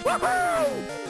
Woohoo!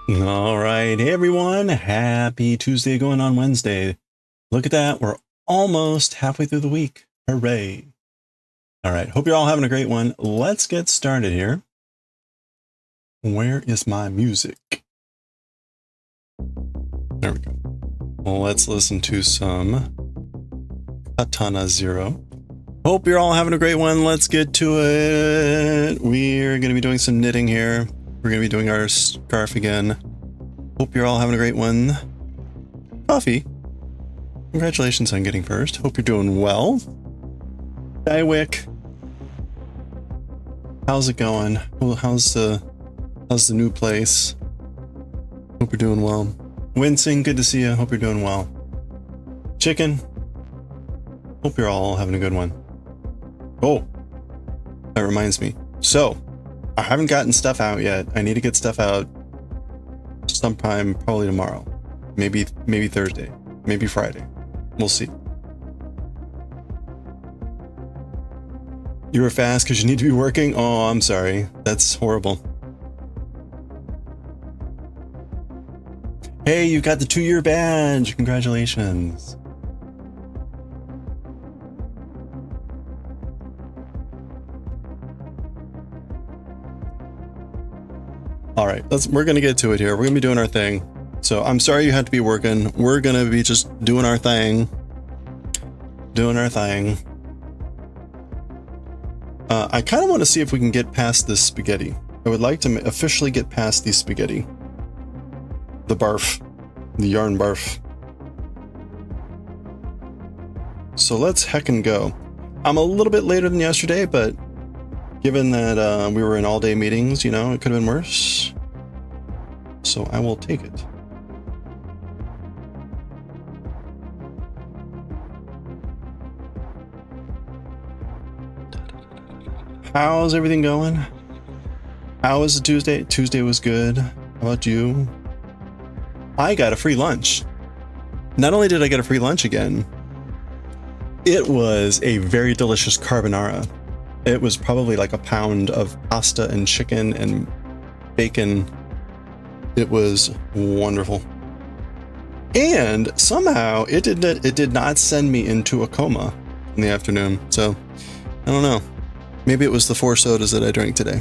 All right. Hey, everyone. Happy Tuesday going on Wednesday. Look at that. We're almost halfway through the week. Hooray. All right. Hope you're all having a great one. Let's get started here. Where is my music? There we go. Well, let's listen to some Katana Zero. Hope you're all having a great one. Let's get to it. We're going to be doing some knitting here. We're going to be doing our scarf again. Hope you're all having a great one. Coffee. Congratulations on getting first. Hope you're doing well. Dywick. How's it going? How's the new place? Hope you're doing well. Wincing, good to see you. Hope you're doing well. Chicken. Hope you're all having a good one. Oh, that reminds me. So, I haven't gotten stuff out yet. I need to get stuff out sometime, probably tomorrow. Maybe Thursday. Maybe Friday. We'll see. You were fast because you need to be working? Oh, I'm sorry. That's horrible. Hey, you got the 2-year badge. Congratulations. All right, we're going to get to it here. We're going to be doing our thing. So I'm sorry you had to be working. We're going to be just doing our thing. I kind of want to see if we can get past this spaghetti. I would like to officially get past these spaghetti. The barf. The yarn barf. So let's heckin' go. I'm a little bit later than yesterday, but given that we were in all-day meetings, you know, it could have been worse. So I will take it. How's everything going? How was the Tuesday? Tuesday was good. How about you? I got a free lunch. Not only did I get a free lunch again, it was a very delicious carbonara. It was probably like a pound of pasta and chicken and bacon. It was wonderful. And somehow it did not send me into a coma in the afternoon. So I don't know. Maybe it was the 4 sodas that I drank today.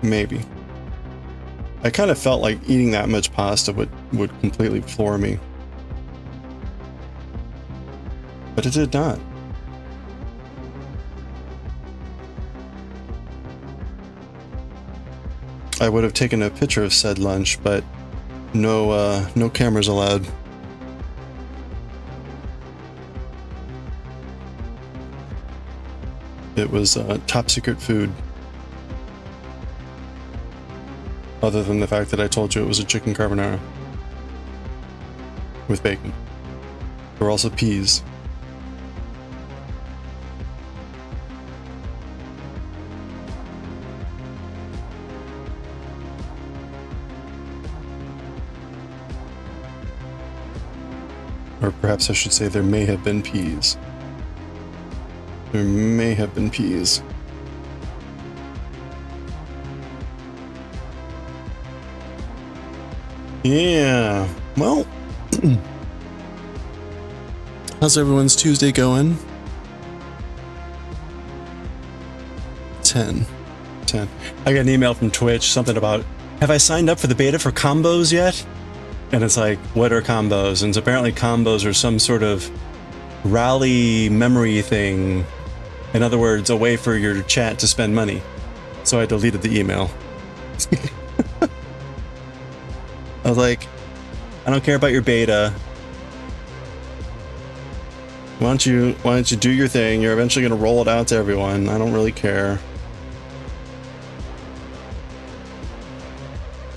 Maybe. I kind of felt like eating that much pasta would completely floor me. But it did not. I would have taken a picture of said lunch, but no cameras allowed. It was top secret food. Other than the fact that I told you it was a chicken carbonara with bacon. There were also peas. Or perhaps I should say there may have been peas. There may have been peas. Yeah, well, how's everyone's Tuesday going? 10. I got an email from Twitch, something about, have I signed up for the beta for combos yet? And it's like, what are combos? And apparently combos are some sort of rally memory thing. In other words, a way for your chat to spend money. So I deleted the email. I was like, I don't care about your beta. Why don't you do your thing? You're eventually gonna roll it out to everyone. I don't really care.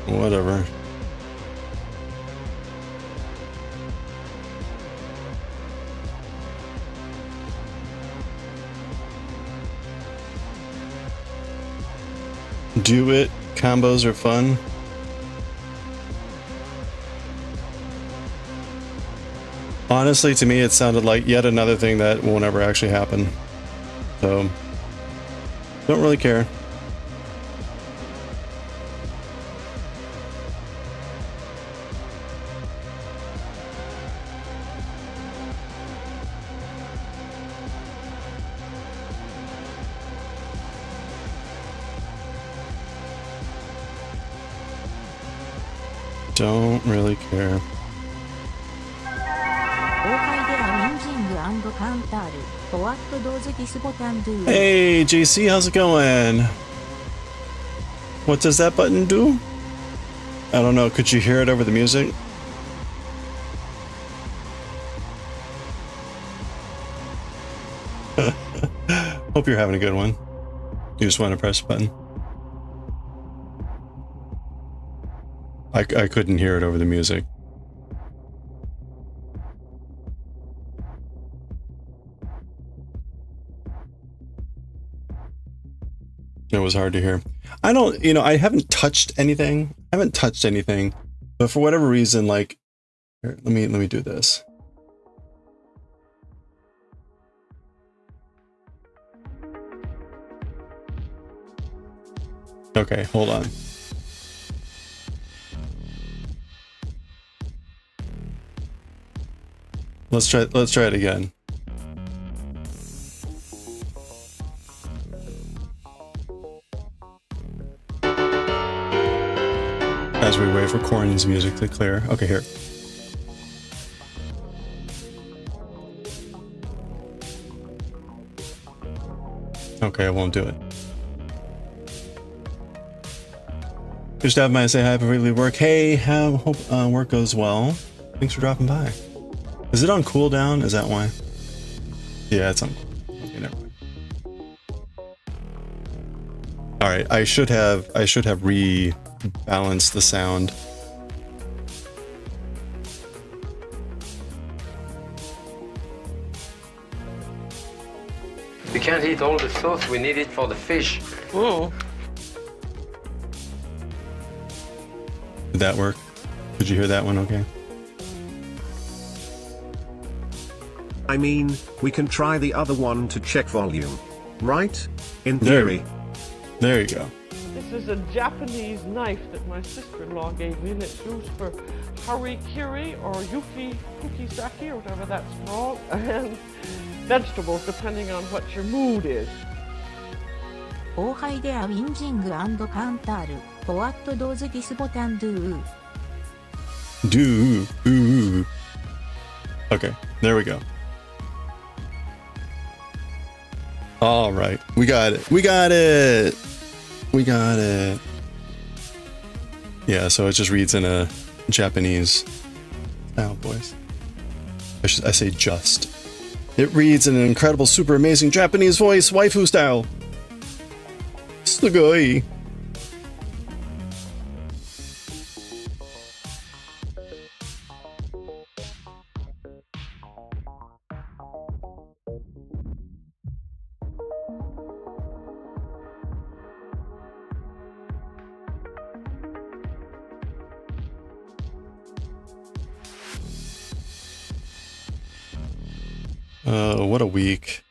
Whatever. Do it. Combos are fun. Honestly, to me, it sounded like yet another thing that won't ever actually happen. So, don't really care. Don't really care. Hey, JC, how's it going? What does that button do? I don't know. Could you hear it over the music? Hope you're having a good one. You just want to press the button. I couldn't hear it over the music. It was hard to hear. I don't, you know, I haven't touched anything. But for whatever reason, like, here, let me do this. Okay, hold on. Let's try it again. As we wait for Corn's music to clear. Okay, here. Okay, I won't do it. Just have my say hi before we leave work. Hey, hope work goes well. Thanks for dropping by. Is it on cooldown? Is that why? Yeah, it's on. Okay, never mind. All right, I should have rebalanced the sound. We can't eat all the sauce. We need it for the fish. Oh. Did that work? Did you hear that one? Okay. I mean, we can try the other one to check volume, right? In theory. There you go. This is a Japanese knife that my sister-in-law gave me, and it's used for harikiri or yukisaki or whatever that's called, and vegetables depending on what your mood is. 後輩ではウィンジング&カウンタール What does this button do? Do. Okay, there we go. All right, we got it. Yeah, so it just reads in a Japanese style voice. I say just. It reads in an incredible, super amazing Japanese voice, waifu style. Sugoi. What a week.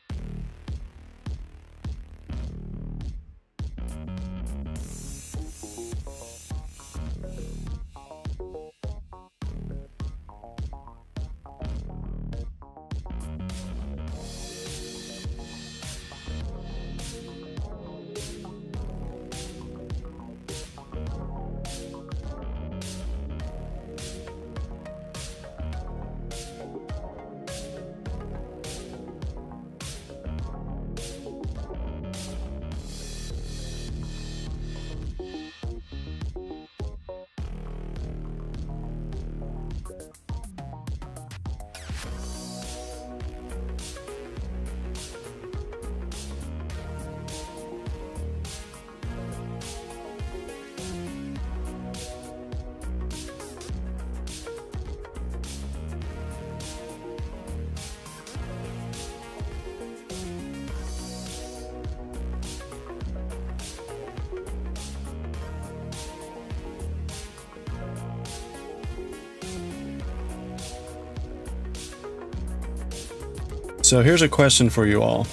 So here's a question for you all.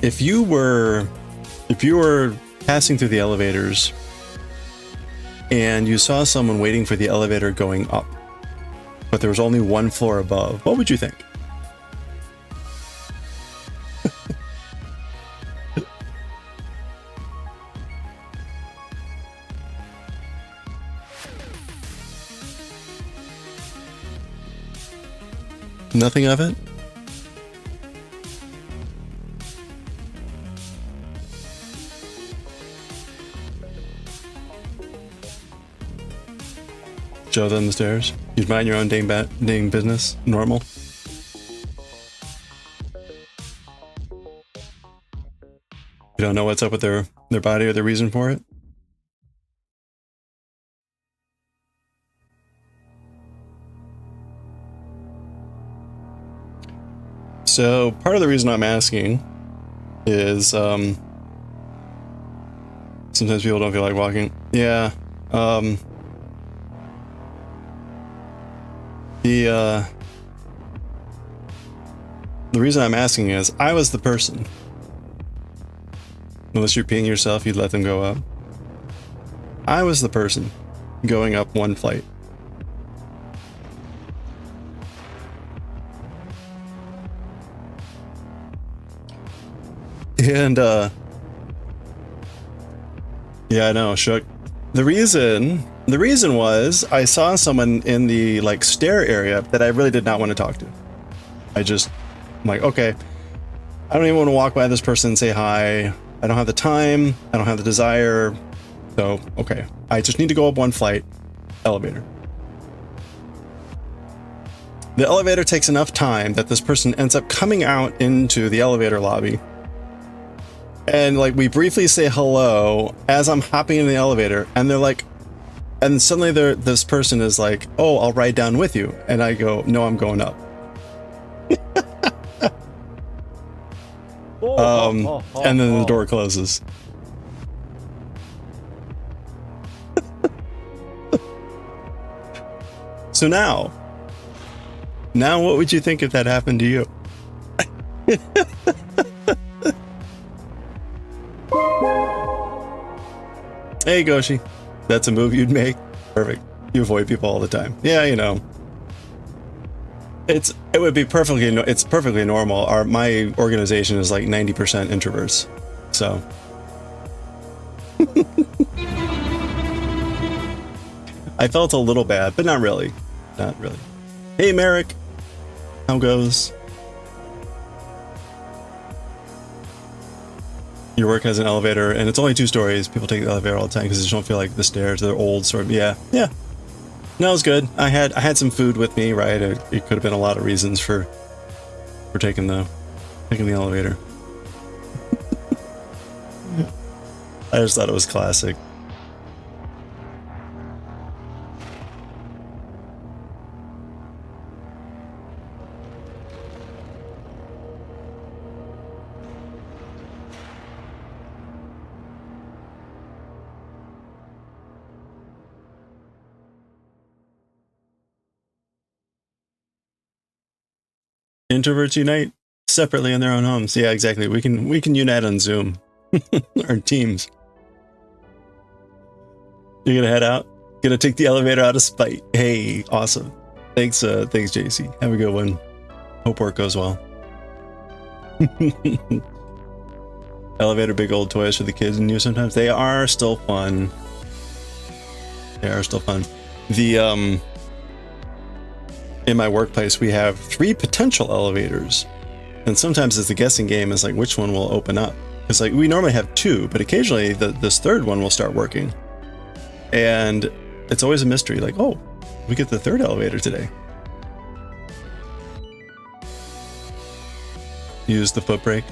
If you were passing through the elevators and you saw someone waiting for the elevator going up, but there was only one floor above, what would you think? Nothing of it? Joe down the stairs. You'd mind your own dang business. Normal. You don't know what's up with their body or the reason for it? So part of the reason I'm asking is sometimes people don't feel like walking. Yeah. The reason I'm asking is I was the person. Unless you're peeing yourself, you'd let them go up. I was the person going up one flight. And yeah, I know, shook. The reason was I saw someone in the like stair area that I really did not want to talk to. I'm like, okay, I don't even want to walk by this person and say hi. I don't have the time. I don't have the desire. So, okay, I just need to go up one flight. Elevator. The elevator takes enough time that this person ends up coming out into the elevator lobby. And like we briefly say hello as I'm hopping in the elevator, and they're like, and suddenly this person is like, "Oh, I'll ride down with you," and I go, "No, I'm going up." And then the door closes. So now, what would you think if that happened to you? Hey, Goshi. That's a move you'd make? Perfect. You avoid people all the time. Yeah, you know. It's perfectly normal. My organization is like 90% introverts. So. I felt a little bad, but not really. Not really. Hey, Merrick. How goes? Your work has an elevator, and it's only 2 stories. People take the elevator all the time because they just don't feel like the stairs. They're old, sort of. Yeah. No, it was good. I had some food with me, right? It could have been a lot of reasons for taking the elevator. I just thought it was classic. Introverts unite. separately in their own homes. Yeah, exactly. We can unite on Zoom. Our teams. You're gonna head out? Gonna take the elevator out of spite. Hey, awesome. Thanks, JC. Have a good one. Hope work goes well. Elevator, big old toys for the kids and you sometimes. They are still fun. They are still fun. The in my workplace we have 3 potential elevators. And sometimes it's a guessing game as like which one will open up. Because like we normally have 2, but occasionally this third one will start working. And it's always a mystery, like, oh, we get the 3rd elevator today. Use the foot brake.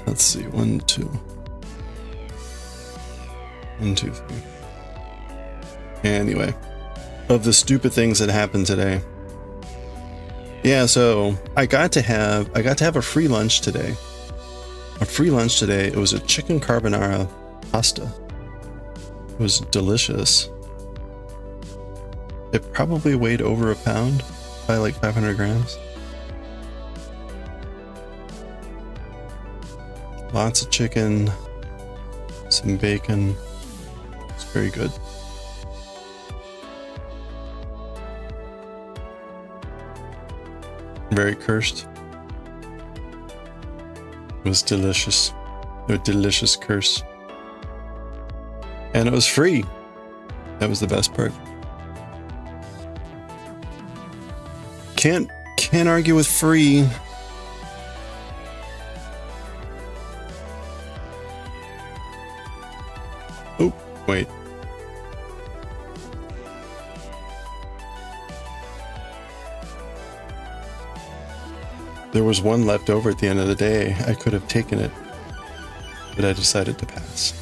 Let's see, 1, 2. 1, 2, 3. Anyway, of the stupid things that happened today. Yeah, so I got to have a free lunch today. It was a chicken carbonara pasta. It was delicious. It probably weighed over a pound, by like 500 grams. Lots of chicken, some bacon. It's very good. Very cursed. It was delicious. A delicious curse. And it was free. That was the best part. Can't argue with free. Oh, wait. There was one left over at the end of the day. I could have taken it, but I decided to pass.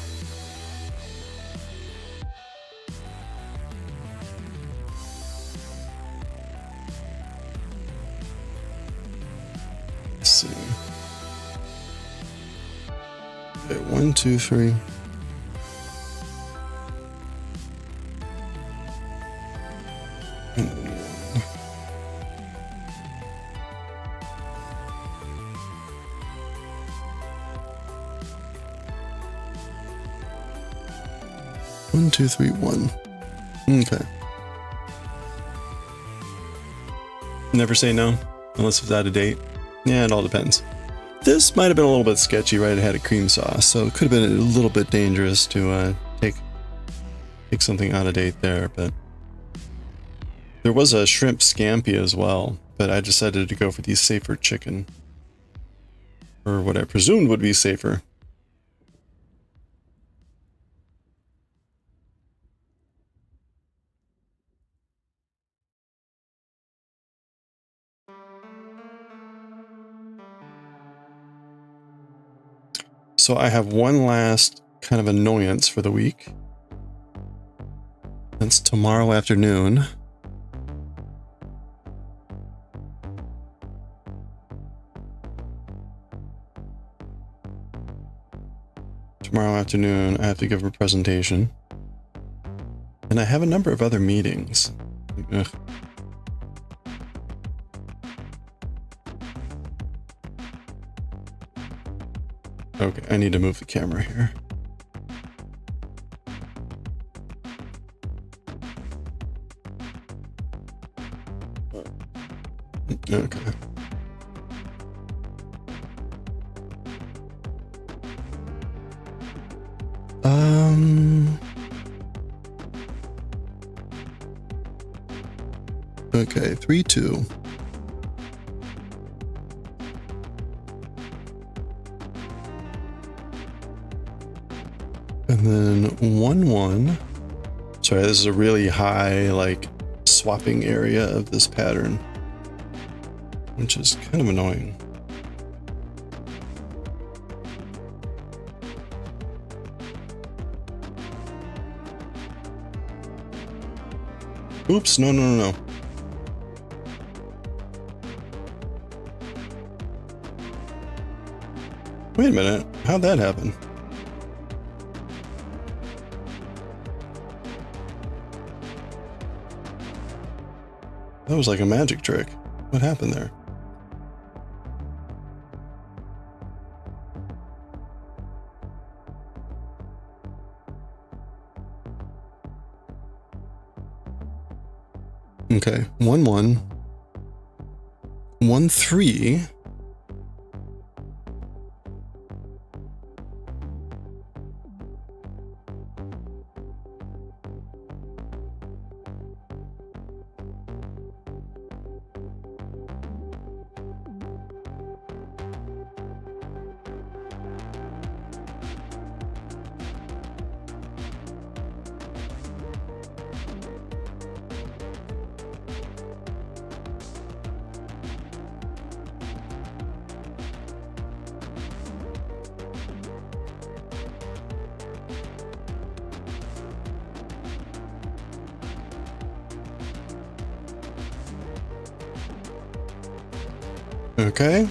Let's see. Okay, 1, 2, 3. One, 2, 3, 1. Okay. Never say no, unless it's out of date. Yeah, it all depends. This might have been a little bit sketchy, right? It had a cream sauce, so it could have been a little bit dangerous to take something out of date there, but there was a shrimp scampi as well, but I decided to go for the safer chicken. Or what I presumed would be safer. So I have one last kind of annoyance for the week. That's tomorrow afternoon. Tomorrow afternoon, I have to give a presentation. And I have a number of other meetings. Ugh. Okay, I need to move the camera here. Okay. Okay, 3, 2. And then 1, 1. Sorry, this is a really high, like, swapping area of this pattern, which is kind of annoying. Oops, no, no, no, no. Wait a minute, how'd that happen? That was like a magic trick. What happened there? Okay, 1 1 1 3. Okay,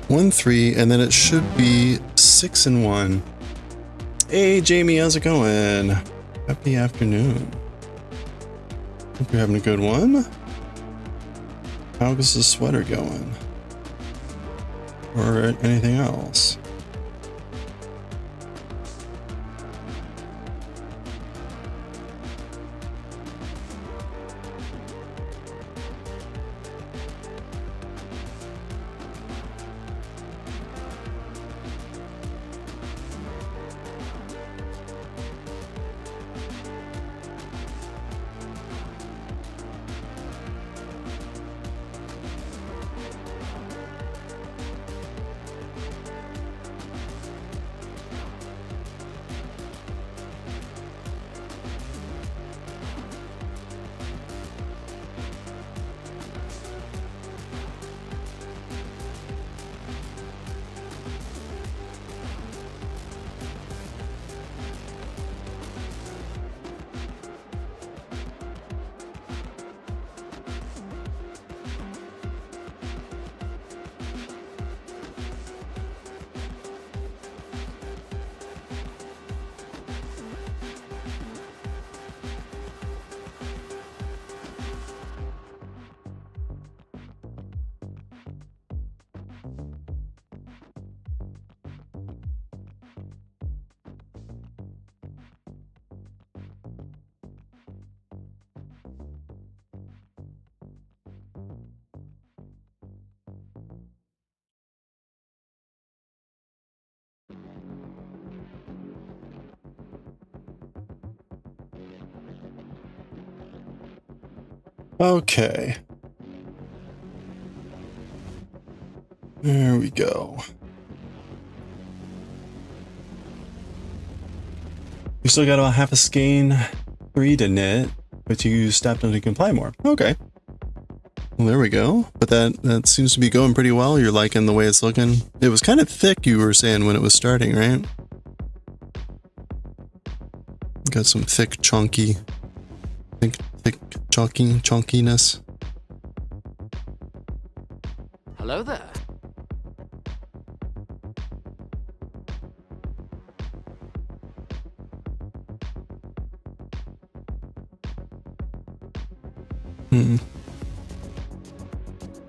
1 3, and then it should be 6 and 1. Hey Jamie, how's it going? Happy afternoon. Hope you're having a good one. How's the sweater going? Or anything else? Okay. There we go. We still got about half a skein 3 to knit, but you stepped on to comply more. Okay. Well, there we go. But that seems to be going pretty well. You're liking the way it's looking. It was kind of thick, you were saying, when it was starting, right? Got some thick, chunky, chunkiness. Hello there.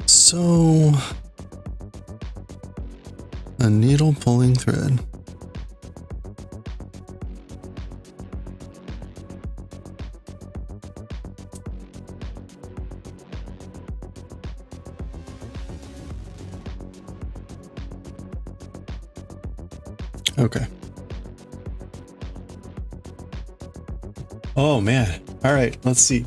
So, a needle pulling thread. Okay. Oh man. All right, let's see.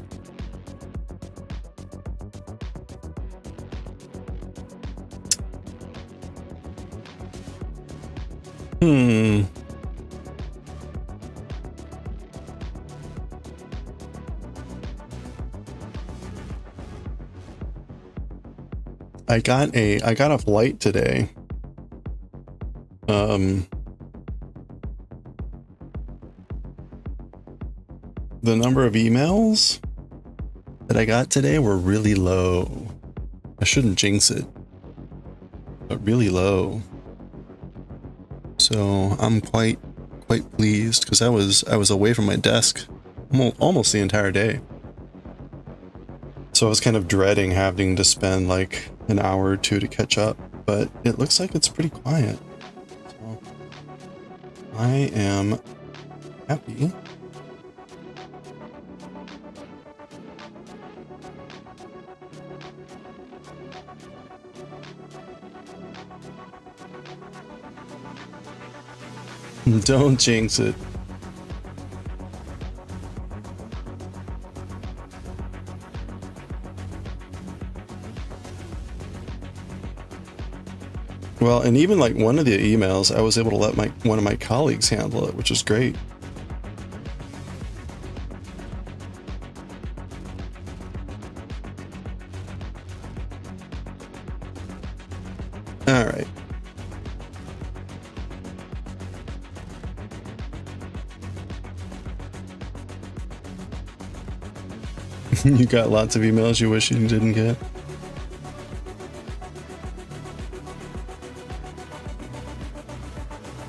I got a flight today. The number of emails that I got today were really low. I shouldn't jinx it, but really low. So I'm quite pleased because I was away from my desk almost the entire day. So I was kind of dreading having to spend like an hour or two to catch up, but it looks like it's pretty quiet. So I am happy. Don't jinx it. Well, and even like one of the emails, I was able to let one of my colleagues handle it, which is great. All right. You got lots of emails you wish you didn't get.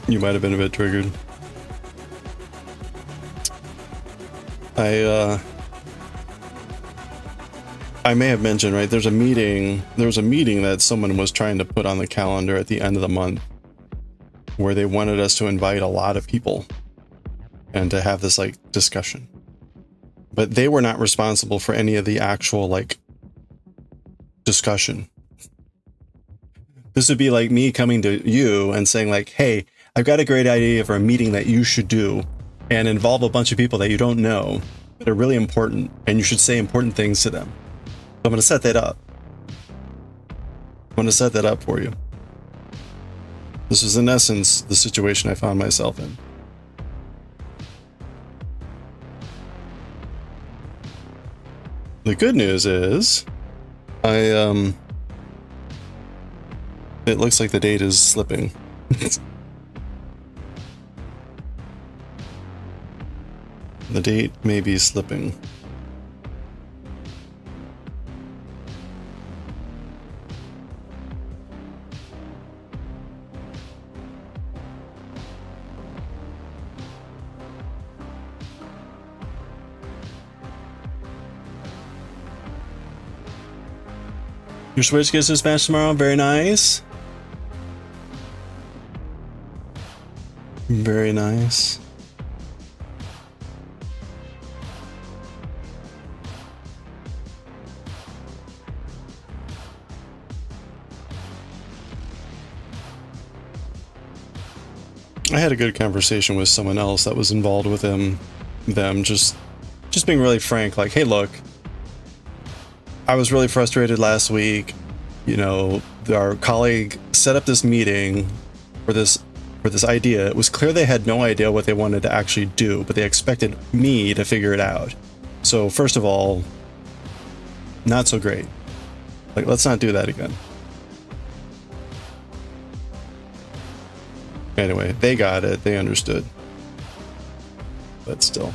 You might have been a bit triggered. I may have mentioned, right, there was a meeting that someone was trying to put on the calendar at the end of the month where they wanted us to invite a lot of people and to have this like discussion. But they were not responsible for any of the actual like discussion. This would be like me coming to you and saying like, hey, I've got a great idea for a meeting that you should do and involve a bunch of people that you don't know that are really important and you should say important things to them. So I'm going to set that up. I'm going to set that up for you. This is in essence the situation I found myself in. The good news is, it looks like the date is slipping. The date may be slipping. Your Switch gets dispatched tomorrow. Very nice. Very nice. I had a good conversation with someone else that was involved with them just being really frank, like, hey, look, I was really frustrated last week. You know, our colleague set up this meeting for this idea. It was clear they had no idea what they wanted to actually do, but they expected me to figure it out. So first of all, not so great. Like, let's not do that again. Anyway, they got it. They understood. But still.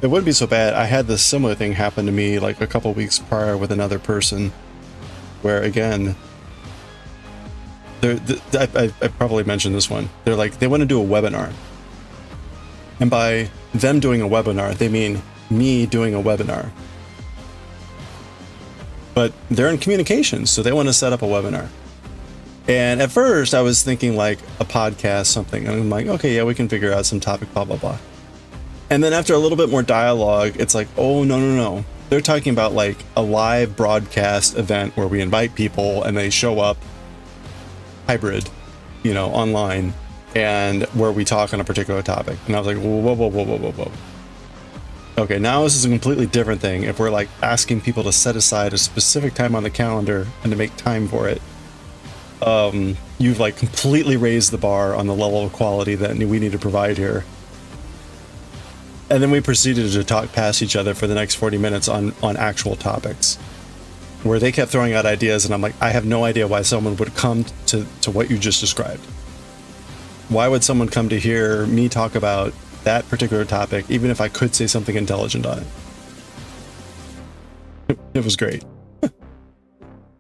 It wouldn't be so bad. I had this similar thing happen to me like a couple weeks prior with another person where, again, I probably mentioned this one. They're like, they want to do a webinar. And by them doing a webinar, they mean me doing a webinar. But they're in communications, so they want to set up a webinar. And at first I was thinking like a podcast, something. And I'm like, okay, yeah, we can figure out some topic, blah, blah, blah. And then after a little bit more dialogue, it's like, oh, no. They're talking about like a live broadcast event where we invite people and they show up hybrid, you know, online, and where we talk on a particular topic. And I was like, whoa. Okay, now this is a completely different thing. If we're like asking people to set aside a specific time on the calendar and to make time for it, you've like completely raised the bar on the level of quality that we need to provide here. And then we proceeded to talk past each other for the next 40 minutes on actual topics, where they kept throwing out ideas, and I'm like, I have no idea why someone would come to what you just described. Why would someone come to hear me talk about that particular topic, even if I could say something intelligent on it? It was great.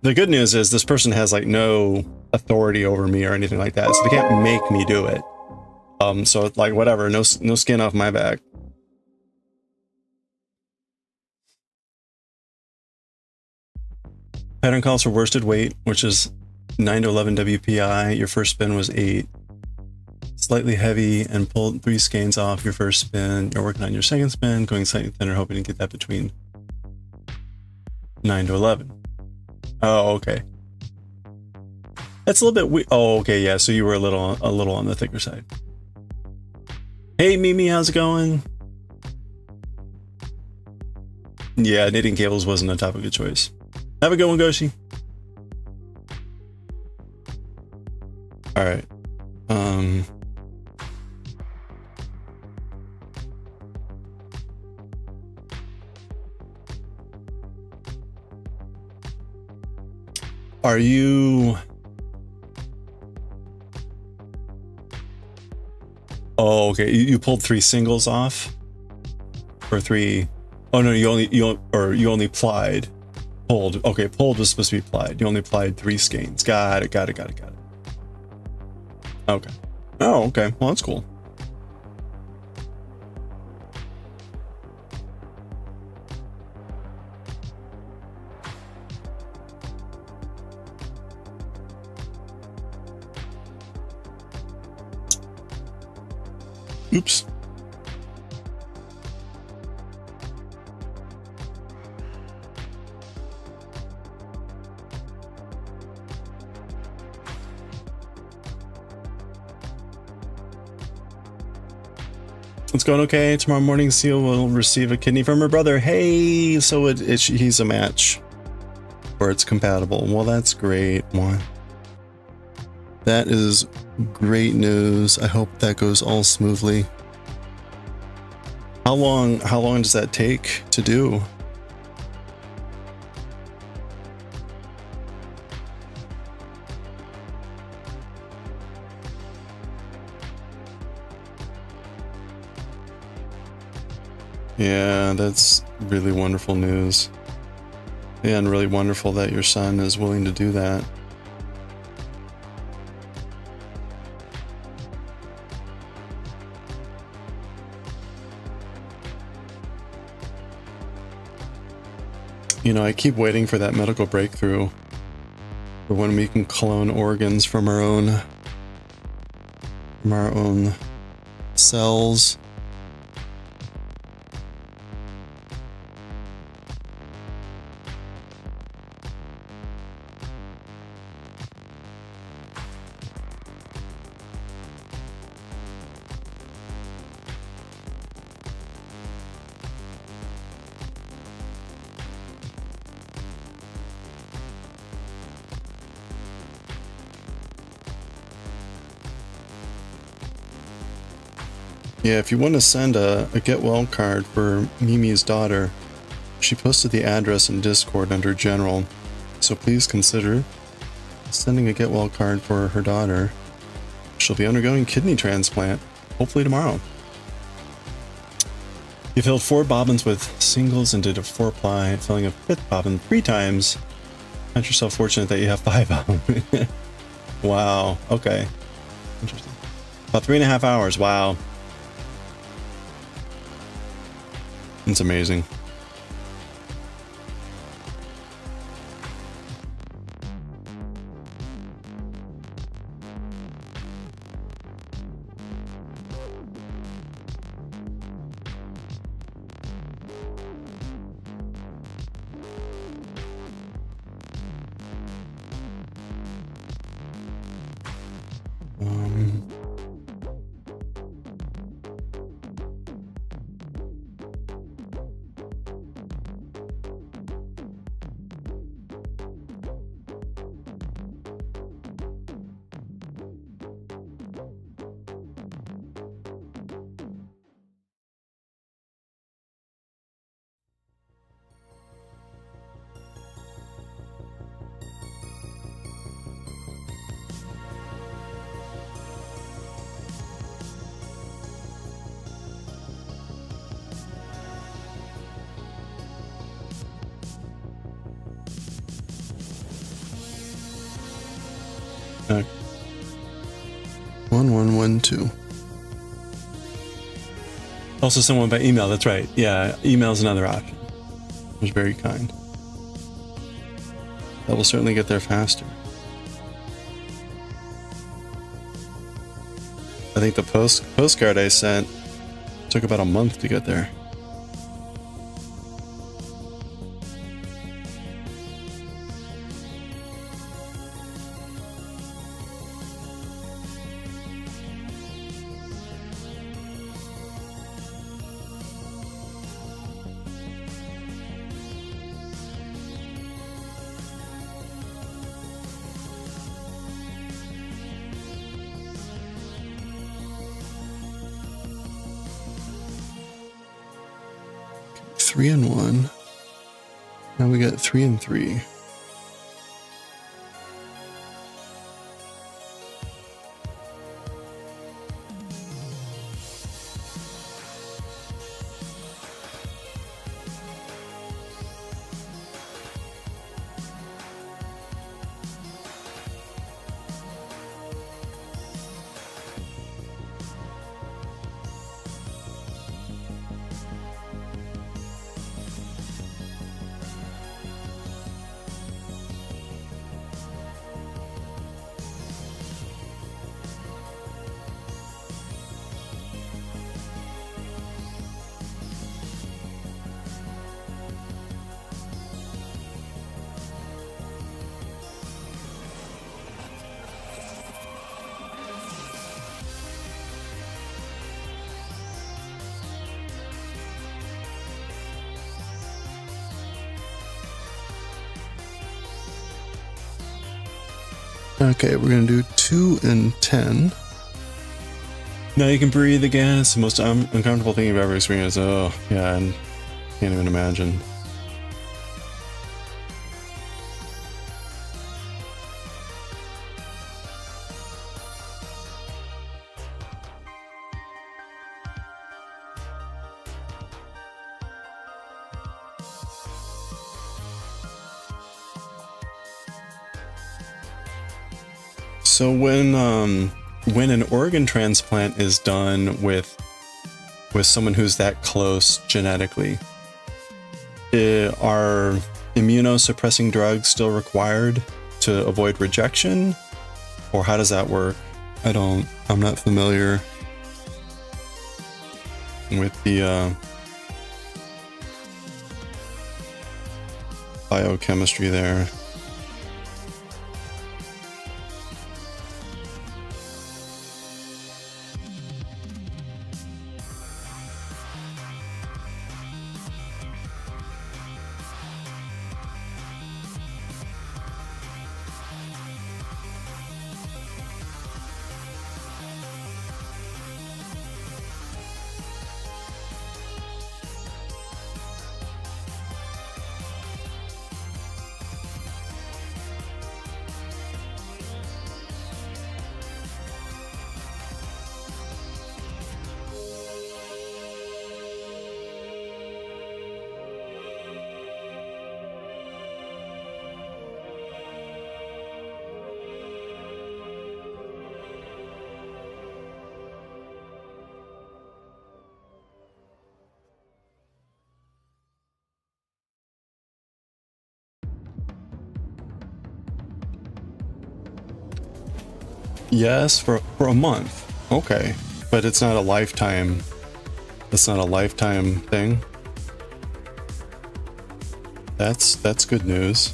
The good news is this person has like no authority over me or anything like that, so they can't make me do it. So like whatever, no skin off my back. Pattern calls for worsted weight, which is 9 to 11 WPI. Your first spin was 8. Slightly heavy and pulled 3 skeins off your first spin. You're working on your second spin, going slightly thinner, hoping to get that between 9 to 11. Oh, okay. That's a little bit oh, okay, yeah, so you were a little on the thicker side. Hey Mimi, how's it going? Yeah, knitting cables wasn't a topic of choice. Have a good one, Goshi. All right. Are you... Oh, okay. You pulled 3 singles off, or 3? Oh no, you only plied. Pulled. Okay, pulled was supposed to be plied. You only plied 3 skeins. Got it. Okay. Oh, okay. Well, that's cool. Oops. It's going okay. Tomorrow morning, Seal will receive a kidney from her brother. Hey, so he's a match, or it's compatible. Well, that's great. One. That is great news. I hope that goes all smoothly. How long does that take to do? Yeah, that's really wonderful news. Yeah, and really wonderful that your son is willing to do that. You know, I keep waiting for that medical breakthrough for when we can clone organs from our own cells. Yeah, if you want to send a get well card for Mimi's daughter, she posted the address in Discord under General, so please consider sending a get well card for her daughter. She'll be undergoing kidney transplant, hopefully tomorrow. You filled 4 bobbins with singles and did a 4-ply, filling a 5th bobbin 3 times. Count yourself fortunate that you have 5 of them. Wow, okay. Interesting. About 3.5 hours, wow. It's amazing. Okay. 1112. Also someone by email, that's right. Yeah, email is another option. It was very kind. That will certainly get there faster. I think the postcard I sent took about a month to get there. Three and one. Now we got 3 and 3. Okay, we're gonna do 2 and 10. Now you can breathe again. It's the most uncomfortable thing you've ever experienced. Oh, yeah, and can't even imagine. So when an organ transplant is done with someone who's that close genetically, are immunosuppressing drugs still required to avoid rejection, or how does that work? I'm not familiar with the biochemistry there. Yes, for a month. Okay. But it's not a lifetime. It's not a lifetime thing. That's good news.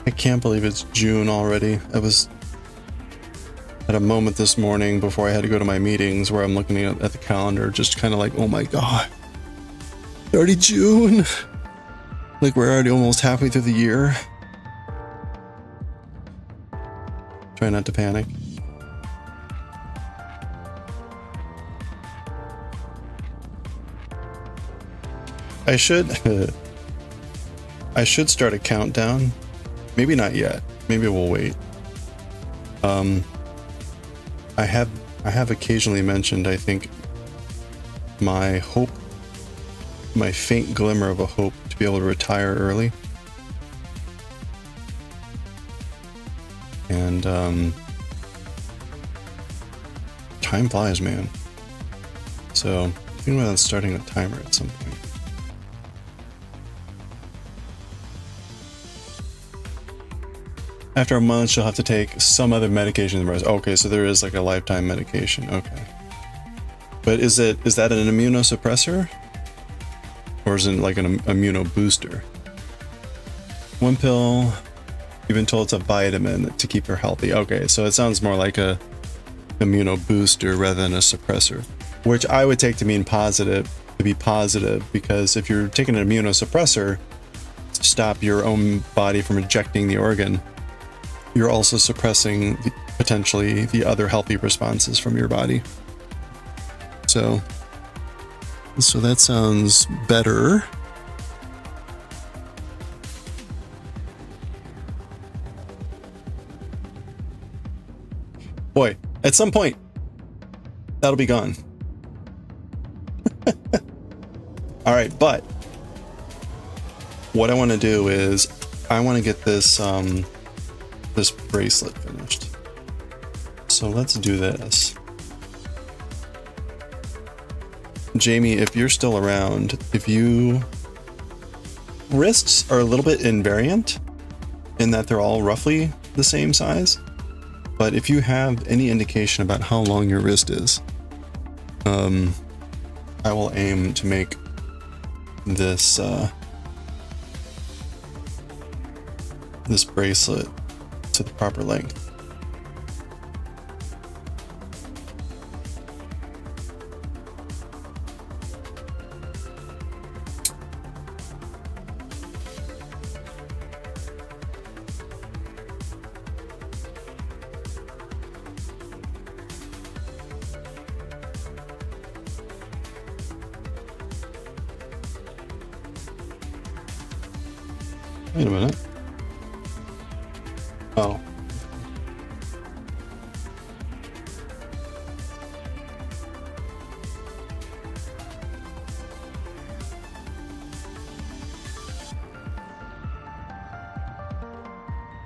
I can't believe it's June already. Had a moment this morning before I had to go to my meetings where I'm looking at the calendar, just kind of like, oh my god, already June. Like we're already almost halfway through the year. Try not to panic. I should start a countdown. Maybe not yet. Maybe we'll wait. I have occasionally mentioned, I think, my hope, my faint glimmer of a hope to be able to retire early. And time flies, man. So I think about starting a timer at some point. After a month, she'll have to take some other medication. Okay, so there is like a lifetime medication. Okay. But is that an immunosuppressor? Or is it like an immuno booster? One pill, you've been told it's a vitamin to keep her healthy. Okay, so it sounds more like a immuno booster rather than a suppressor, which I would take to mean positive, to be positive, because if you're taking an immunosuppressor to stop your own body from rejecting the organ, you're also suppressing potentially the other healthy responses from your body. So that sounds better. Boy, at some point, that'll be gone. All right, but what I want to do is I want to get this this bracelet finished. So let's do this. Jamie, if you're still around, wrists are a little bit invariant in that they're all roughly the same size. But if you have any indication about how long your wrist is, I will aim to make this this bracelet to the proper length. Wait a minute. Oh.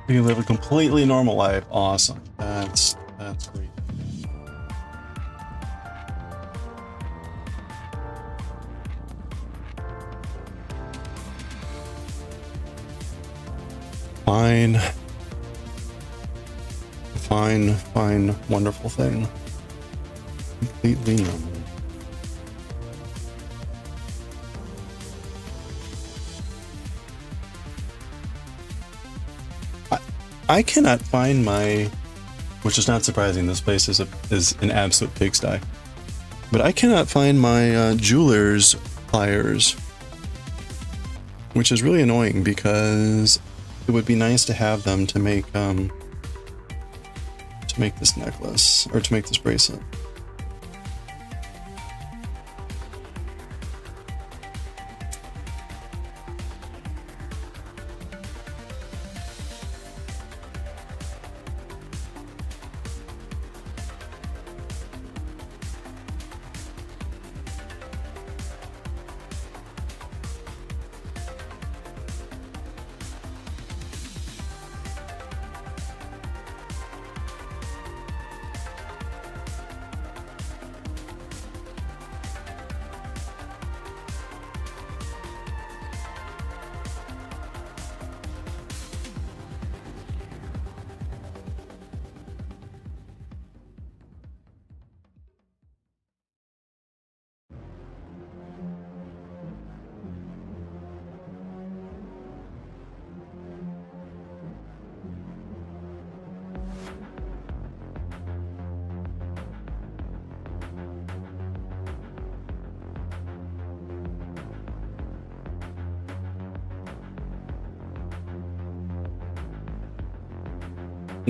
You can live a completely normal life. Awesome. That's great. Fine, wonderful thing. Completely normal. I cannot find my, which is not surprising, this place is an absolute pigsty. But I cannot find my jeweler's pliers, which is really annoying because it would be nice to have them to make this necklace, or to make this bracelet.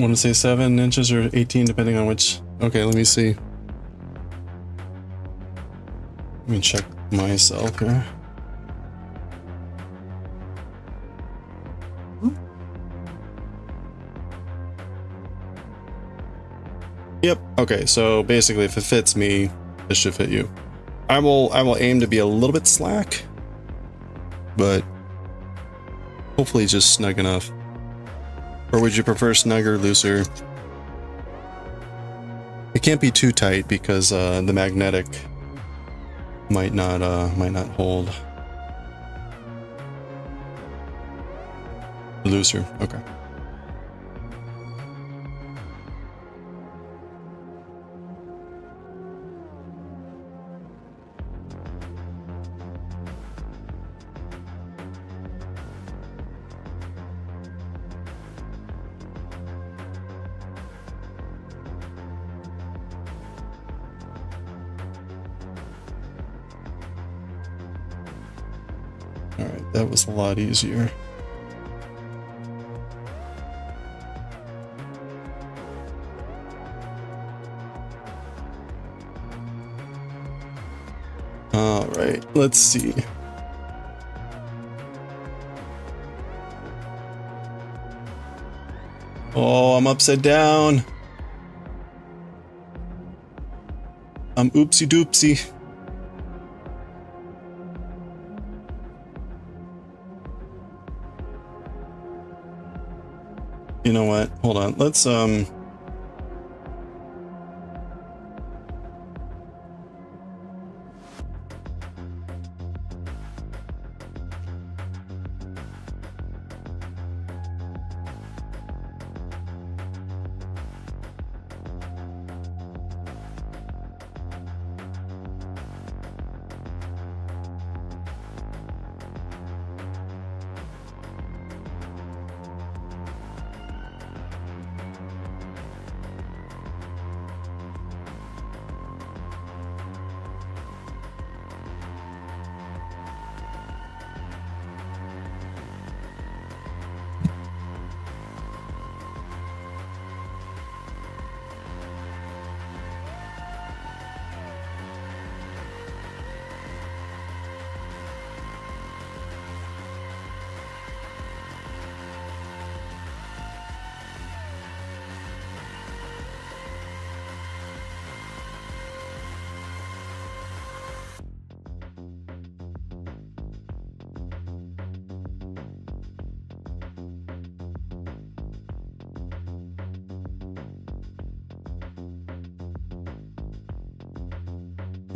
want to say 7 inches or 18, depending on which. Okay, let me see. Let me check myself here. Yep. Okay, so basically, if it fits me, this should fit you. I will aim to be a little bit slack, but hopefully just snug enough. Or would you prefer snug or looser? It can't be too tight because the magnetic might not hold. Looser. Okay. Alright, that was a lot easier. Alright, let's see. Oh, I'm upside down. I'm oopsie doopsie. You know what? Hold on. Let's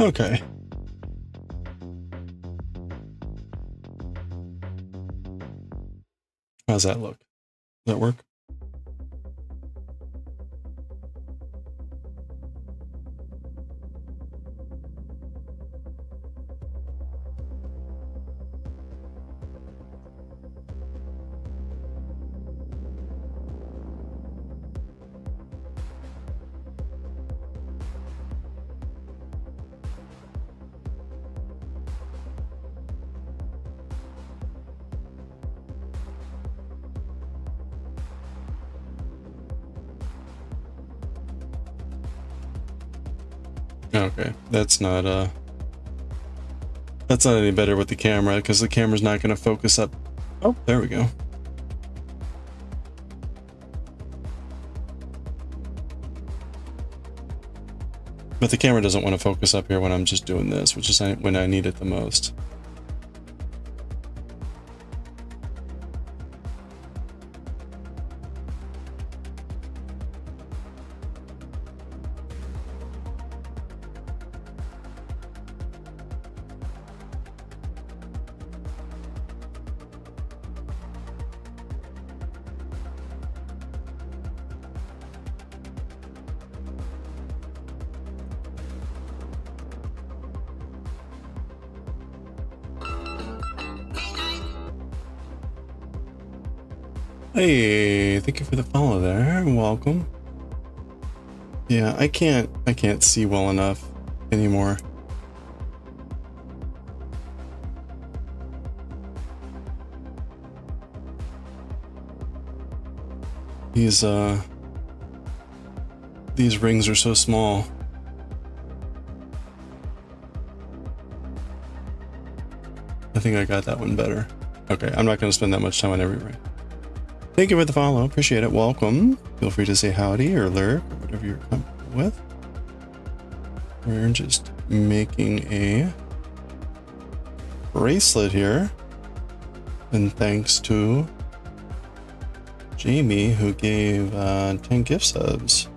okay. How's that look? Does that work? Okay, that's not any better with the camera because the camera's not going to focus up. Oh, there we go. But the camera doesn't want to focus up here when I'm just doing this, which is when I need it the most. Hey, thank you for the follow there. Welcome. Yeah, I can't see well enough anymore. He's these rings are so small. I think I got that one better. Okay, I'm not going to spend that much time on every ring. Thank you for the follow. Appreciate it. Welcome. Feel free to say howdy or lurk or whatever you're comfortable with. We're just making a bracelet here. And thanks to Jamie, who gave 10 gift subs.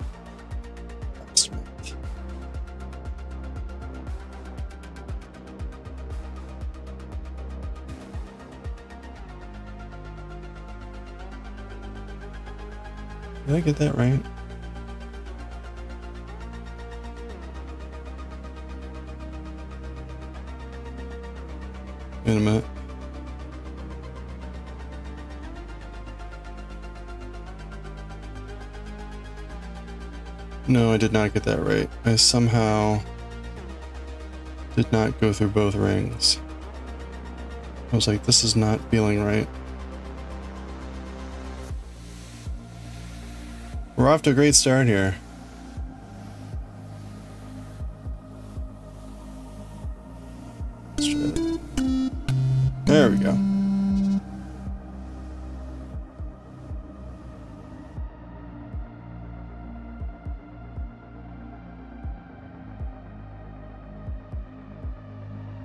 Did I get that right? Wait a minute. No, I did not get that right. I somehow did not go through both rings. I was like, this is not feeling right. We're off to a great start here. Let's try that. There we go.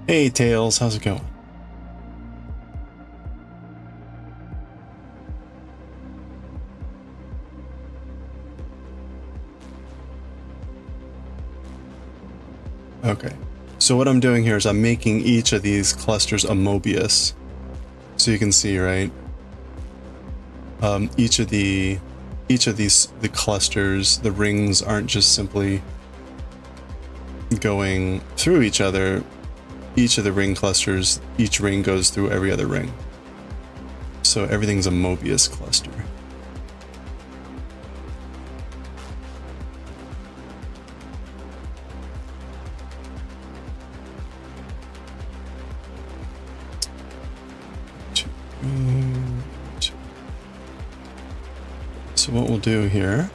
Hey Tails, how's it going? Okay, so what I'm doing here is I'm making each of these clusters a Mobius. So you can see, right? Each of the clusters, the rings aren't just simply going through each other. Each of the ring clusters, each ring goes through every other ring. So everything's a Mobius cluster. So what we'll do here,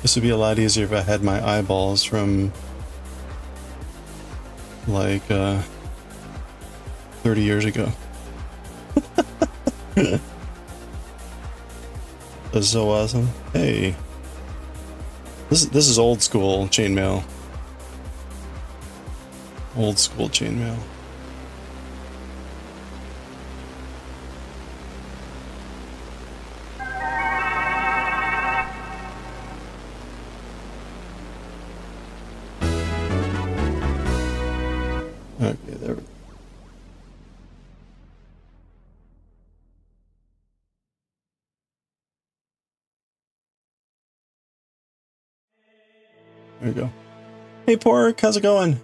this would be a lot easier if I had my eyeballs from like 30 years ago. That's so awesome. Hey, this is old school chainmail. Old school chainmail. Okay, there we go. There we go. Hey Pork, how's it going?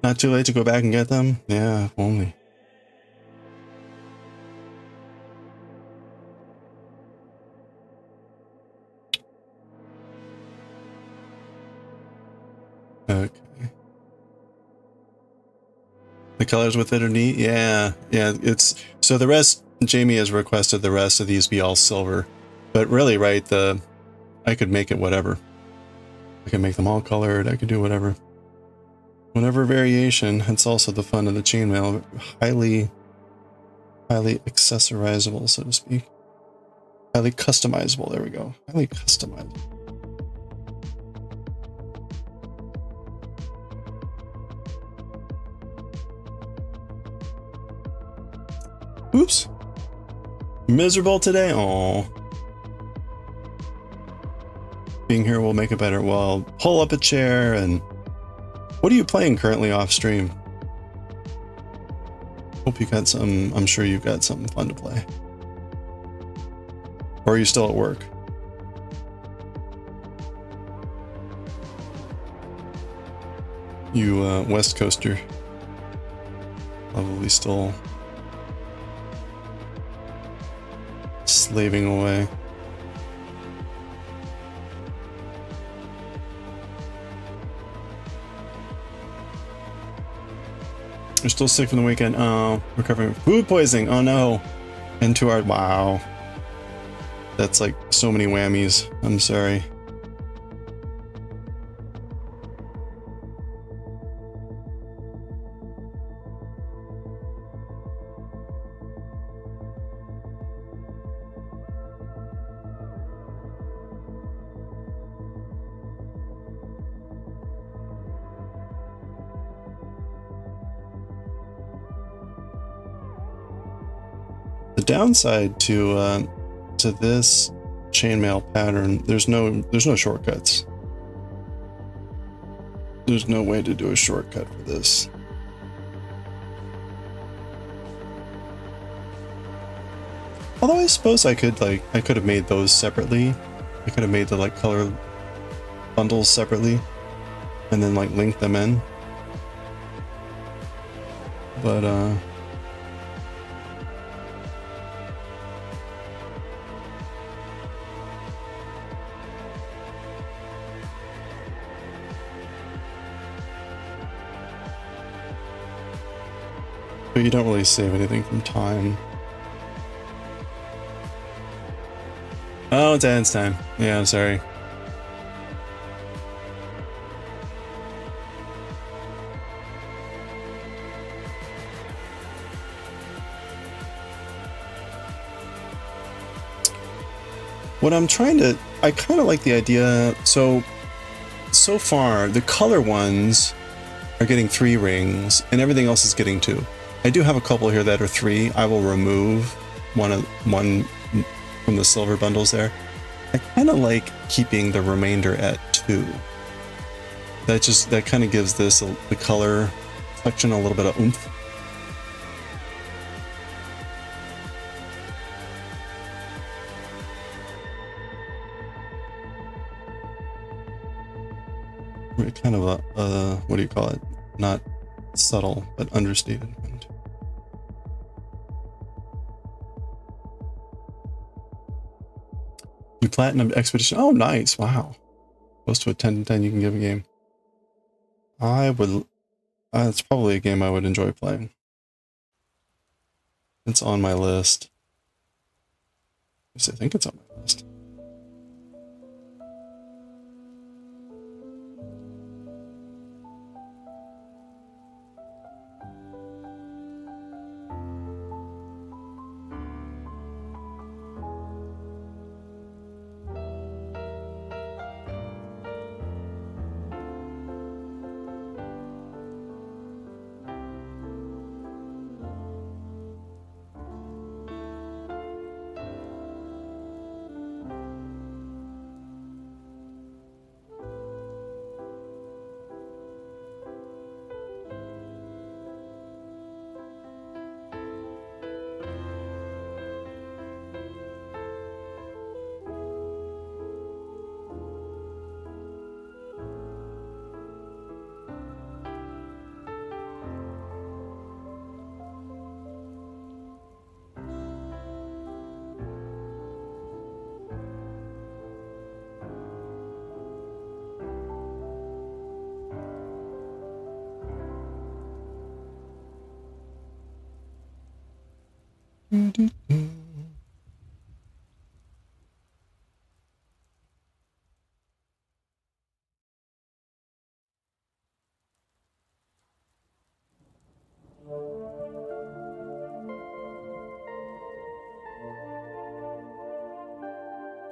Not too late to go back and get them? Yeah, if only. Okay. The colors with it are neat? Yeah, it's... So the rest, Jamie has requested the rest of these be all silver. But really, right, I could make it whatever. I can make them all colored, I could do whatever. Whatever variation, it's also the fun of the chainmail. Highly accessorizable, so to speak. Highly customizable, there we go. Highly customizable. Oops. Miserable today? Aww. Being here will make it better. Well, pull up a chair and... What are you playing currently off stream? Hope you got some... I'm sure you've got something fun to play. Or are you still at work? You, West Coaster. Probably still... slaving away. We're still sick from the weekend. Oh, recovering from food poisoning. Oh no. And to our, wow. That's like so many whammies. I'm sorry. The downside to this chainmail pattern, there's no shortcuts. There's no way to do a shortcut for this. Although I suppose I could have made those separately. I could have made the like color bundles separately and then like link them in. But but you don't really save anything from time. Oh, it's dance time. Yeah, I'm sorry. What I'm trying to, I kind of like the idea. So far, the color ones are getting 3 rings, and everything else is getting 2. I do have a couple here that are 3. I will remove one from the silver bundles there. I kind of like keeping the remainder at 2. That kind of gives this the color section a little bit of oomph. Kind of a what do you call it? Not subtle, but understated. You platinum expedition. Oh, nice! Wow, close to a 10 to 10 you can give a game. I would. It's probably a game I would enjoy playing. It's on my list. Yes, I think it's on my list.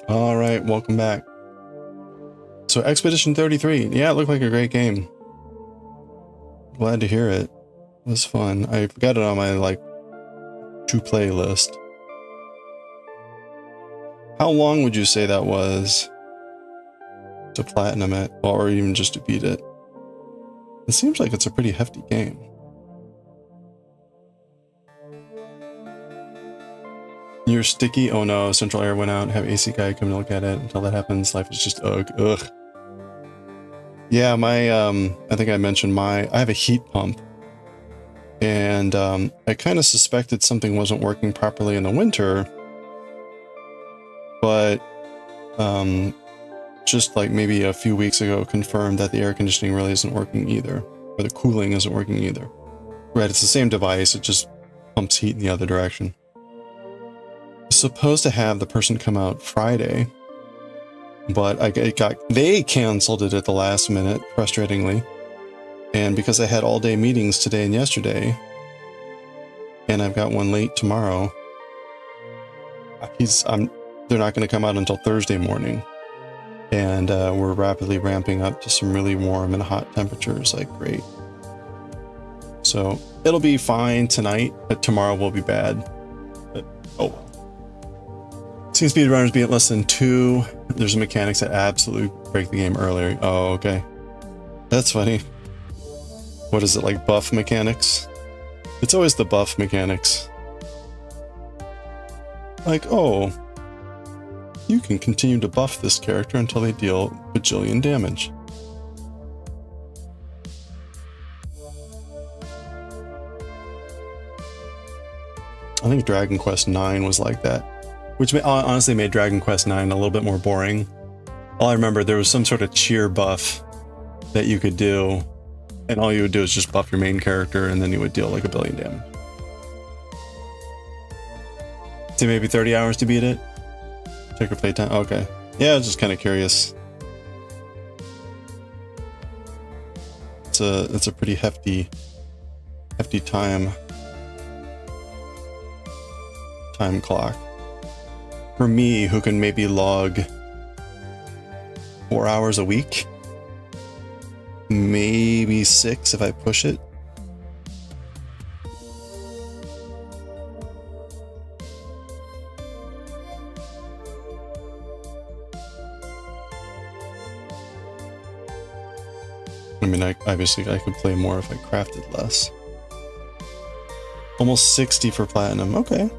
All right, welcome back. So Expedition 33, yeah, it looked like a great game. Glad to hear it. It was fun. I got it on my to play list. How long would you say that was to platinum it, or even just to beat it? It seems like it's a pretty hefty game. You're sticky? Oh no, central air went out. Have AC guy come and look at it. Until that happens, life is just ugh. Yeah, my I think I mentioned I have a heat pump, and I kind of suspected something wasn't working properly in the winter, but just like maybe a few weeks ago confirmed that the air conditioning really isn't working either, or the cooling isn't working either. Right, it's the same device, it just pumps heat in the other direction. Supposed to have the person come out Friday, but they canceled it at the last minute, frustratingly. And because I had all day meetings today and yesterday, and I've got one late tomorrow, they're not going to come out until Thursday morning. And we're rapidly ramping up to some really warm and hot temperatures, like great. So it'll be fine tonight, but tomorrow will be bad. But, oh well. Seeing speedrunners be at less than 2. There's mechanics that absolutely break the game earlier. Oh, okay. That's funny. What is it, like buff mechanics? It's always the buff mechanics. Like, oh, you can continue to buff this character until they deal bajillion damage. I think Dragon Quest IX was like that, which honestly made Dragon Quest IX a little bit more boring. All I remember, there was some sort of cheer buff that you could do, and all you would do is just buff your main character, and then you would deal like a billion damage. So maybe 30 hours to beat it? Check your playtime. Okay. Yeah, I was just kind of curious. It's a pretty hefty time clock. For me, who can maybe log 4 hours a week, maybe 6 if I push it. I mean, obviously I could play more if I crafted less. Almost 60 for platinum. Okay.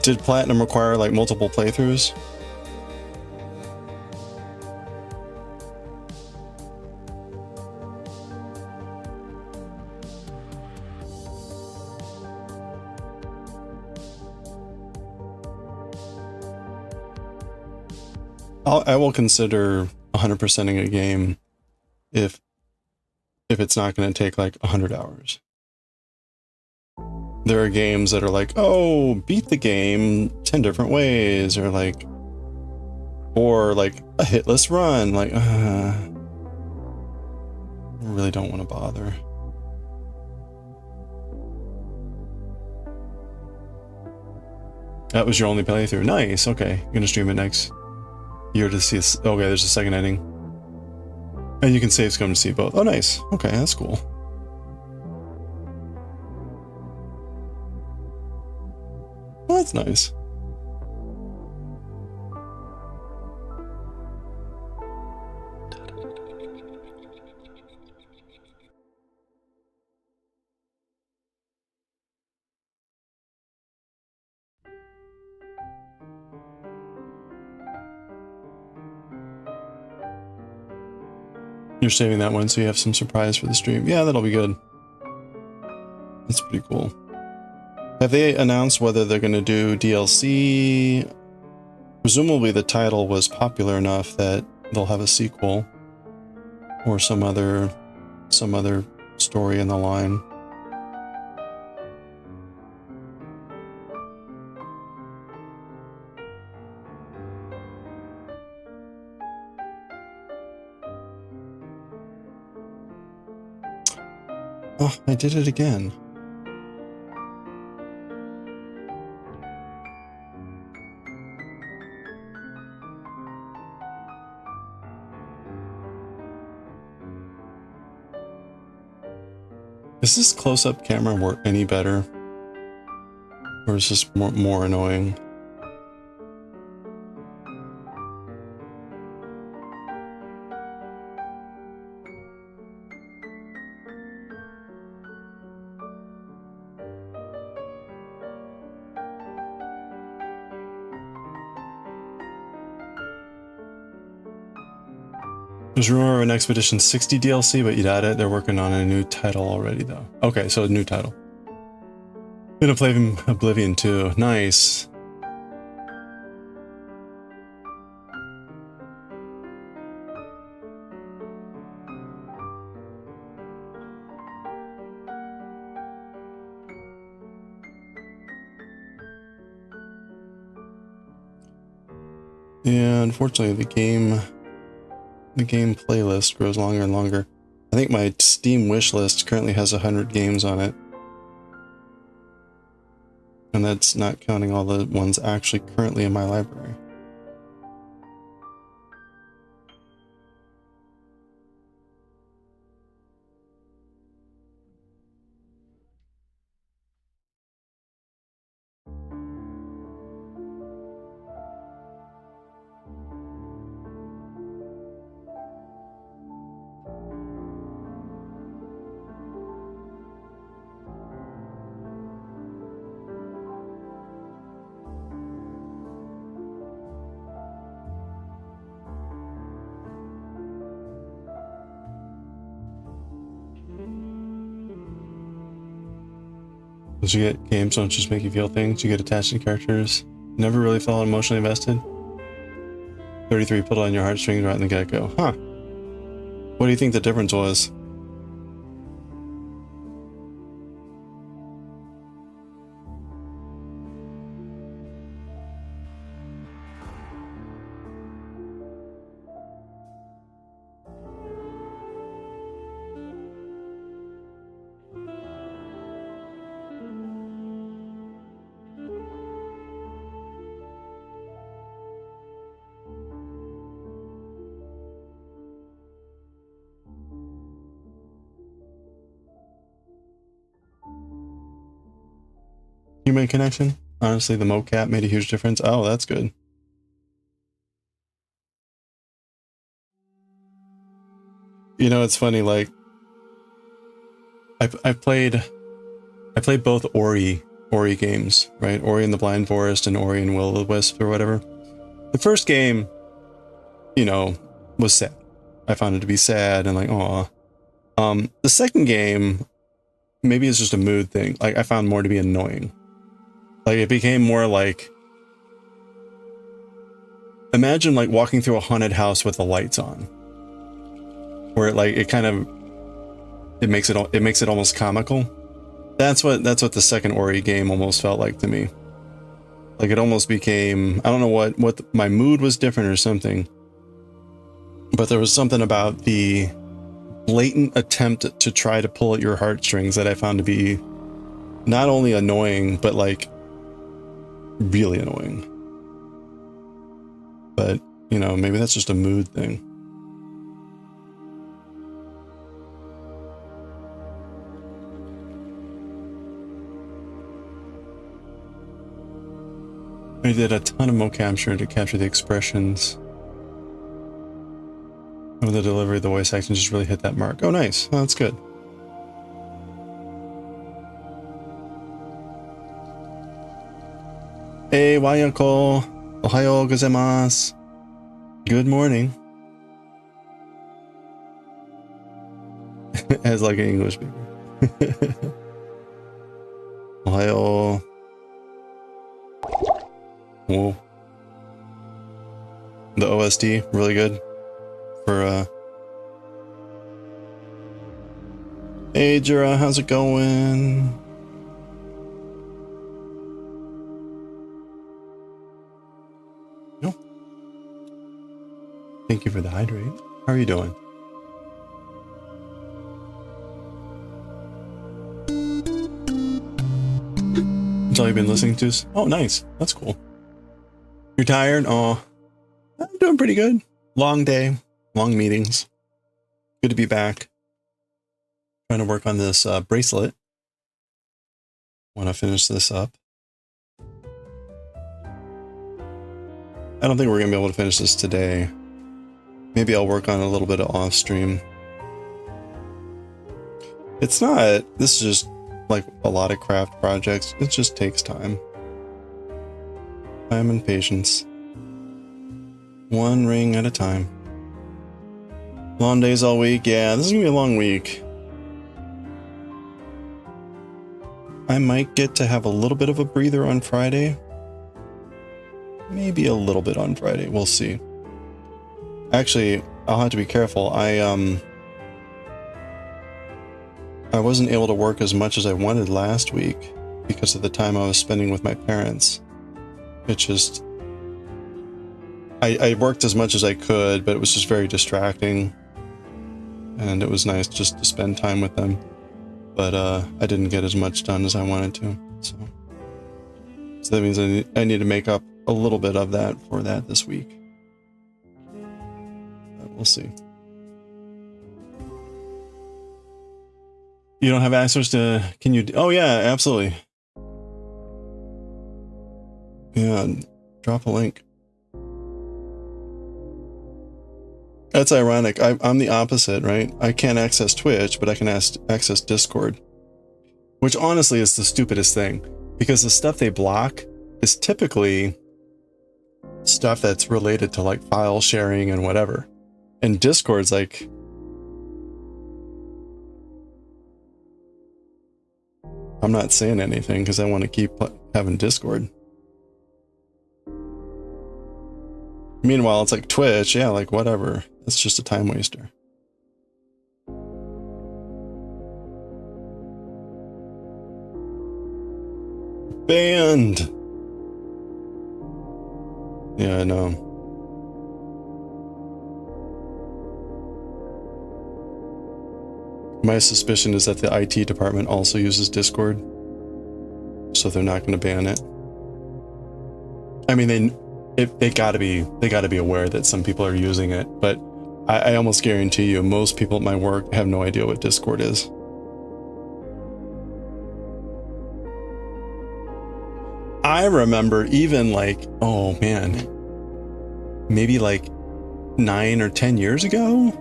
Did platinum require like multiple playthroughs? I will consider 100%ing a game if it's not going to take like 100 hours. There are games that are like, oh, beat the game 10 different ways, or like a hitless run. Like, I really don't want to bother. That was your only playthrough. Nice. Okay, you're gonna stream it next year to see this. Okay, there's a second ending, and you can save scum to see both. Oh, nice. Okay, that's cool. Well, that's nice. You're saving that one so you have some surprise for the stream. Yeah, that'll be good. That's pretty cool. Have they announced whether they're going to do DLC? Presumably the title was popular enough that they'll have a sequel or some other story in the line. Oh, I did it again. Is this close-up camera work any better? Or is this more annoying? There's a rumor of an Expedition 60 DLC, but you doubt it. They're working on a new title already, though. Okay, so a new title. Gonna play Oblivion 2. Nice. Yeah, unfortunately the game playlist grows longer and longer. I think my Steam wish list currently has 100 games on it. And that's not counting all the ones actually currently in my library. Did you get games don't just make you feel things? You get attached to characters. Never really felt emotionally invested. 33 pulled on your heartstrings right in the get-go. Huh. What do you think the difference was? Human connection? Honestly, the mocap made a huge difference. Oh, that's good. You know, it's funny, like I played both Ori games, right? Ori and the Blind Forest and Ori and Will of the Wisp or whatever. The first game, you know, was sad. I found it to be sad and like, aw. The second game, maybe it's just a mood thing. Like I found more to be annoying. Like it became more like, imagine like walking through a haunted house with the lights on, where it makes it almost comical. That's what the second Ori game almost felt like to me. Like it almost became, I don't know what my mood was different or something, but there was something about the blatant attempt to try to pull at your heartstrings that I found to be not only annoying, but like really annoying. But, you know, maybe that's just a mood thing. I did a ton of mo capture to capture the expressions of the delivery of the voice acting, just really hit that mark. Oh, nice. Oh, that's good. Hey, wayako. Ohayo gozaimasu. Good morning. As like an English speaker. Ohayo. Whoa. The OST, really good. For, Hey, Jura, how's it going? No. Thank you for the hydrate. How are you doing? That's all you've been listening to? Oh, nice. That's cool. You're tired? Oh, I'm doing pretty good. Long day, long meetings. Good to be back. Trying to work on this bracelet. Want to finish this up. I don't think we're going to be able to finish this today. Maybe I'll work on a little bit of off stream. It's not, this is just like a lot of craft projects. It just takes time. Time and patience. One ring at a time. Long days all week. Yeah, this is gonna be a long week. I might get to have a little bit of a breather on Friday. Maybe a little bit on Friday. We'll see. Actually, I'll have to be careful. I wasn't able to work as much as I wanted last week because of the time I was spending with my parents. It just, I worked as much as I could, but it was just very distracting. And it was nice just to spend time with them. But I didn't get as much done as I wanted to. So that means I need to make up a little bit of that for that this week. But we'll see. You don't have access to... Can you... Oh, yeah, absolutely. Yeah, drop a link. That's ironic. I'm the opposite, right? I can't access Twitch, but I can access Discord. Which honestly is the stupidest thing. Because the stuff they block is typically stuff that's related to like file sharing and whatever. And Discord's like... I'm not saying anything because I want to keep having Discord. Meanwhile, it's like Twitch, yeah, like whatever. It's just a time waster. Banned! Yeah, I know. My suspicion is that the IT department also uses Discord, so they're not going to ban it. I mean, they gotta be aware that some people are using it, but I almost guarantee you most people at my work have no idea what Discord is. I remember even like, oh man, maybe like 9 or 10 years ago?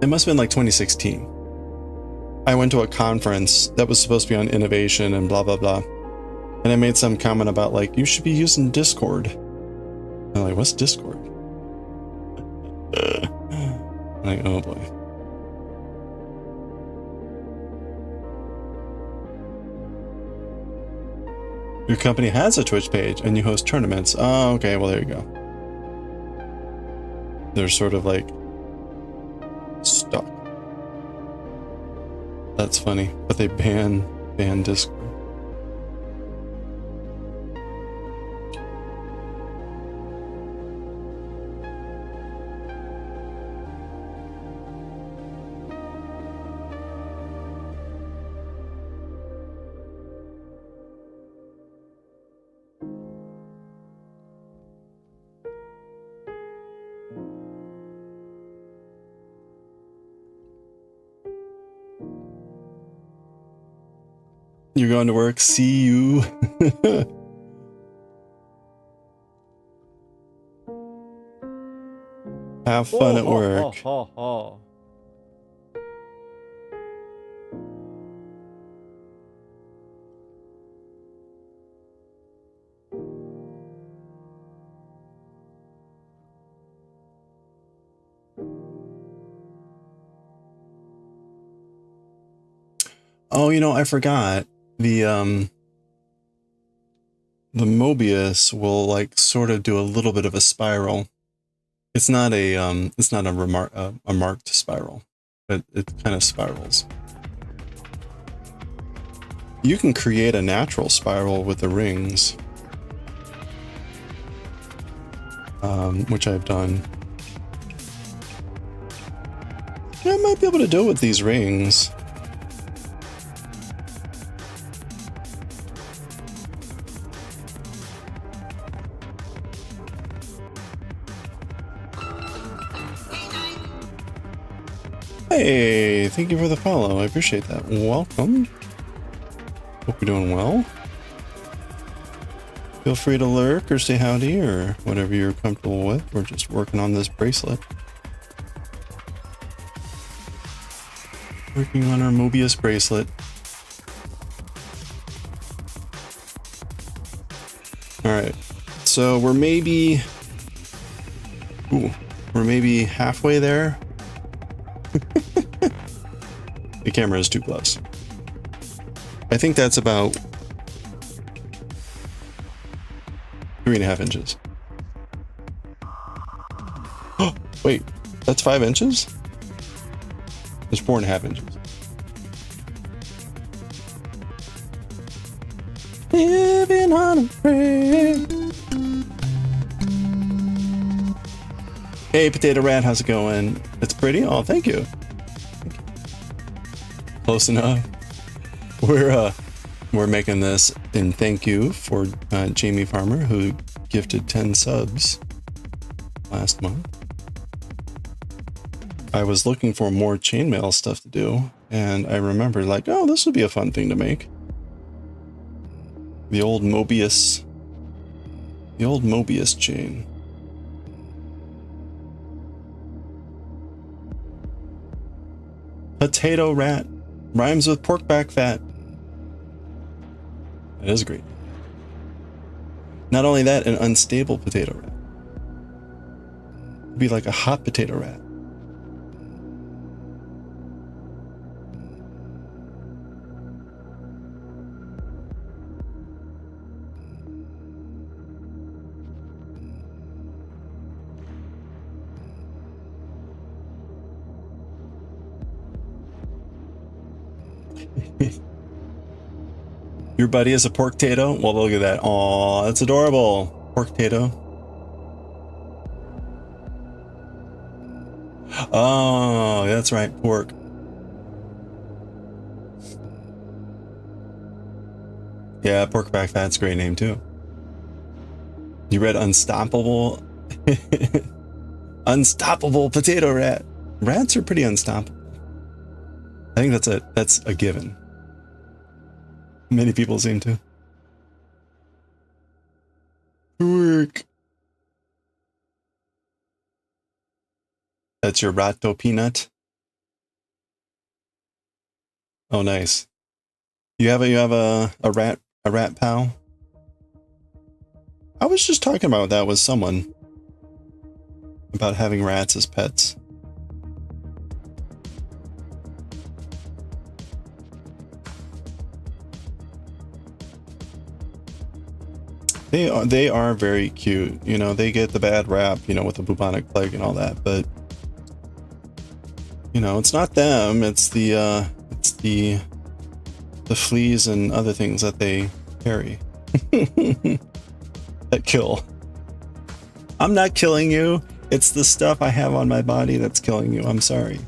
It must have been like 2016. I went to a conference that was supposed to be on innovation and blah, blah, blah. And I made some comment about like, you should be using Discord. I'm like, what's Discord? I'm like, oh boy. Your company has a Twitch page and you host tournaments. Oh, okay, well there you go. They're sort of like stuck. That's funny, but they ban Discord. You're going to work. See you. Have fun at work. Oh, you know, I forgot. The Mobius will like sort of do a little bit of a spiral. It's not a marked spiral, but it kind of spirals. You can create a natural spiral with the rings, which I've done. Yeah, I might be able to do it with these rings. Hey, thank you for the follow. I appreciate that. Welcome. Hope you're doing well. Feel free to lurk or say howdy or whatever you're comfortable with. We're just working on this bracelet. Working on our Mobius bracelet. Alright, so we're maybe halfway there. The camera is too close. I think that's about 3.5 inches. Oh, wait, that's 5 inches? There's 4.5 inches. Living on a prayer. Hey, Potato Rat, how's it going? It's pretty? Oh, thank you. Close enough. We're making this in thank you for Jamie Farmer, who gifted 10 subs last month. I was looking for more chainmail stuff to do, and I remembered like, oh, this would be a fun thing to make. The old Mobius chain. Potato Rat rhymes with pork back fat. That is great. Not only that, an unstable potato rat. It'd be like a hot potato rat. Your buddy is a pork tato? Well, look at that. Aw, that's adorable. Pork tato. Oh, that's right. Pork. Yeah, pork back fat's a great name too. You read Unstoppable? Unstoppable potato rat. Rats are pretty unstoppable. I think that's a given. Many people seem to. Work. That's your Ratto peanut. Oh, nice. You have a rat pal. I was just talking about that with someone about having rats as pets. They are very cute. You know, they get the bad rap, you know, with the bubonic plague and all that, but you know, it's not them, it's the fleas and other things that they carry that kill. I'm not killing you. It's the stuff I have on my body that's killing you. I'm sorry.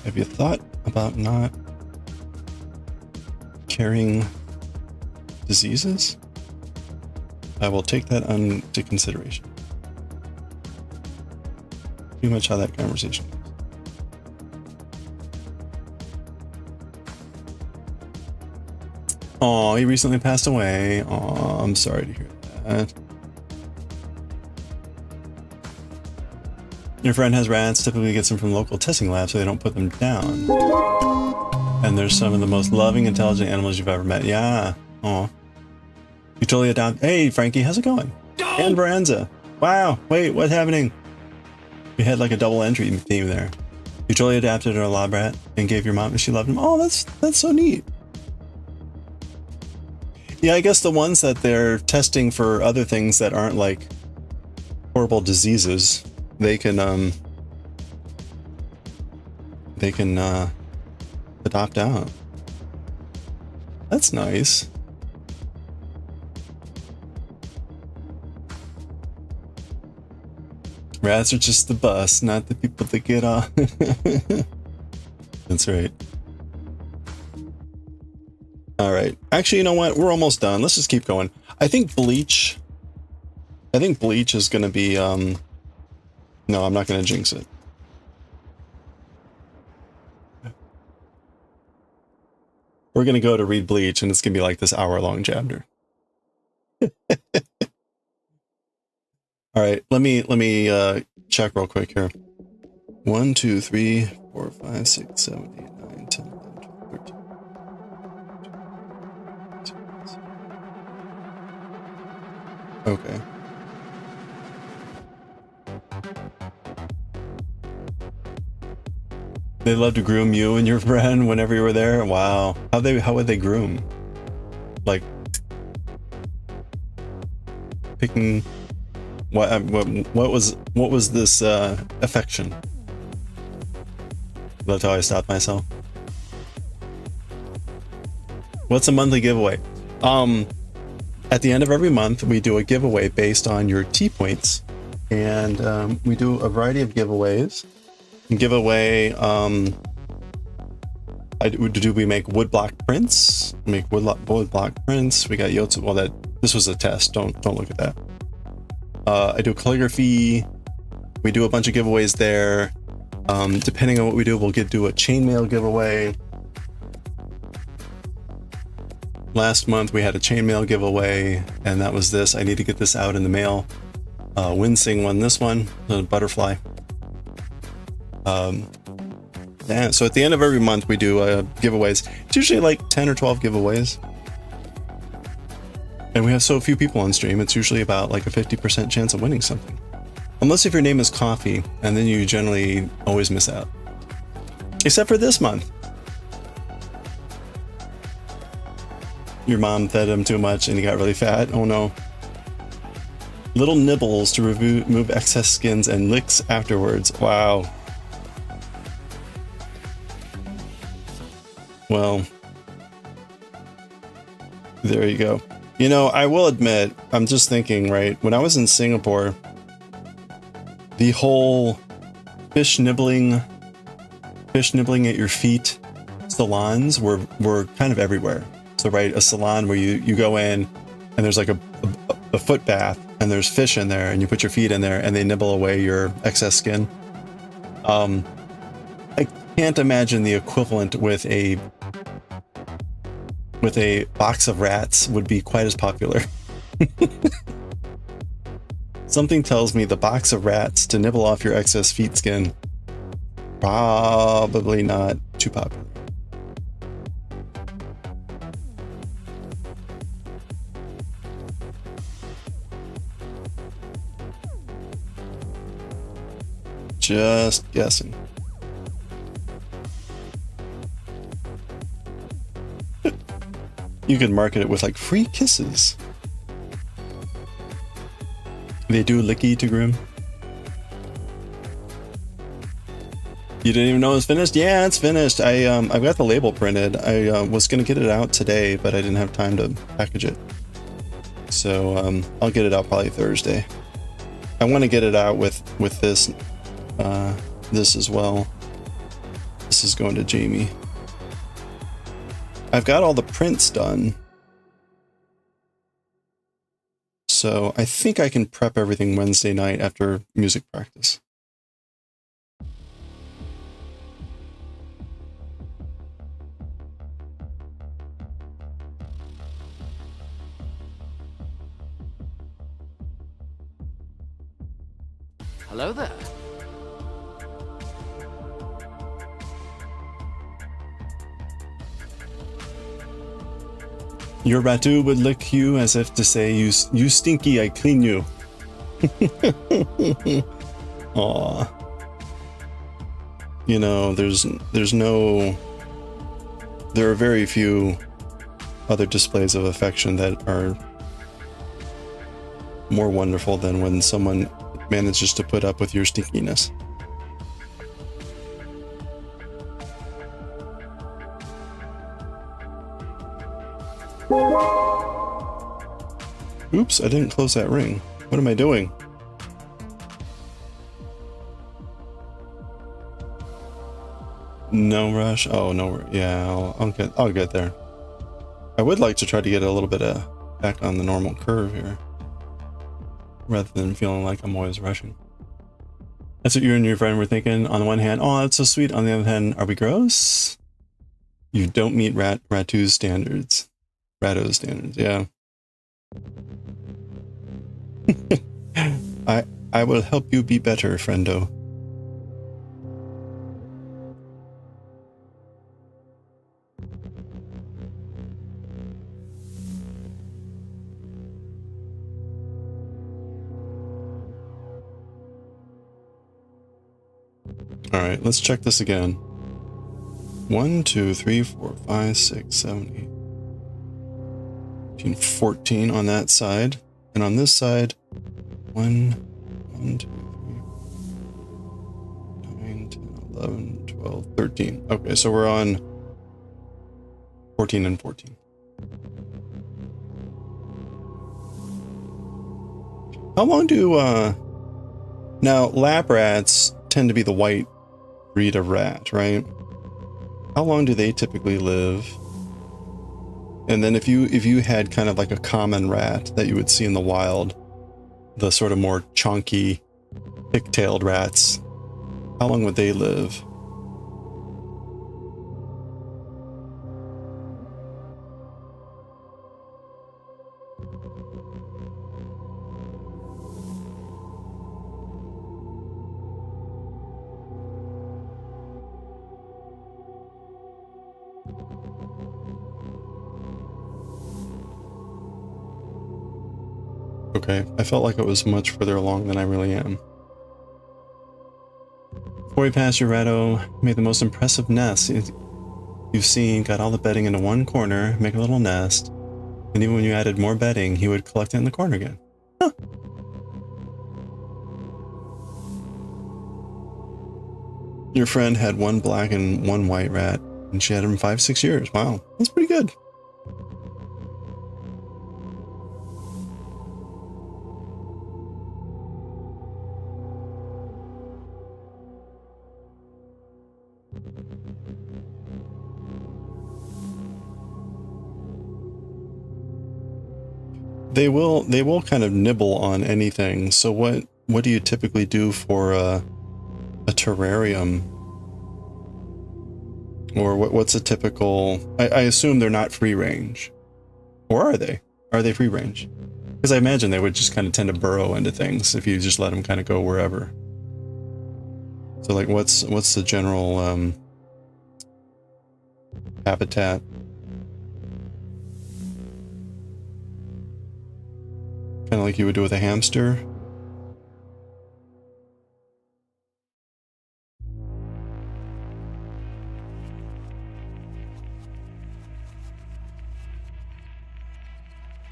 Have you thought about not carrying diseases? I will take that into consideration. Pretty much how that conversation goes. Oh, he recently passed away. Oh, I'm sorry to hear that. Your friend has rats, typically gets them from local testing labs so they don't put them down. And they're some of the most loving, intelligent animals you've ever met. Yeah. Oh. You totally adopt. Hey, Frankie, how's it going? And Veranza. Wow. Wait, what's happening? We had like a double entry theme there. You totally adapted her lab rat and gave your mom and she loved him. Oh, that's so neat. Yeah, I guess the ones that they're testing for other things that aren't like horrible diseases, they can adopt out. That's nice. Rats are just the bus, not the people that get on. That's right. All right. Actually, you know what? We're almost done. Let's just keep going. I think bleach is going to be, no, I'm not going to jinx it. We're going to go to read Bleach and it's going to be like this hour-long chapter. All right, let me check real quick here. 1, 2, 3, 4, 5, 6, 7, 8, 9, 10, 11, 12, 13. Okay. They love to groom you and your friend whenever you were there. Wow. How would they groom? Like picking what was this affection? That's how I stopped myself. What's a monthly giveaway? At the end of every month, we do a giveaway based on your T points. And we do a variety of giveaways. Giveaway, we make woodblock prints? Make woodblock prints. We got Yotsu. Well, this was a test. Don't look at that. I do calligraphy. We do a bunch of giveaways there. Depending on what we do, we'll do a chainmail giveaway. Last month we had a chainmail giveaway, and that was this. I need to get this out in the mail. Winsing won this one, the butterfly. Yeah, so at the end of every month we do giveaways. It's usually like 10 or 12 giveaways. And we have so few people on stream, it's usually about like a 50% chance of winning something. Unless if your name is Coffee, and then you generally always miss out. Except for this month. Your mom fed him too much and he got really fat. Oh no. Little nibbles to remove excess skins and licks afterwards. Wow. Well, there you go. You know, I will admit, I'm just thinking, right? When I was in Singapore, the whole fish nibbling at your feet salons were kind of everywhere. So, right, a salon where you go in and there's like a foot bath and there's fish in there and you put your feet in there and they nibble away your excess skin. I can't imagine the equivalent with a box of rats would be quite as popular. Something tells me the box of rats to nibble off your excess feet skin, probably not too popular. Just guessing. You could market it with like free kisses. They do licky to Grim. You didn't even know it was finished? Yeah, it's finished. I've got the label printed. I was gonna get it out today, but I didn't have time to package it. So I'll get it out probably Thursday. I want to get it out with this this as well. This is going to Jamie. I've got all the prints done. So I think I can prep everything Wednesday night after music practice. Hello there. Your Ratu would lick you as if to say, you stinky, I clean you. Aw. You know, there are very few other displays of affection that are more wonderful than when someone manages to put up with your stinkiness. Oops, I didn't close that ring. What am I doing? No rush. Oh no, yeah, I'll get there. I would like to try to get a little bit back on the normal curve here, rather than feeling like I'm always rushing. That's what you and your friend were thinking. On the one hand, oh, that's so sweet. On the other hand, are we gross? You don't meet Ratu's standards. Rato's standards, yeah. I will help you be better, friendo. All right, let's check this again. 1, 2, 3, 4, 5, 6, 7, 8, 14 on that side, and on this side, 1, 2, 3, 9, 10, 11, 12, 13. Okay, so we're on 14 and 14. How long do, now lap rats tend to be the white breed of rat, right? How long do they typically live? And then if you had kind of like a common rat that you would see in the wild, the sort of more chunky, thick-tailed rats, how long would they live? Okay, I felt like it was much further along than I really am. Before we pass, your ratto made the most impressive nest you've seen. Got all the bedding into one corner, make a little nest, and even when you added more bedding, he would collect it in the corner again. Huh. Your friend had one black and one white rat, and she had him 5-6 years. Wow, that's pretty good. They will kind of nibble on anything. So what do you typically do for a terrarium? Or what's a typical... I assume they're not free range. Or are they? Are they free range? Because I imagine they would just kind of tend to burrow into things if you just let them kind of go wherever. So like what's the general habitat? Kind of like you would do with a hamster.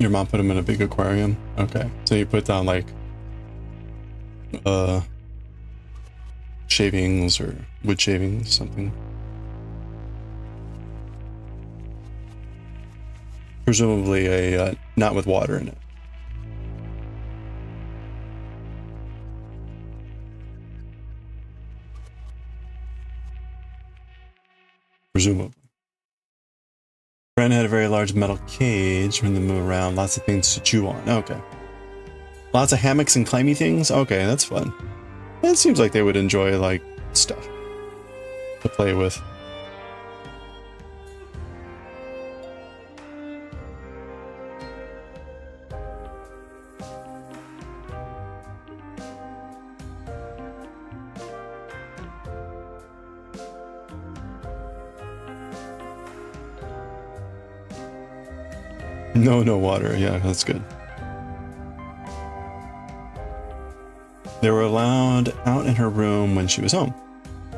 Your mom put them in a big aquarium? Okay. So you put down like shavings or wood shavings, something. Presumably a not with water in it. Presumably. Brent had a very large metal cage when they move around. Lots of things to chew on. Okay. Lots of hammocks and climby things? Okay, that's fun. It seems like they would enjoy, like, stuff to play with. No water. Yeah, that's good. They were allowed out in her room when she was home.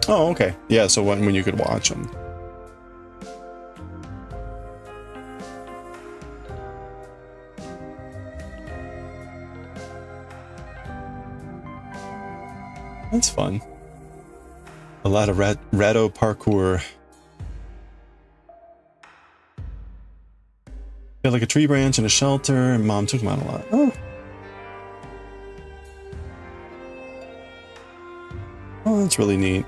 Oh, okay. Yeah, so when you could watch them. That's fun. A lot of ratto parkour. Got like a tree branch and a shelter, and Mom took him out a lot. Oh. Oh, that's really neat.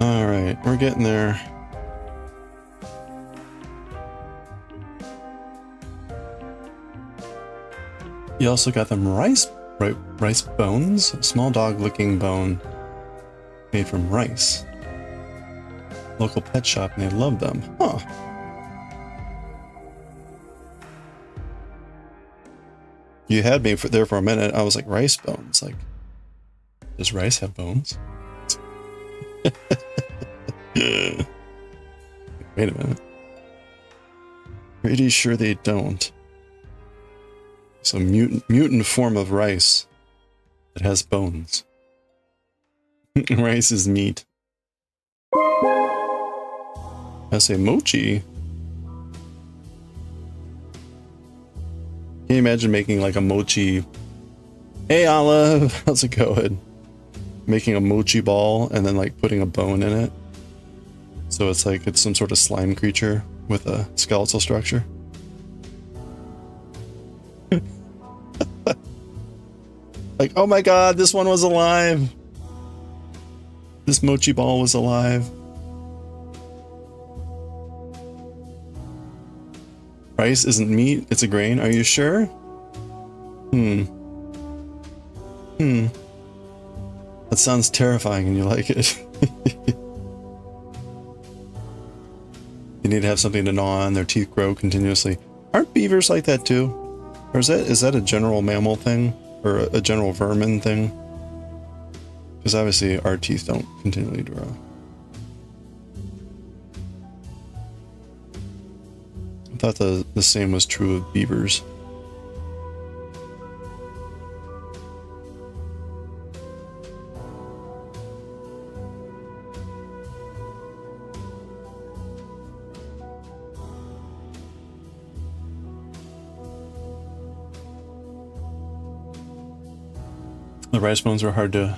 All right, we're getting there. You also got them rice bones, a small dog-looking bone made from rice. Local pet shop, and they love them. Huh. You had me there for a minute. I was like, rice bones. Like, does rice have bones? Wait a minute. Pretty sure they don't. It's a mutant form of rice that has bones. Rice is meat. I say mochi. Can you imagine making like a mochi? Hey Olive, how's it going? Making a mochi ball and then like putting a bone in it. So it's like it's some sort of slime creature with a skeletal structure. Like, oh my god, this one was alive. This mochi ball was alive. Rice isn't meat, it's a grain. Are you sure? That sounds terrifying and you like it. You need to have something to gnaw on, their teeth grow continuously. Aren't beavers like that too? Or is that a general mammal thing? Or a general vermin thing? Because obviously our teeth don't continually grow. I thought the same was true of beavers. The rice bones are hard to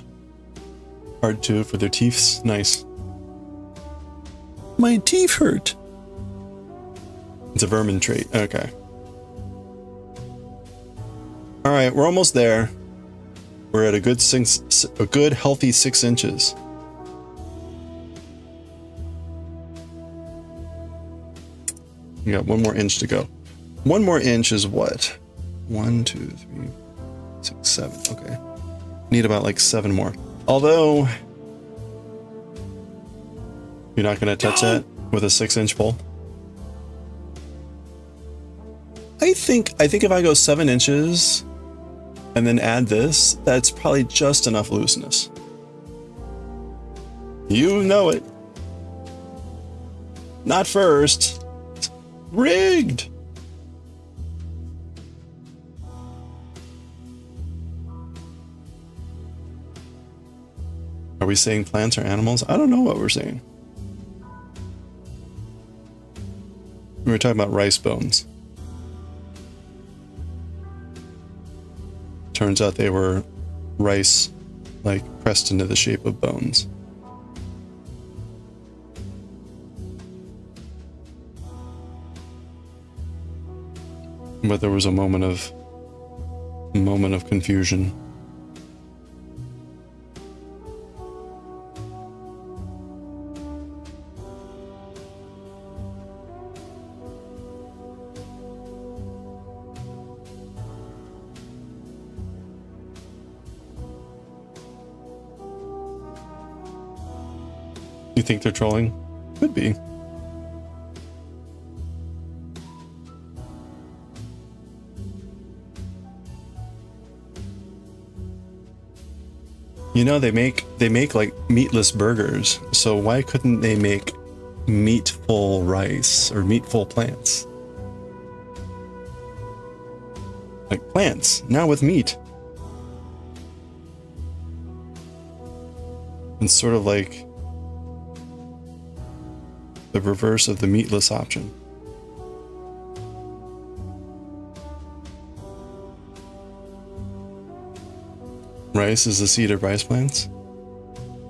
for their teeth. Nice. My teeth hurt. It's a vermin trait. Okay. All right, we're almost there. We're at a good healthy 6 inches. We got 1 more inch to go. 1 more inch is what? 1, 2, 3, 6, 7. Okay. Need about like 7 more. Although you're not going to touch that with a 6-inch pole. I think if I go 7 inches and then add this, that's probably just enough looseness. You know it. Not first. Rigged. Are we saying plants or animals? I don't know what we're saying. We were talking about rice bones. Turns out they were rice, like pressed into the shape of bones. But there was a moment of confusion. You think they're trolling? Could be. You know, they make like meatless burgers, so why couldn't they make meatful rice or meatful plants? Like plants, now with meat. It's sort of like the reverse of the meatless option. Rice is the seed of rice plants?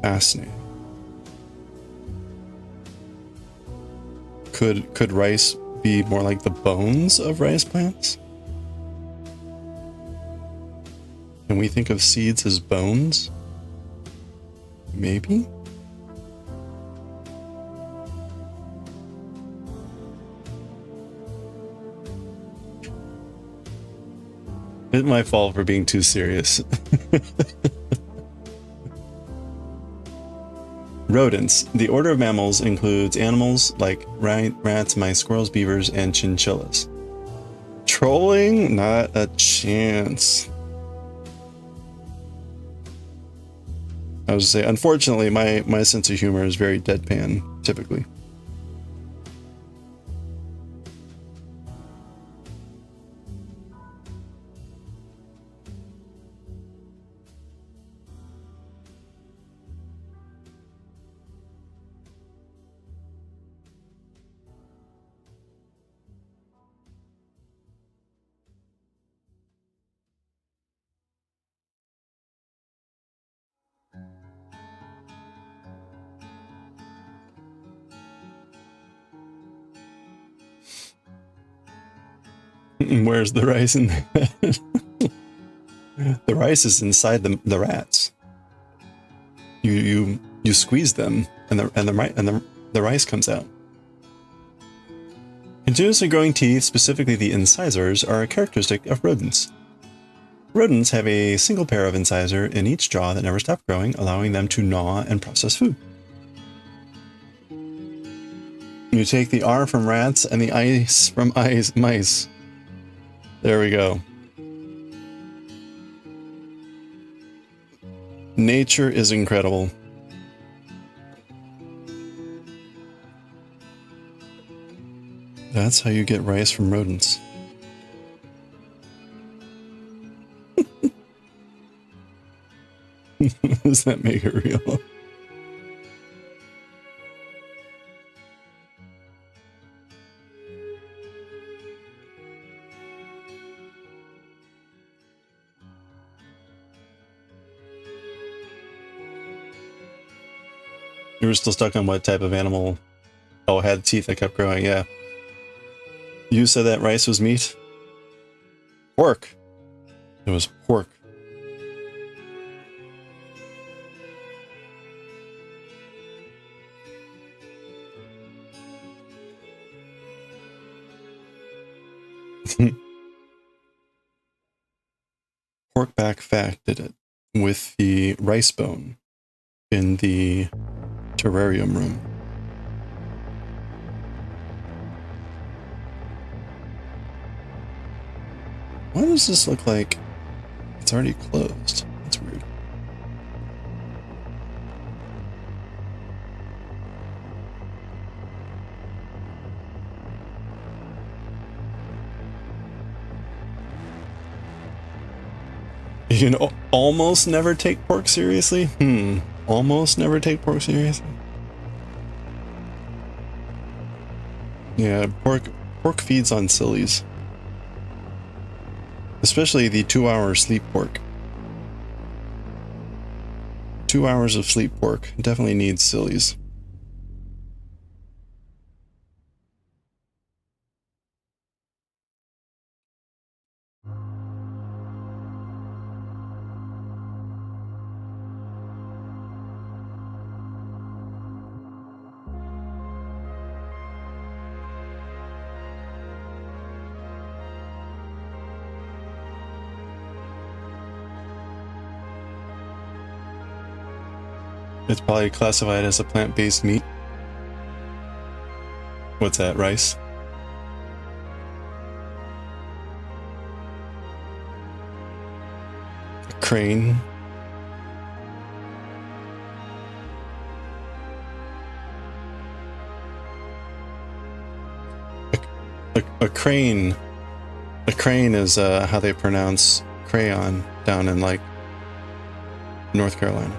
Fascinating. Could rice be more like the bones of rice plants? Can we think of seeds as bones? Maybe? It's my fault for being too serious. Rodents. The order of mammals includes animals like rats, mice, squirrels, beavers, and chinchillas. Trolling? Not a chance. I was gonna say, unfortunately, my sense of humor is very deadpan, typically. Where's the rice in that? The rice is inside the rats. You squeeze them, and the rice comes out. Continuously growing teeth, specifically the incisors, are a characteristic of rodents. Rodents have a single pair of incisor in each jaw that never stop growing, allowing them to gnaw and process food. You take the R from rats and the ice from mice. There we go. Nature is incredible. That's how you get rice from rodents. Does that make it real? You were still stuck on what type of animal? Oh, it had teeth that kept growing, yeah. You said that rice was meat? Pork. It was pork. Porkback Fact did it with the rice bone in the terrarium room. Why does this look like it's already closed? That's weird. You can almost never take pork seriously? Almost never take pork seriously? Yeah, pork feeds on sillies. Especially the 2-hour sleep pork. 2 hours of sleep pork definitely needs sillies. It's probably classified as a plant-based meat. What's that, rice? A crane. A crane. A crane is how they pronounce crayon down in like North Carolina.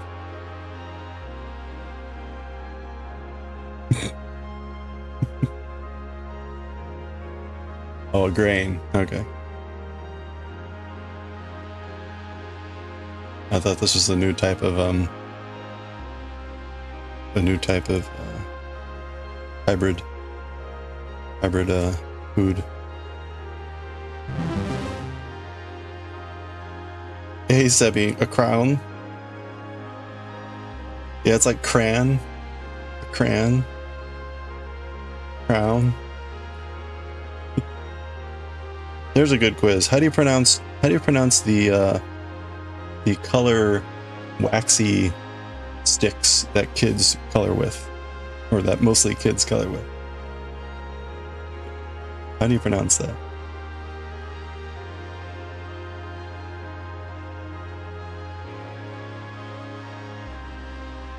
Oh, a grain. Okay. I thought this was a new type of hybrid food. Hey, Sebi, a crown. Yeah, it's like crayon. Crayon. Crown. There's a good quiz. How do you pronounce the color waxy sticks that kids color with, or that mostly kids color with? How do you pronounce that?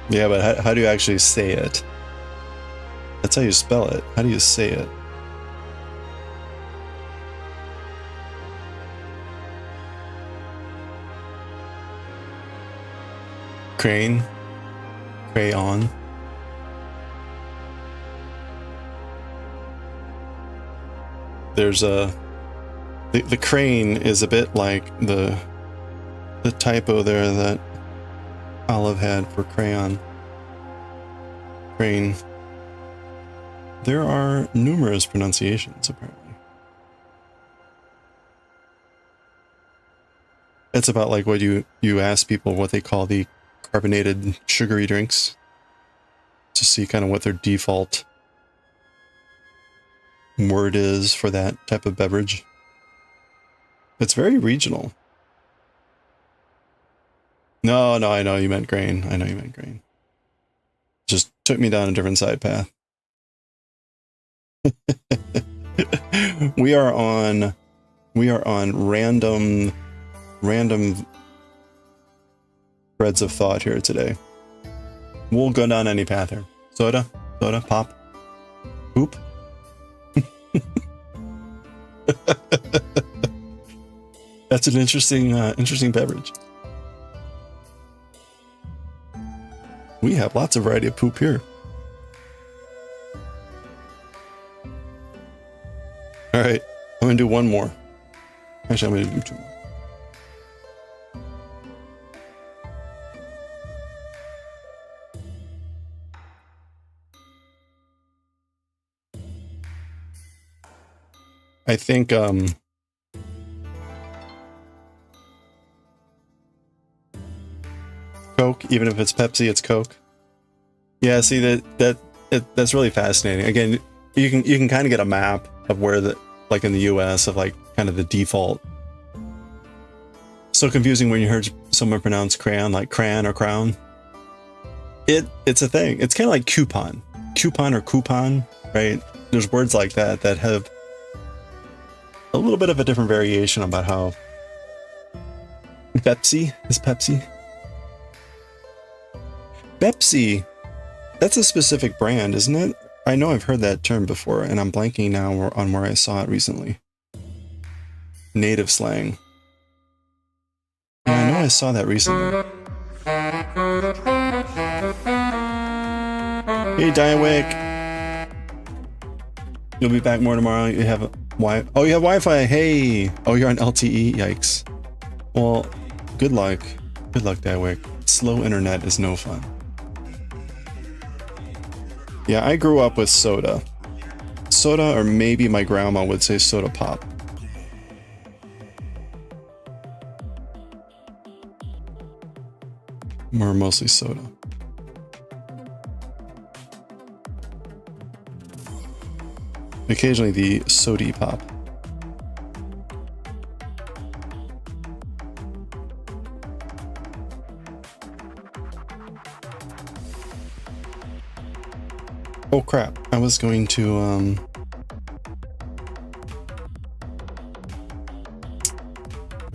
Yeah, but how do you actually say it? That's how you spell it. How do you say it? Crane, crayon. There's the crane is a bit like the typo there that Olive had for crayon. Crane. There are numerous pronunciations apparently. It's about like what you ask people what they call the carbonated sugary drinks, to see kind of what their default word is for that type of beverage. It's very regional. No, I know you meant grain. I know you meant grain. Just took me down a different side path. We are on random threads of thought here today. We'll go down any path here. Soda, pop, poop. That's an interesting beverage. We have lots of variety of poop here. All right, I'm gonna do one more. Actually, I'm gonna do two more. I think Coke, even if it's Pepsi, it's Coke. Yeah, see that's really fascinating. Again, you can kind of get a map of where like in the US, of like kind of the default. So confusing when you heard someone pronounce crayon like crayon or crown. It's a thing. It's kind of like coupon or coupon, right? There's words like that have a little bit of a different variation about how Pepsi is Pepsi. Pepsi, that's a specific brand, isn't it? I know I've heard that term before, and I'm blanking now on where I saw it recently. Native slang. Yeah, I know I saw that recently. Hey, Diawick. You'll be back more tomorrow. You have oh, you have Wi-Fi. Hey. Oh, you're on LTE. Yikes. Well, good luck. Good luck, Diawick. Slow internet is no fun. Yeah, I grew up with soda. Soda, or maybe my grandma would say soda pop. Or mostly soda. Occasionally the sody pop. Oh crap, I was going to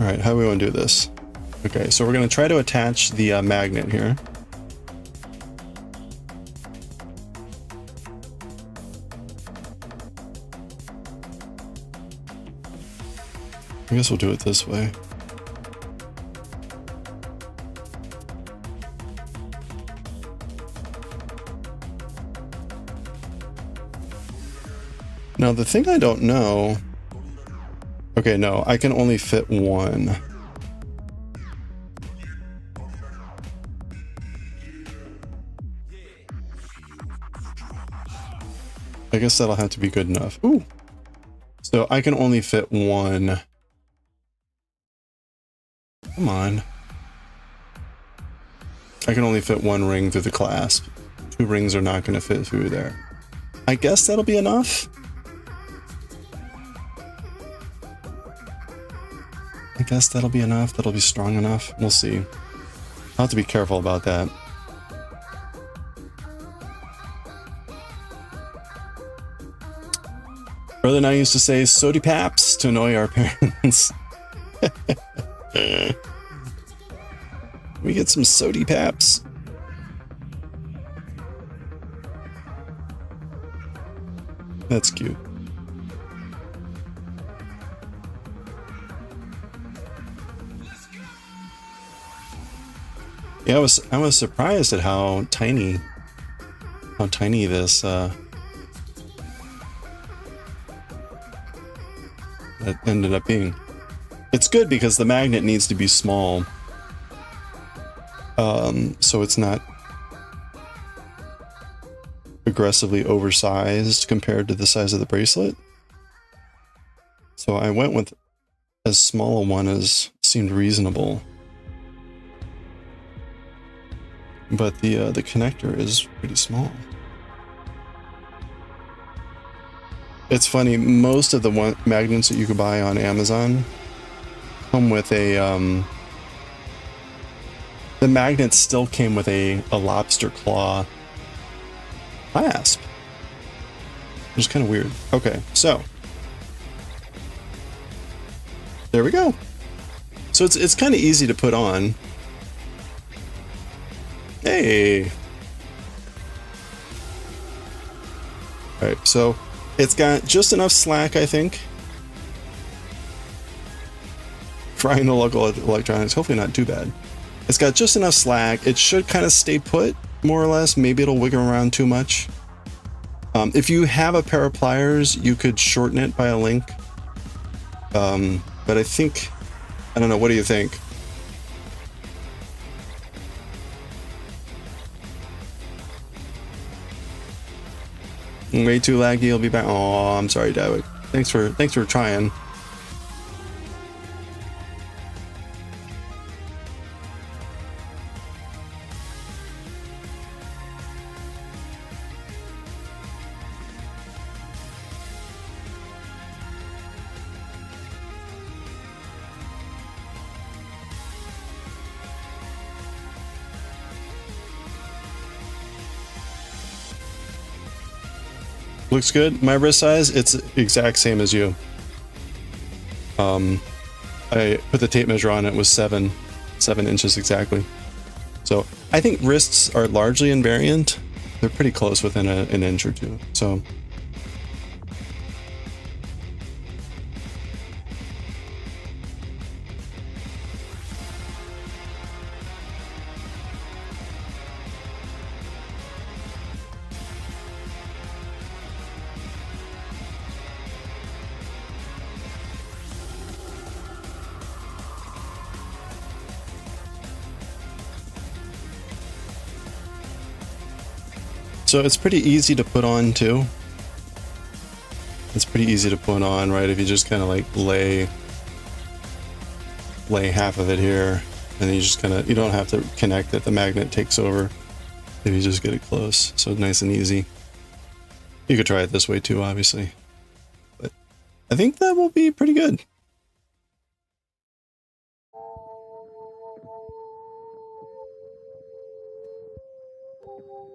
Alright, how do we want to do this? Okay, so we're going to try to attach the magnet here. I guess we'll do it this way. Now the thing I don't know... Okay, no, I can only fit one. I guess that'll have to be good enough. Ooh! So I can only fit one. Come on. I can only fit one ring through the clasp. Two rings are not going to fit through there. I guess that'll be enough? I guess that'll be enough. That'll be strong enough. We'll see. I'll have to be careful about that. Brother and I used to say sody paps to annoy our parents. We get some sody paps. That's cute. Yeah, I was surprised at how tiny this that ended up being. It's good because the magnet needs to be small, so it's not aggressively oversized compared to the size of the bracelet. So I went with as small a one as seemed reasonable. But the connector is pretty small. It's funny, most of the magnets that you could buy on Amazon come with a the magnets still came with a lobster claw clasp, which is kind of weird. Okay, so there we go. So it's kind of easy to put on. Hey. All right, so it's got just enough slack, I think. Frying the local electronics, hopefully not too bad. It's got just enough slack. It should kind of stay put, more or less. Maybe it'll wiggle around too much. If you have a pair of pliers, you could shorten it by a link. But I think, I don't know, what do you think? Way too laggy, you'll be back. Oh, I'm sorry, Dawick. Thanks for trying. Looks good. My wrist size, it's exact same as you. I put the tape measure on, it was 7 inches exactly. So I think wrists are largely invariant. They're pretty close, within an inch or two. So So it's pretty easy to put on too. It's pretty easy to put on, right? If you just kind of like lay half of it here, and then you just kind of, you don't have to connect it. The magnet takes over if you just get it close. So nice and easy. You could try it this way too, obviously. But I think that will be pretty good.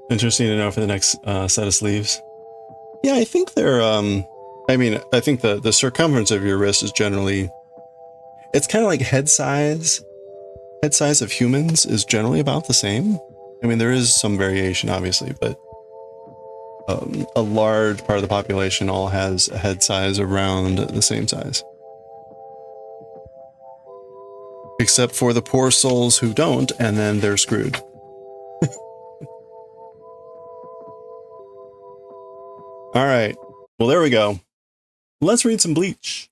Interesting to know for the next set of sleeves. Yeah, I think they're, I mean, I think the circumference of your wrist is generally, it's kind of like head size. Head size of humans is generally about the same. I mean, there is some variation, obviously, but a large part of the population all has a head size around the same size. Except for the poor souls who don't, and then they're screwed. All right. Well, there we go. Let's read some Bleach.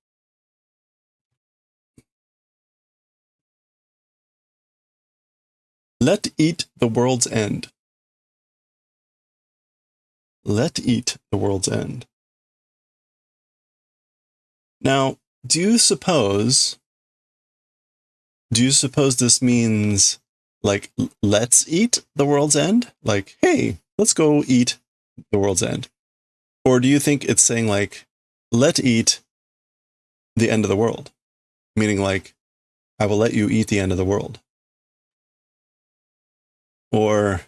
Let eat the world's end. Let eat the world's end. Now, do you suppose this means like, let's eat the world's end? Like, hey, let's go eat the world's end. Or do you think it's saying like, let eat the end of the world? Meaning like, I will let you eat the end of the world. Or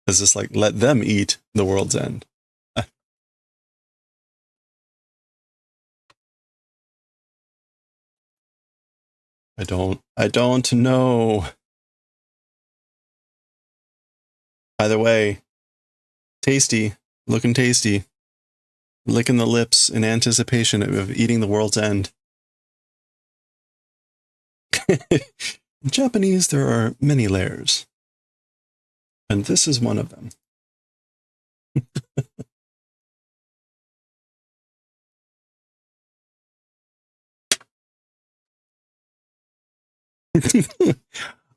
is this like, let them eat the world's end? I don't know. Either way, tasty, looking tasty, licking the lips in anticipation of eating the world's end. In Japanese, there are many layers, and this is one of them.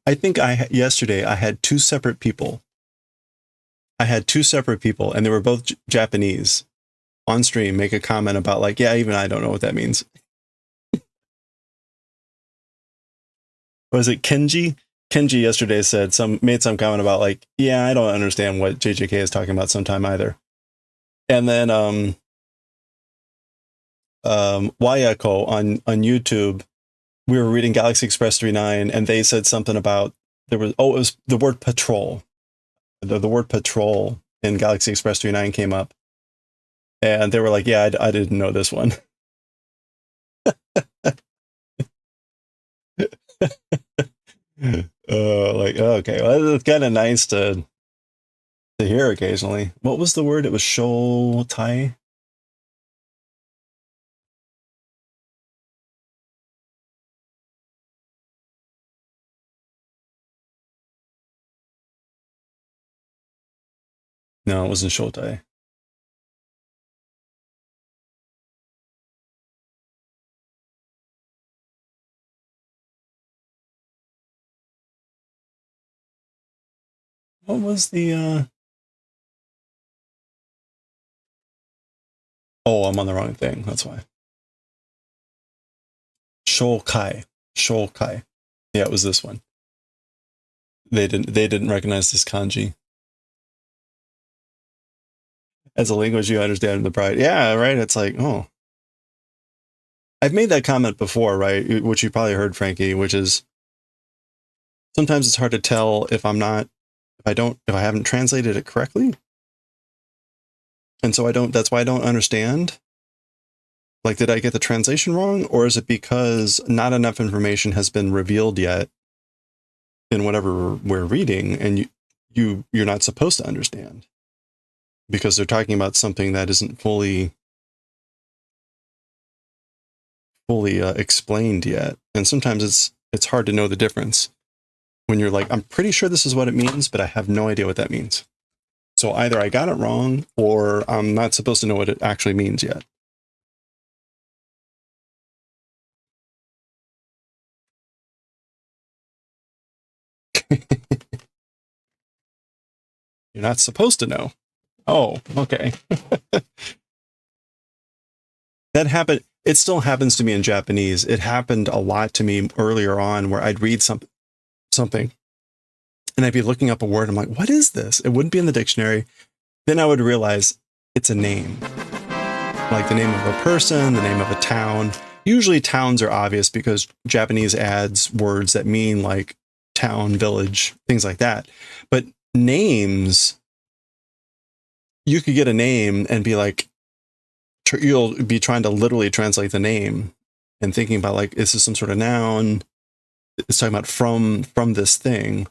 I think yesterday I had two separate people. And they were both Japanese on stream make a comment about like, yeah, even I don't know what that means. Was it Kenji? Kenji yesterday made some comment about like, yeah, I don't understand what JJK is talking about sometime either. And then Wayako on YouTube, we were reading Galaxy Express 39 and they said something about it was the word patrol. The word patrol in Galaxy Express 39 came up. And they were like, yeah, I didn't know this one. Like, okay, well, it's kind of nice to hear occasionally. What was the word? It was show tai. No, it wasn't show tai. What was the oh, I'm on the wrong thing. That's why. Shokai. Shokai. Yeah, it was this one. They didn't recognize this kanji. As a language you understand the pride. Yeah, right. It's like, oh. I've made that comment before, right? Which you probably heard, Frankie, which is sometimes it's hard to tell if I haven't translated it correctly. And so that's why I don't understand. Like, did I get the translation wrong? Or is it because not enough information has been revealed yet in whatever we're reading and you're not supposed to understand? Because they're talking about something that isn't fully explained yet. And sometimes it's hard to know the difference when you're like, I'm pretty sure this is what it means, but I have no idea what that means. So either I got it wrong or I'm not supposed to know what it actually means yet. You're not supposed to know. Oh, okay. That happened. It still happens to me in Japanese. It happened a lot to me earlier on where I'd read something and I'd be looking up a word. I'm like, what is this? It wouldn't be in the dictionary. Then I would realize it's a name. Like the name of a person, the name of a town. Usually towns are obvious because Japanese adds words that mean like town, village, things like that. But names, you could get a name and be like, you'll be trying to literally translate the name and thinking about like, is this some sort of noun? It's talking about from this thing.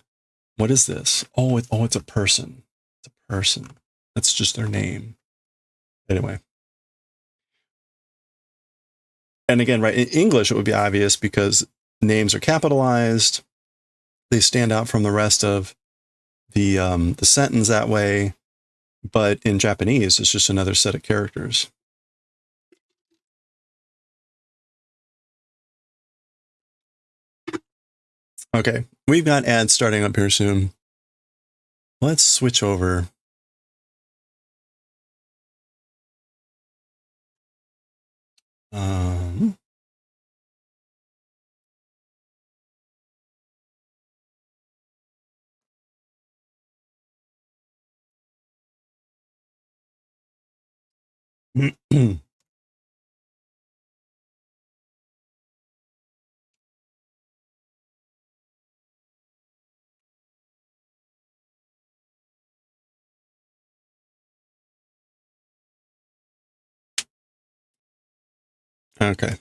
What is this? Oh, it's a person. It's a person. That's just their name. Anyway. And again, right, in English, it would be obvious because names are capitalized. They stand out from the rest of the sentence that way. But in Japanese, it's just another set of characters. Okay, we've got ads starting up here soon. Let's switch over. Okay.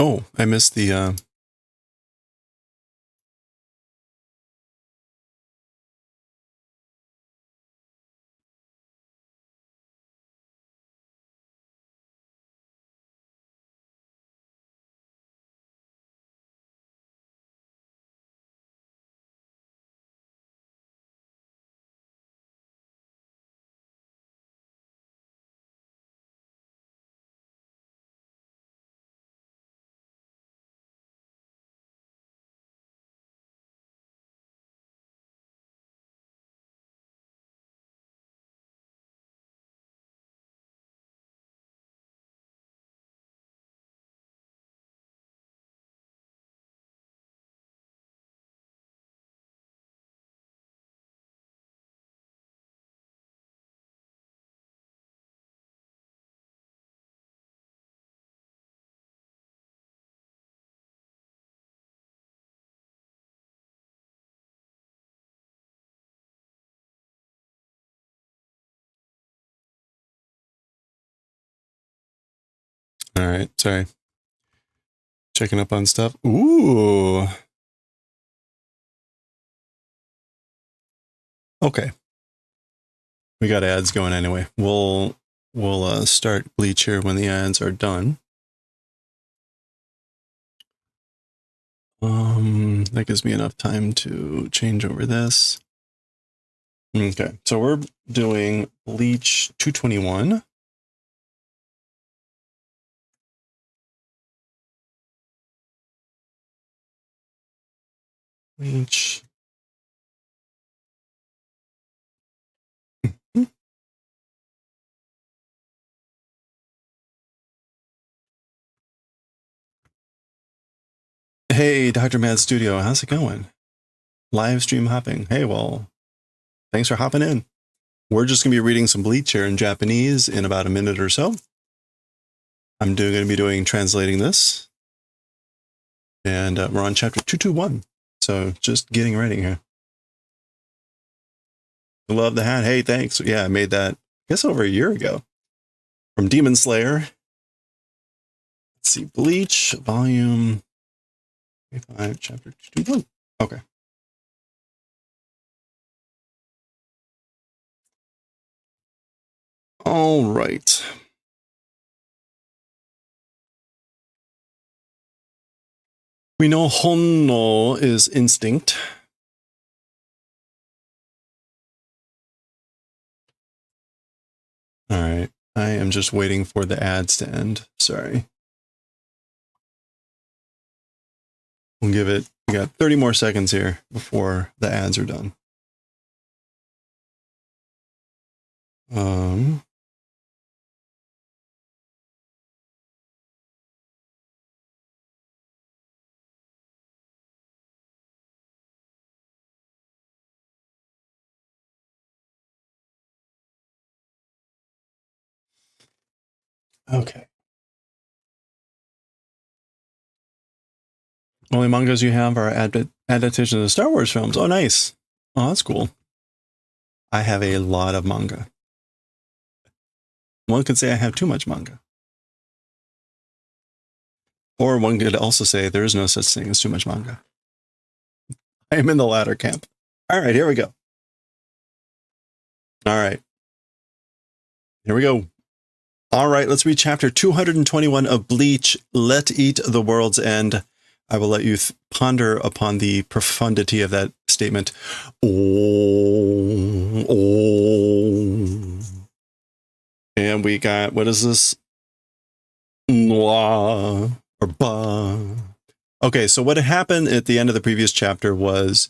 Oh, I missed the All right, sorry. Checking up on stuff. Ooh. Okay. We got ads going anyway. We'll start Bleach here when the ads are done. That gives me enough time to change over this. Okay, so we're doing Bleach 221. Bleach. Hey, Dr. Mad Studio, how's it going? Live stream hopping. Hey, well, thanks for hopping in. We're just going to be reading some Bleach here in Japanese in about a minute or so. I'm going to be doing translating this. And we're on chapter 221. So just getting ready here. Love the hat. Hey, thanks. Yeah, I made that, I guess, over a year ago. From Demon Slayer. Let's see. Bleach, volume 5, chapter 221. Okay. All right. We know honno is instinct. All right. I am just waiting for the ads to end. Sorry. We'll give it, we got 30 more seconds here before the ads are done. Okay. Only mangas you have are adaptations of the Star Wars films. Oh, nice. Oh, that's cool. I have a lot of manga. One could say I have too much manga. Or one could also say there is no such thing as too much manga. I am in the latter camp. All right, here we go. All right. Here we go. All right, let's read chapter 221 of Bleach, Let Eat the World's End. I will let you ponder upon the profundity of that statement. Oh, oh. And we got, what is this? Noir or ba. Okay, so what had happened at the end of the previous chapter was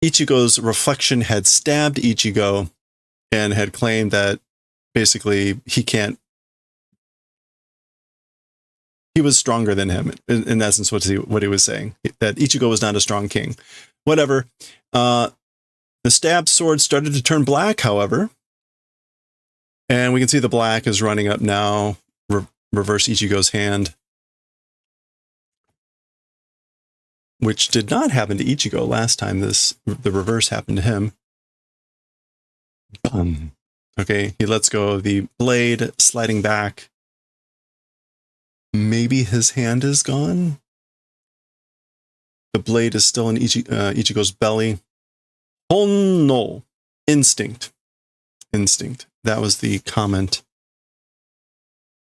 Ichigo's reflection had stabbed Ichigo and had claimed that basically he was stronger than him. In essence, what he was saying, that Ichigo was not a strong king. Whatever. The stabbed sword started to turn black, however. And we can see the black is running up now. Reverse Ichigo's hand. Which did not happen to Ichigo last time the reverse happened to him. Boom. Okay, he lets go of the blade, sliding back. Maybe his hand is gone. The blade is still in Ichigo's belly. Honno. Instinct. Instinct. That was the comment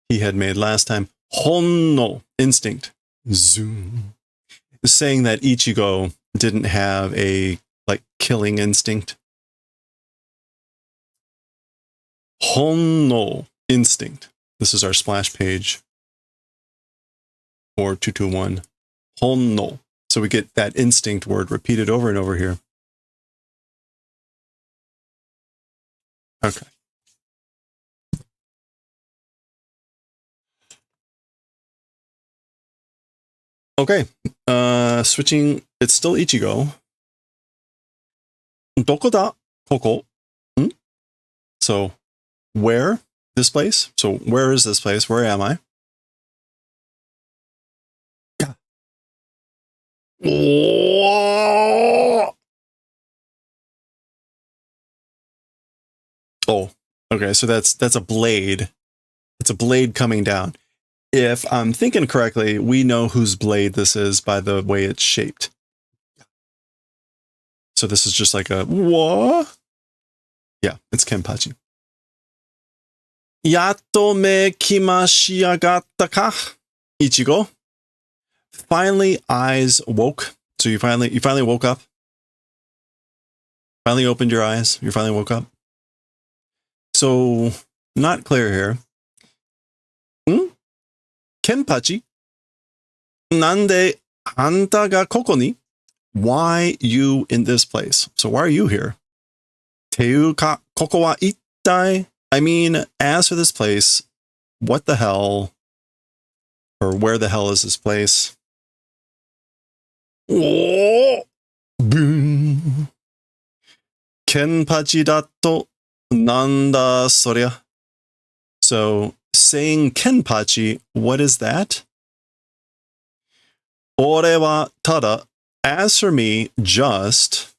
he had made last time. Honno. Instinct. Zoom. Saying that Ichigo didn't have a killing instinct. Honno. Instinct. This is our splash page for 221. Honno. So we get that instinct word repeated over and over here. Okay. Okay. Switching. It's still Ichigo. Doko da? Koko. So, where? This place? So, where is this place? Where am I? Oh, okay. So that's a blade. It's a blade coming down. if I'm thinking correctly, we know whose blade this is by the way it's shaped. So this is just like a what? Yeah, it's Kenpachi. Yatto me kimashiagatta ka? Ichigo. Finally, eyes woke. So you finally woke up. Finally opened your eyes. You finally woke up. So not clear here. Kenpachi. Nande anta ga koko ni? Why you in this place? So why are you here? Teu ka koko wa ittai? I mean, as for this place, what the hell, or where the hell is this place? Oh, boom. Kenpachi datto nanda sorya. So saying Kenpachi, what is that? Ore wa tada, as for me, just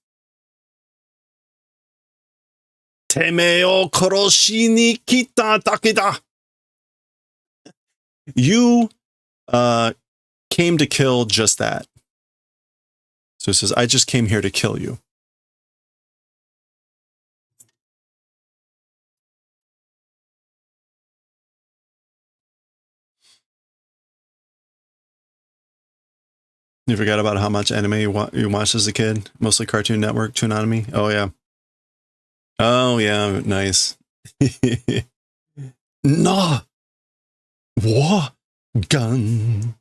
Teme o koroshi ni kita dake da. You came to kill just that. So it says, I just came here to kill you. You forgot about how much anime you watched as a kid? Mostly Cartoon Network, Toonami? Oh, yeah. Oh, yeah, nice. Na! Wa! Gun!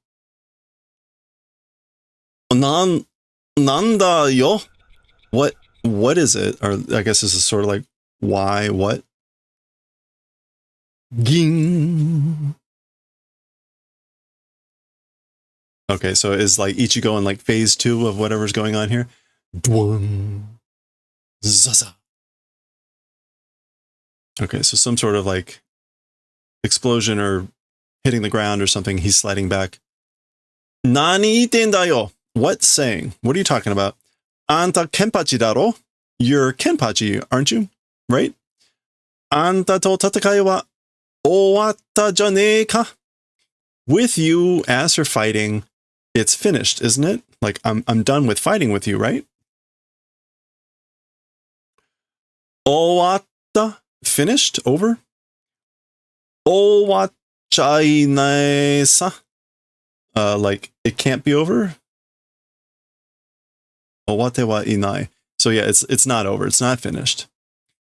Nanda yo? What is it? Or I guess this is sort of like, why, what? Ging! Okay, so is like Ichigo in like phase 2 of whatever's going on here? Dwang! Zaza! Okay, so some sort of like explosion or hitting the ground or something. He's sliding back. Nani iten da yo? What saying? What are you talking about? Anta Kenpachi daro? You're Kenpachi, aren't you? Right? Anta to tatakai wa owatta janee ka? With you, as for fighting, it's finished, isn't it? Like I'm done with fighting with you, right? Owatta? Finished? Over? Owachai sa? Like it can't be over? Owate wa inai. So yeah, it's not over. It's not finished.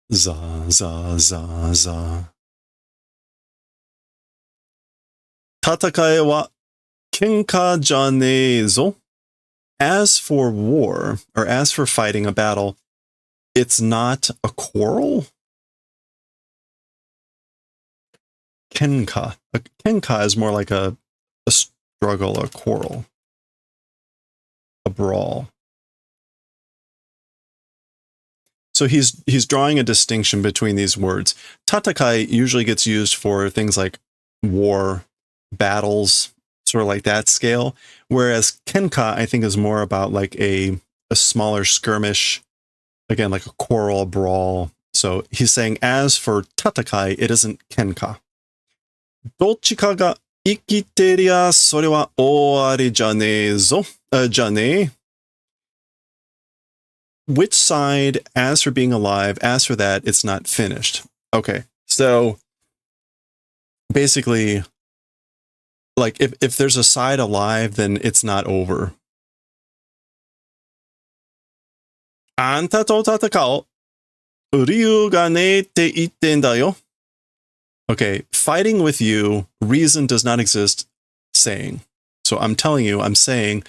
Za za za za. Tatakae wa kenka janee zo. As for war, or as for fighting a battle, it's not a quarrel? Kenka. A kenka is more like a struggle, a quarrel, a brawl. So he's drawing a distinction between these words. Tatakai usually gets used for things like war, battles, sort of like that scale. Whereas Kenka, I think, is more about like a smaller skirmish, again, like a quarrel, a brawl. So he's saying, as for Tatakai, it isn't Kenka. Dochika ga ikiteria sore wa owari janee zo? Janee? Which side, as for being alive, as for that, it's not finished. Okay, so basically, like if there's a side alive, then it's not over. Anta to tatakao, ryu ga ne te itten da yo. Okay, fighting with you, reason does not exist, saying. So I'm telling you, I'm saying,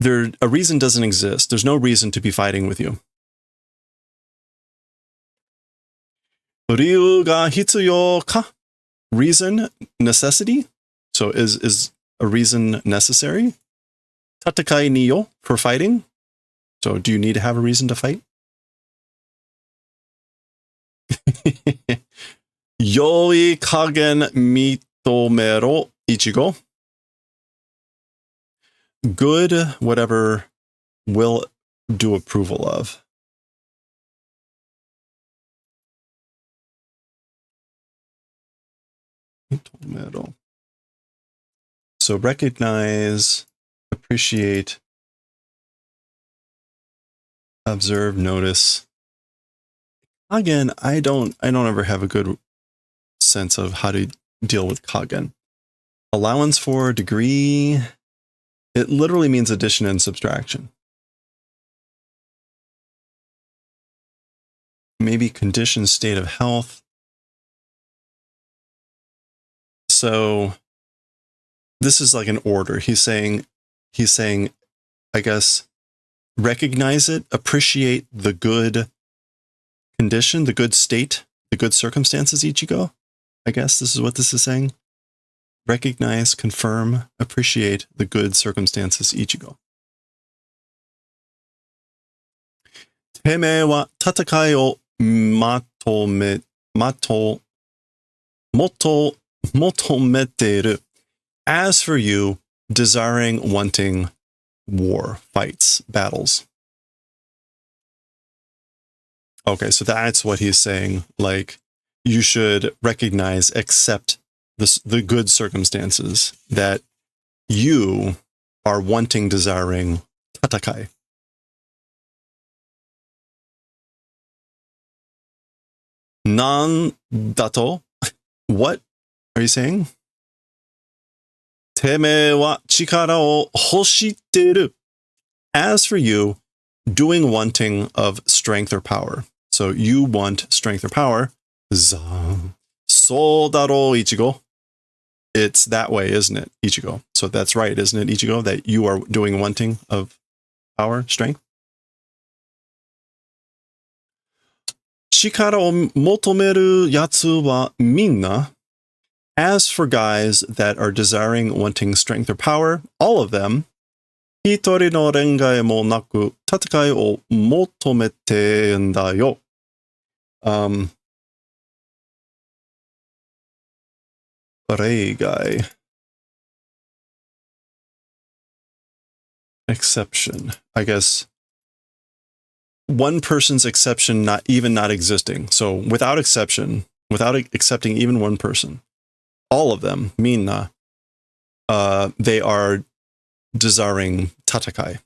a reason doesn't exist. There's no reason to be fighting with you. Ryu ga hitsuyo ka? Reason, necessity. So is a reason necessary? Tatakai ni yo, for fighting. So do you need to have a reason to fight? Yoi kagen mitomero Ichigo. Good, whatever will do approval of. Mitomero. So recognize, appreciate, observe, notice. Again, I don't ever have a good sense of how to deal with kagen. Allowance for, degree. It literally means addition and subtraction. Maybe condition, state of health. So this is like an order. He's saying, I guess, recognize it, appreciate the good condition, the good state, the good circumstances, Ichigo. I guess this is what this is saying. Recognize, confirm, appreciate the good circumstances, Ichigo. てめえは戦いを求めている. As for you, desiring, wanting war, fights, battles. Okay, so that's what he's saying. Like, you should recognize, accept the good circumstances that you are wanting, desiring tatakai. Nan dato? What are you saying? てめえは力を欲している. As for you, doing wanting of strength or power. So you want strength or power. そうだろう, Ichigo. It's that way, isn't it, Ichigo? So that's right, isn't it, Ichigo? That you are doing wanting of power, strength? 力を求めるやつはみんな. As for guys that are desiring, wanting strength or power, all of them, 一人の例外もなく戦いを求めてんだよ. Reigai. Exception. I guess one person's exception not existing. So without exception, without accepting even one person, all of them, minna, they are desiring tatakai.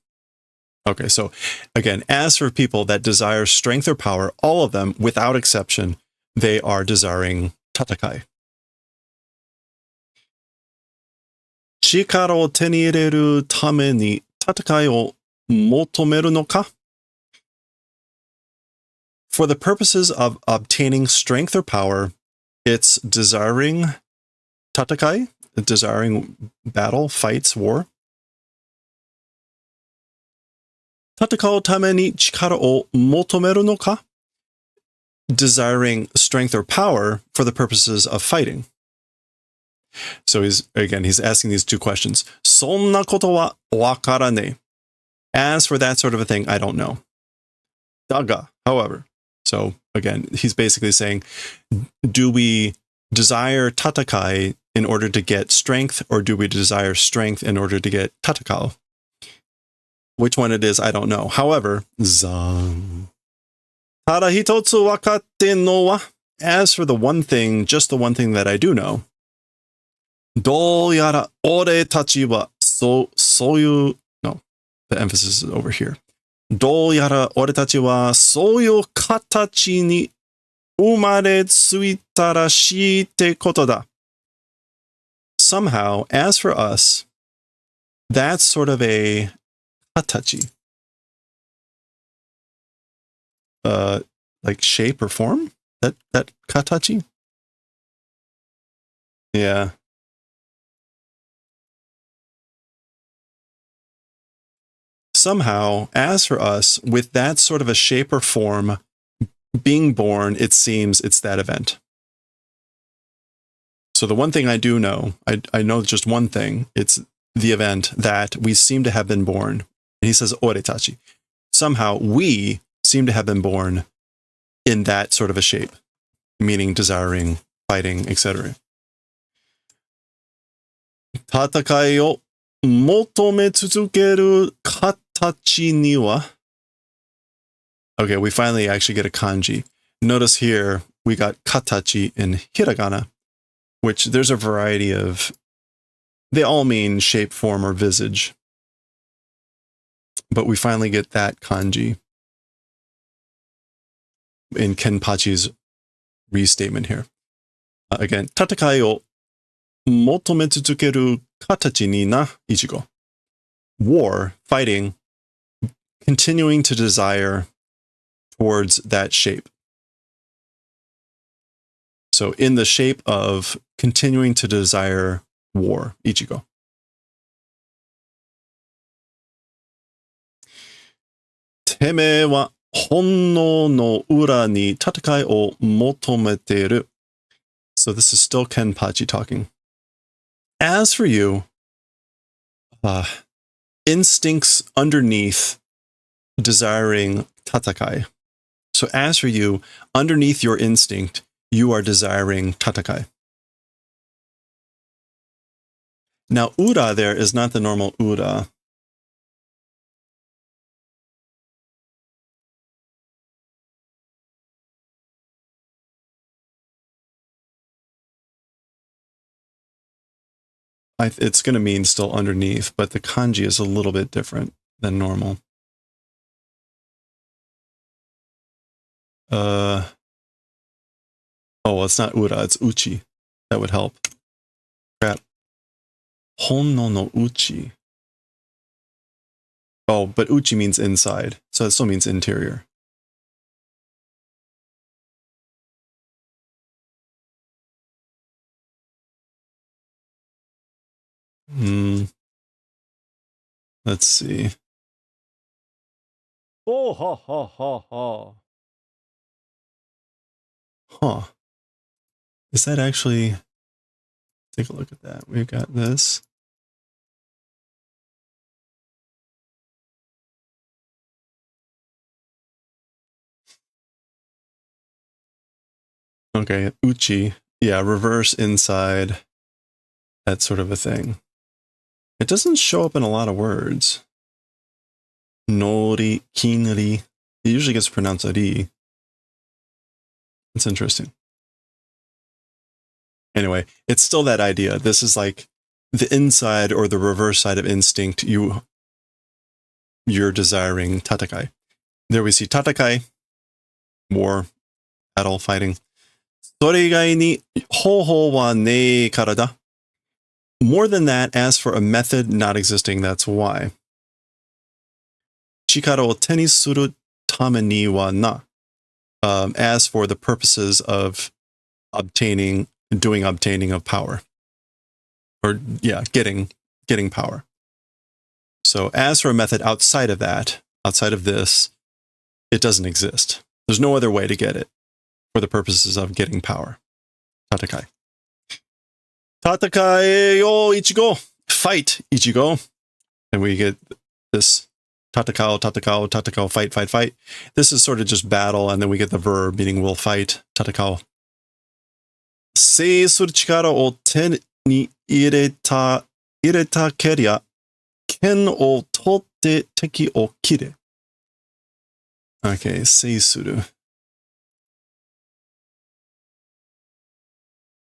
Okay, so again, as for people that desire strength or power, all of them, without exception, they are desiring tatakai. 力を手に入れるために戦いを求めるのか? For the purposes of obtaining strength or power, it's desiring tatakai, desiring battle, fights, war. 戦うために力を求めるのか? Desiring strength or power for the purposes of fighting. So he's asking these two questions. そんなことはわからねえ. As for that sort of a thing, I don't know. だが, however. So again, he's basically saying, do we desire tatakai in order to get strength, or do we desire strength in order to get tatakao? Which one it is, I don't know. However, zan. ただ一つわかってんのは, as for the one thing, just the one thing that I do know, どうやら俺たちはそういう no, the emphasis is over here. どうやら俺たちはそういう形に生まれついたらしいってことだ. Somehow, as for us, that's sort of a katachi. Like shape or form? That katachi? Yeah. Somehow, as for us, with that sort of a shape or form, being born, it seems it's that event. So the one thing I do know, I know just one thing, it's the event that we seem to have been born. And he says, oretachi. Somehow, we seem to have been born in that sort of a shape, meaning desiring, fighting, etc. 戦いを求め続ける形には. Okay, we finally actually get a kanji. Notice here, we got katachi in hiragana, which there's a variety of They all mean shape, form, or visage. But we finally get that kanji in Kenpachi's restatement here. Again, tatakai o motometsuzukeru katachi ni na ichigo. War, fighting, continuing to desire towards that shape. So in the shape of continuing to desire war, ichigo. Teme wa honno no ura ni tatakai o motometeru. So this is still Kenpachi talking. As for you, instincts underneath desiring tatakai. So as for you, underneath your instinct, you are desiring tatakai. Now, ura there is not the normal ura. It's going to mean still underneath, but the kanji is a little bit different than normal. Oh, well, it's not ura, it's uchi. That would help. Crap. Honno no uchi. Oh, but uchi means inside, so it still means interior. Let's see. Oh, ha, ha, ha, ha. Huh. Is that actually... Take a look at that. We've got this. Okay, uchi. Yeah, reverse inside. That sort of a thing. It doesn't show up in a lot of words. Nori, kinri. It usually gets pronounced ri. It's interesting. Anyway, it's still that idea. This is like the inside or the reverse side of instinct. You're desiring tatakai. There we see tatakai, war, battle, fighting. それ以外に方法はねえからだ. More than that, as for a method not existing, that's why. 力を手にするためにはな. As for the purposes of obtaining of power. Or, yeah, getting power. So as for a method outside of that, outside of this, it doesn't exist. There's no other way to get it for the purposes of getting power. Tatakai. Tatakai yo ichigo. Fight, ichigo. And we get this tatakao, tatakao, tatakao, fight, fight, fight. This is sort of just battle, and then we get the verb, meaning we'll fight, tatakao. 制する力を手に入れたけりゃ、剣を取って敵を切れ。Okay, 制する.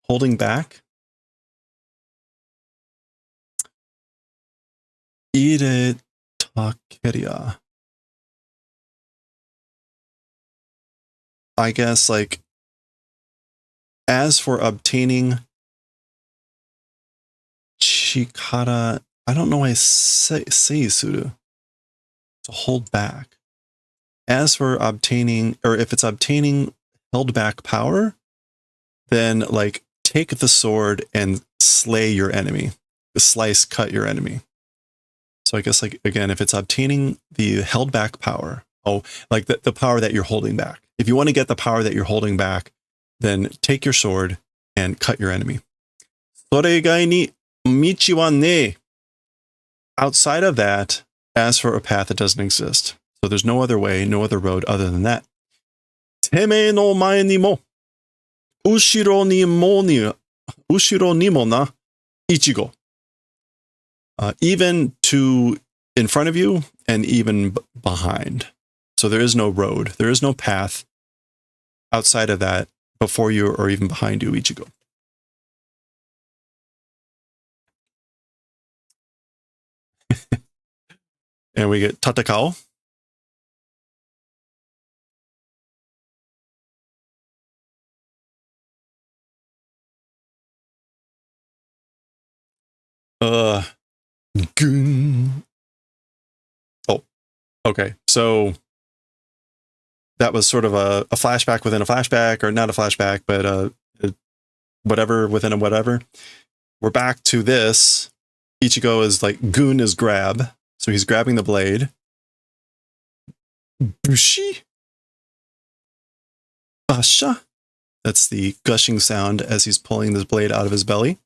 Holding back. 入れたけりゃ. I guess, like, as for obtaining chikara, I don't know why seisuru, to hold back. As for obtaining, or if it's obtaining held back power, then like take the sword and slay your enemy, cut your enemy. So I guess, like, again, if it's obtaining the held back power, like the power that you're holding back. If you want to get the power that you're holding back, then take your sword and cut your enemy. それ以外に道はねえ. Outside of that, as for a path, it doesn't exist. So there's no other way, no other road other than that. てめえの前にも、後ろにもな、ichigo. Even to in front of you and even behind. So there is no road. There is no path outside of that, before you or even behind you, ichigo. And we get tatakao. Gun. Oh, okay. So that was sort of a flashback within a flashback, or not a flashback, but whatever within a whatever. We're back to this. Ichigo is like, Gun is grab. So he's grabbing the blade. Bushi. Basha. That's the gushing sound as he's pulling this blade out of his belly.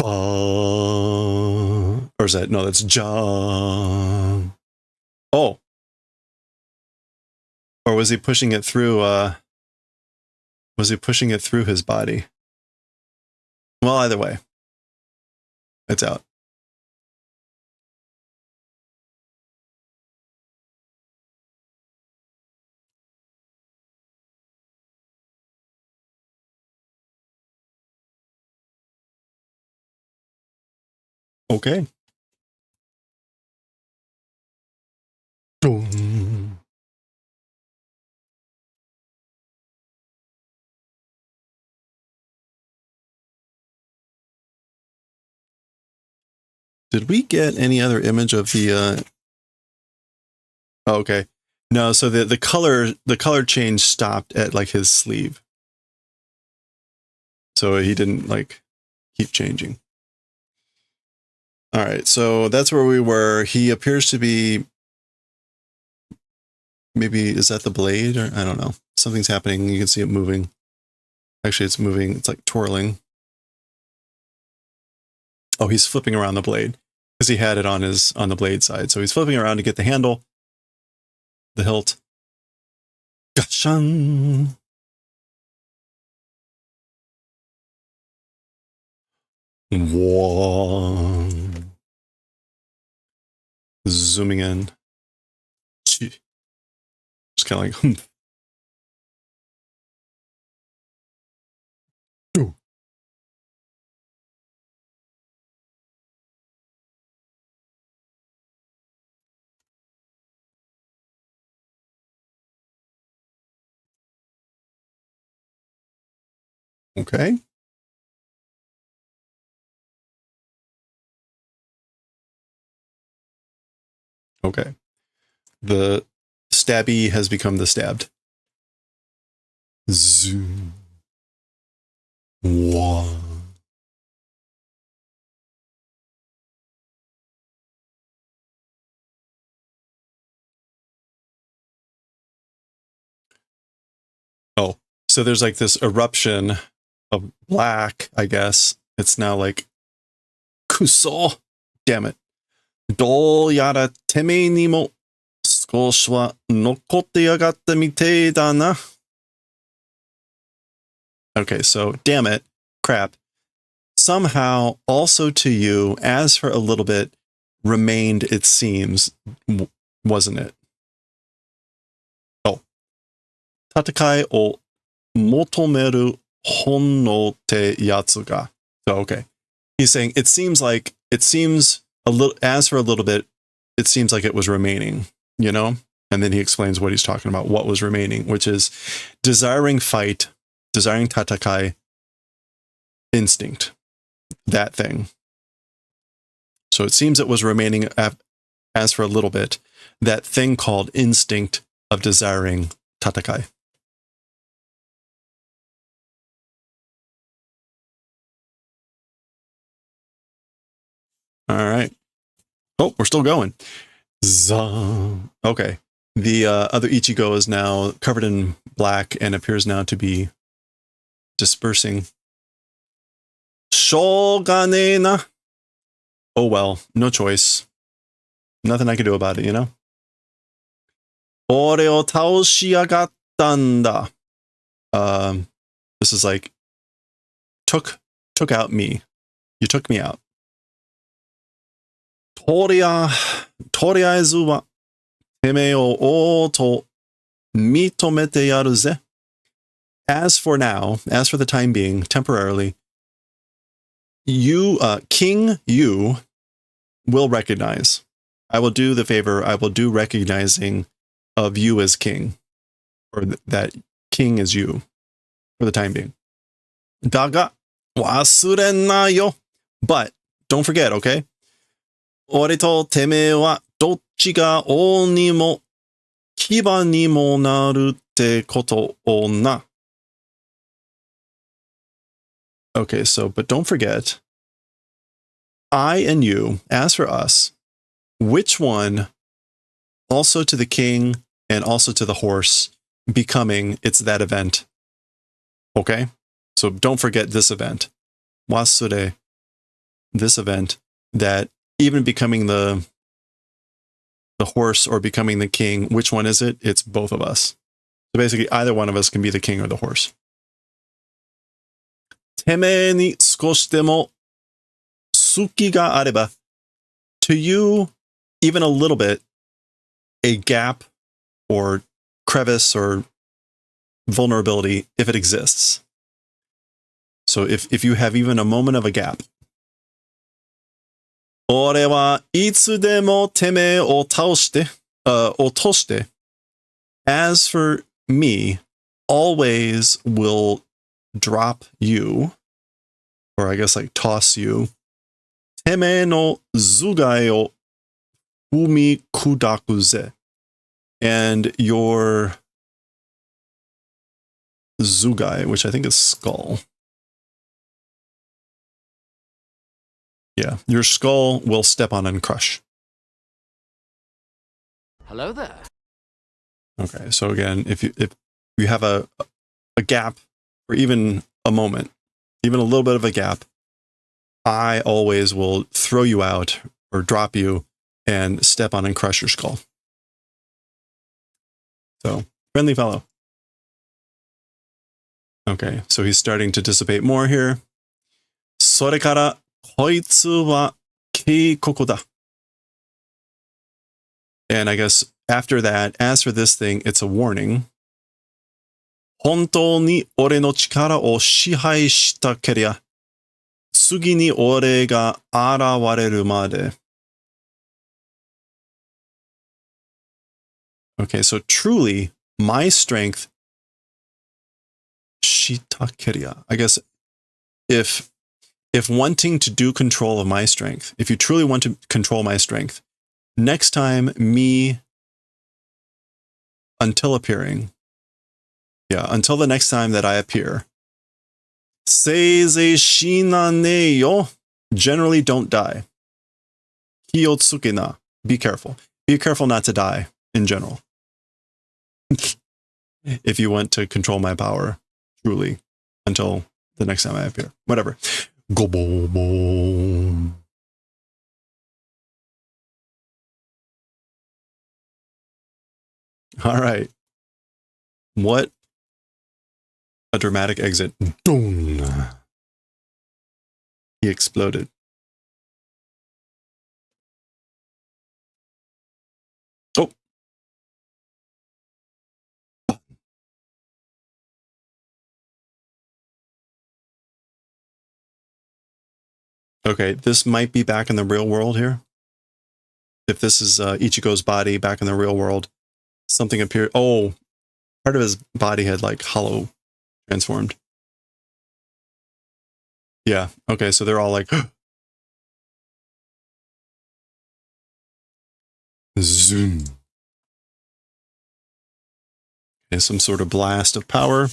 Or is that, no, that's Ja. Oh. Or was he pushing it through, was he pushing it through his body? Well, either way. It's out. Okay. Boom. Did we get any other image of the oh, okay. No, so the color change stopped at like his sleeve. So he didn't like keep changing. All right, so that's where we were. He appears to be, maybe, is that the blade? Or I don't know. Something's happening. You can see it moving. Actually, it's moving. It's like twirling. Oh, he's flipping around the blade because he had it on the blade side. So he's flipping around to get the handle, the hilt. Gashan. Whoa. Zooming in. Just kind of like, Ooh. Okay. Okay. The stabby has become the stabbed. Zoom. Wow. Oh, so there's like this eruption of black, I guess. It's now like, Kuso. Damn it. Do yara teme ni mo skoshi wa nokotte yagatta mitei da na. Okay, so damn it, crap. Somehow, also to you, as for a little bit, remained, it seems, wasn't it? Oh. Tatakai o motomeru honno te yatsu ga. So, okay. He's saying, it seems a little, as for a little bit, it seems like it was remaining, you know? And then he explains what he's talking about, what was remaining, which is desiring fight, desiring tatakai, instinct, that thing. So it seems it was remaining, as for a little bit, that thing called instinct of desiring tatakai. All right. Oh, we're still going. Zong. Okay. The other Ichigo is now covered in black and appears now to be dispersing. Shogane na. Oh well, no choice. Nothing I can do about it, you know? Ore o taoshi agatta da. This is like took out me. You took me out. Toriaezu wa teme o o to mitomete yaru ze. As for now, as for the time being, temporarily, you, King, you will recognize. I will do the favor. I will do recognizing of you as king, or that king is you for the time being. Daga wasurenayo. But don't forget, okay? Ore to teme wa dochi ga o ni mo kiba ni mo naru te koto o na. Okay, so, but don't forget, I and you, as for us, which one also to the king and also to the horse becoming, it's that event. Okay? So don't forget this event. Wasure, this event, that even becoming the horse or becoming the king, which one is it? It's both of us. So basically, either one of us can be the king or the horse. Teme ni skoshite mo suki ga areba. To you, even a little bit, a gap or crevice or vulnerability, if it exists. So if you have even a moment of a gap. Ore wa itsu demo teme o taoshite, otoshite. As for me, always will drop you, or I guess like toss you. Teme no zugai o fumi kudakuze. And your zugai, which I think is skull. Yeah, your skull will step on and crush. Hello there. Okay, so again, if you have a gap, or even a moment, even a little bit of a gap, I always will throw you out or drop you and step on and crush your skull. So, friendly fellow. Okay, so he's starting to dissipate more here. Sorekara koitsu wa keikoku da. And I guess after that, as for this thing, it's a warning. Hontou ni ore no chikara o shihai shita keria, tsugi ni ore ga arawareru made. Okay, so truly, my strength, shita keria. I guess if wanting to do control of my strength, if you truly want to control my strength, next time me, until appearing, until the next time that I appear, seize shinane yo, generally don't die. Kiyotsuke na, be careful. Be careful not to die in general. If you want to control my power, truly, until the next time I appear. Whatever. Go boom. All right. What a dramatic exit. Boom. He exploded. Oh. Okay, this might be back in the real world here. If this is Ichigo's body back in the real world, something appeared. Oh, part of his body had like hollow transformed. Yeah, okay, so they're all like, zoom. Okay, some sort of blast of power.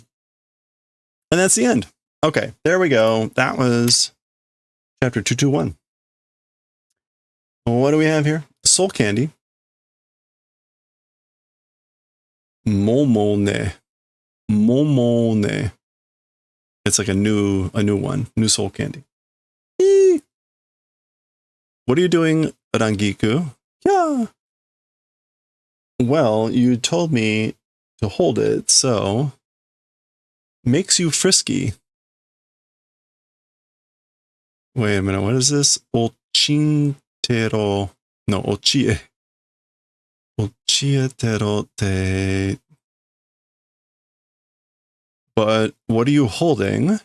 And that's the end. Okay, there we go. That was chapter 221. What do we have here? Soul Candy. Momone. Momone. It's like a new one. New Soul Candy. Eee. What are you doing, Rangiku? Yeah. Well, you told me to hold it, so makes you frisky. Wait a minute, what is this? Ochintero. No, ochie. Ochietero te. But what are you holding?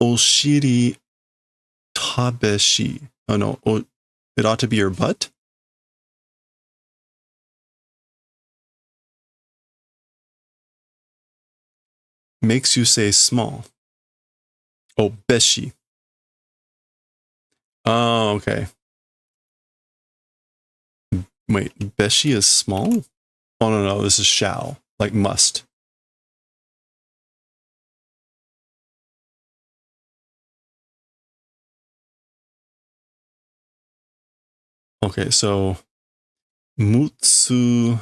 Oshiri Ohabeshi. Oh no, it ought to be your butt? Makes you say small. Oh, beshi. Oh, okay. Wait, beshi is small? Oh, no, this is shall, like must. Okay, so mutsu.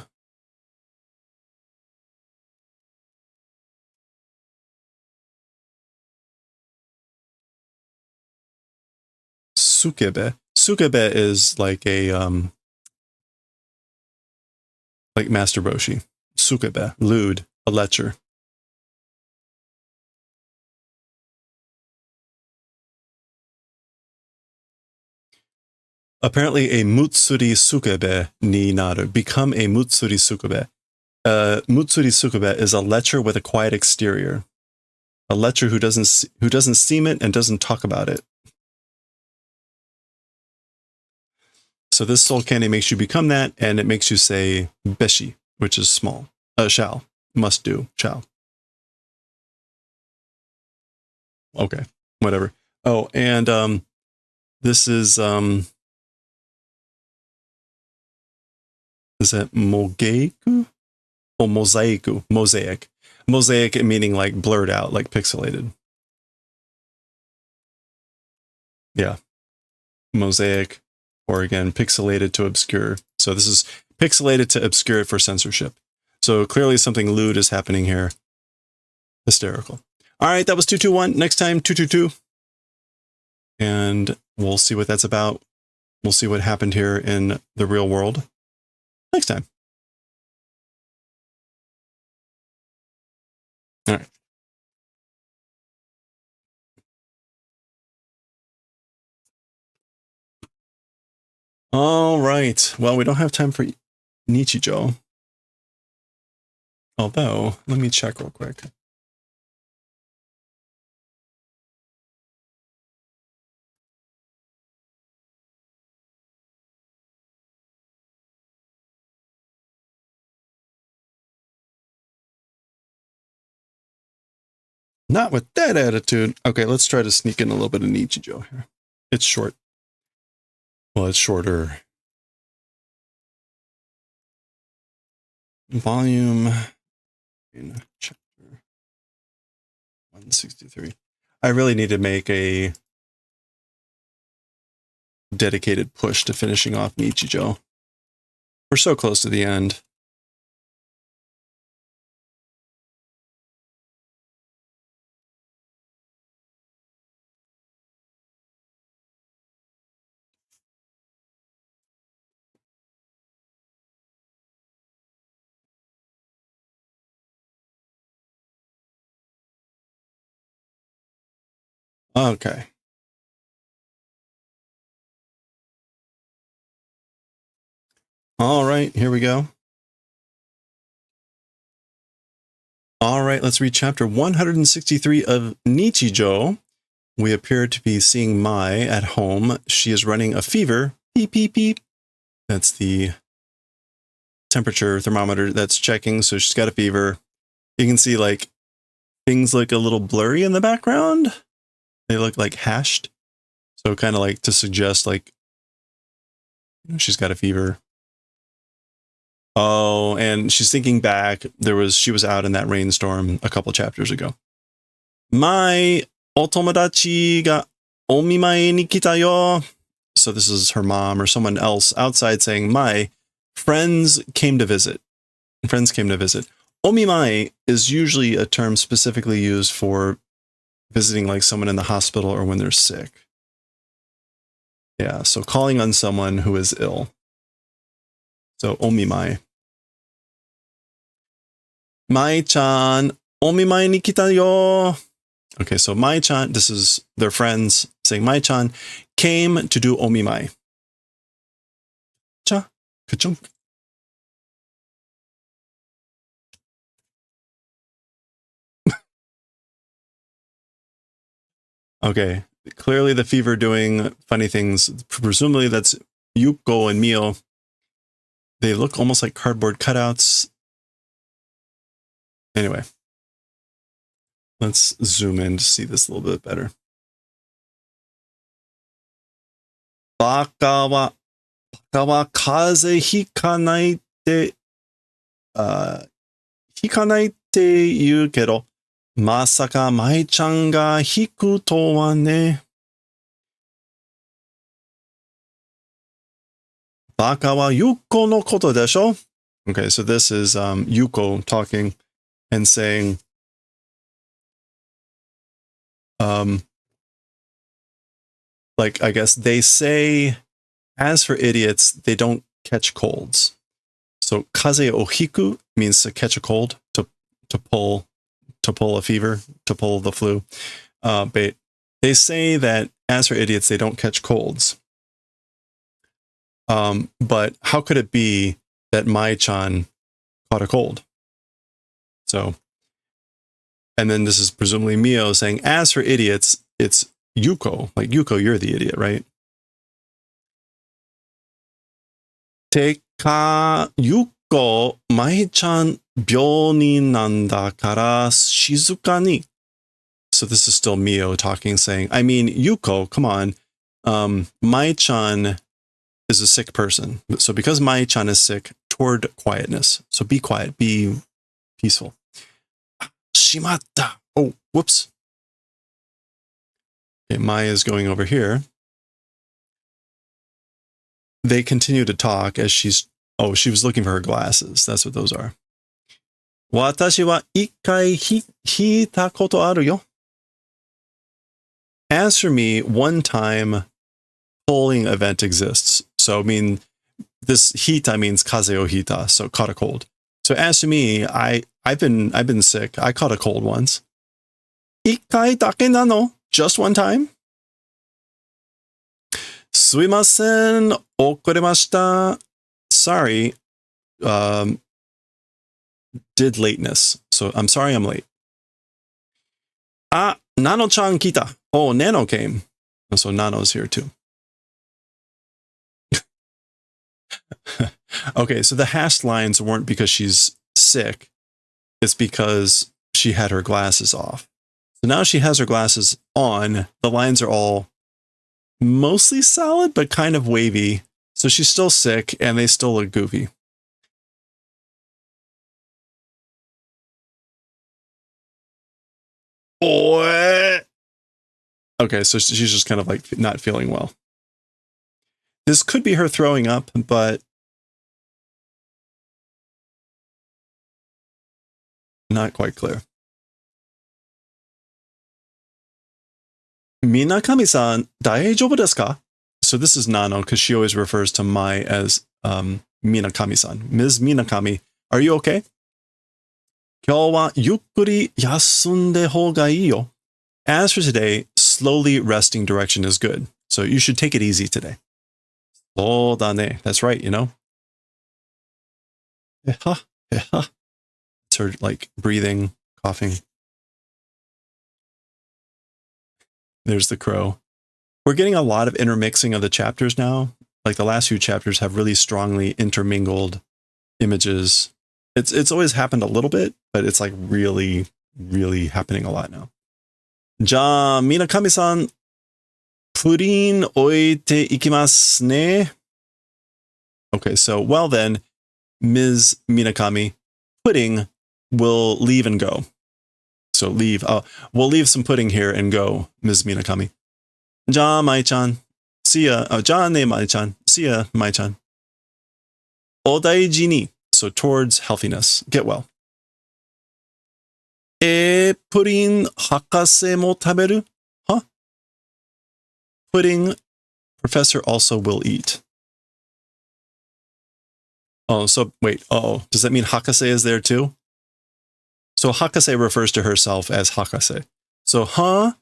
Sukebe. Sukebe is like a like master boshi. Sukebe, lewd, a lecher. Apparently, a mutsuri sukebe ni naru. Become a mutsuri sukebe. Mutsuri sukebe is a lecher with a quiet exterior. A lecher who doesn't seem it and doesn't talk about it. So this soul candy makes you become that, and it makes you say beshi, which is small. Shall. Must do. Shall. Okay. Whatever. Oh, and this is that mogeiku? Oh, mosaiku. Mosaic. Mosaic meaning like blurred out, like pixelated. Yeah. Mosaic. Or again, pixelated to obscure. So this is pixelated to obscure it for censorship. So clearly something lewd is happening here. Hysterical. All right, that was 221. Next time, 222. And we'll see what that's about. We'll see what happened here in the real world next time. All right. All right. Well, we don't have time for Nichijou. Although, let me check real quick. Not with that attitude. Okay, let's try to sneak in a little bit of Nichijou here. It's short. Well, it's shorter. Volume in chapter 163. I really need to make a dedicated push to finishing off Nichijou. We're so close to the end. Okay. All right, here we go. All right, let's read chapter 163 of Nichijou. We appear to be seeing Mai at home. She is running a fever. Beep, beep, beep. That's the temperature thermometer that's checking. So she's got a fever. You can see like things look a little blurry in the background. They look like hashed. So kind of like to suggest like she's got a fever. Oh, and she's thinking back. She was out in that rainstorm a couple chapters ago. Mai otomodachi ga omimae ni kita yo. So this is her mom or someone else outside saying, Mai, friends came to visit. Friends came to visit. Omimae is usually a term specifically used for visiting like someone in the hospital or when they're sick. Yeah, so calling on someone who is ill. So omimae. Mai-chan, omimae ni kita yo. Okay, so Mai-chan, this is their friends saying Mai-chan came to do omimae. Cha, ka-chunk. Okay, Clearly the fever doing funny things. Presumably that's Yuko and Mio. They look almost like cardboard cutouts. Anyway, let's zoom in to see this a little bit better. Baka wa kaze hikanai te hikanai te iu kedo, masaka Mai-chan ga hiku to wa ne. Baka wa Yuko no koto desho? Okay, so this is Yuko talking and saying, like, I guess they say, as for idiots, they don't catch colds. So kaze o hiku means to catch a cold, to pull a fever, to pull the flu. But they say that as for idiots, they don't catch colds. But how could it be that Mai-chan caught a cold? So, and then this is presumably Mio saying, as for idiots, it's Yuko. Like, Yuko, you're the idiot, right? Teka, Yuko, Mai-chan byōnin nanda kara shizuka ni. So this is still Mio talking, saying, I mean, Yuko, come on. Mai-chan is a sick person. So because Mai-chan is sick, toward quietness. So be quiet, be peaceful. Shimatta. Oh, whoops. Okay, Mai is going over here. They continue to talk as she's, oh, she was looking for her glasses. That's what those are. Watashi wa ikkai hiita koto aru yo. As for me, one time pulling event exists. So, I mean, this hita means kaze o hita, so caught a cold. So as to me, I've been sick. I caught a cold once. Ikkai dake nano? Just one time? Suimasen, okoremashita. Sorry, did lateness. So I'm sorry I'm late. Ah, Nano-chan kita. Oh, Nano came. So Nano's here too. Okay, so the hashed lines weren't because she's sick. It's because she had her glasses off. So now she has her glasses on. The lines are all mostly solid, but kind of wavy. So she's still sick and they still look goofy. Okay, so she's just kind of like not feeling well. This could be her throwing up, but not quite clear. Minakami-san, daijoubu desu ka? So this is Nano, because she always refers to Mai as Minakami-san. Ms. Minakami, are you okay? Kyou wa yukkuri yasunde hou ga ii yo. As for today, slowly resting direction is good. So you should take it easy today. So da ne. That's right, you know? It's her, like, breathing, coughing. There's the crow. We're getting a lot of intermixing of the chapters now. Like, the last few chapters have really strongly intermingled images. It's always happened a little bit, but it's like really, really happening a lot now. Ja, Minakami-san, purin oite ikimasu ne. Okay, so, well then, Ms. Minakami, pudding will leave and go. So leave. We'll leave some pudding here and go, Ms. Minakami. Ja, Mai-chan. See ya. Ja ne, Mai-chan. See ya, Mai-chan. Odaiji ni. So towards healthiness. Get well. Pudding hakase mo taberu? Huh? Pudding professor also will eat. Oh, so wait. Oh, does that mean Hakase is there too? So Hakase refers to herself as Hakase. So, huh?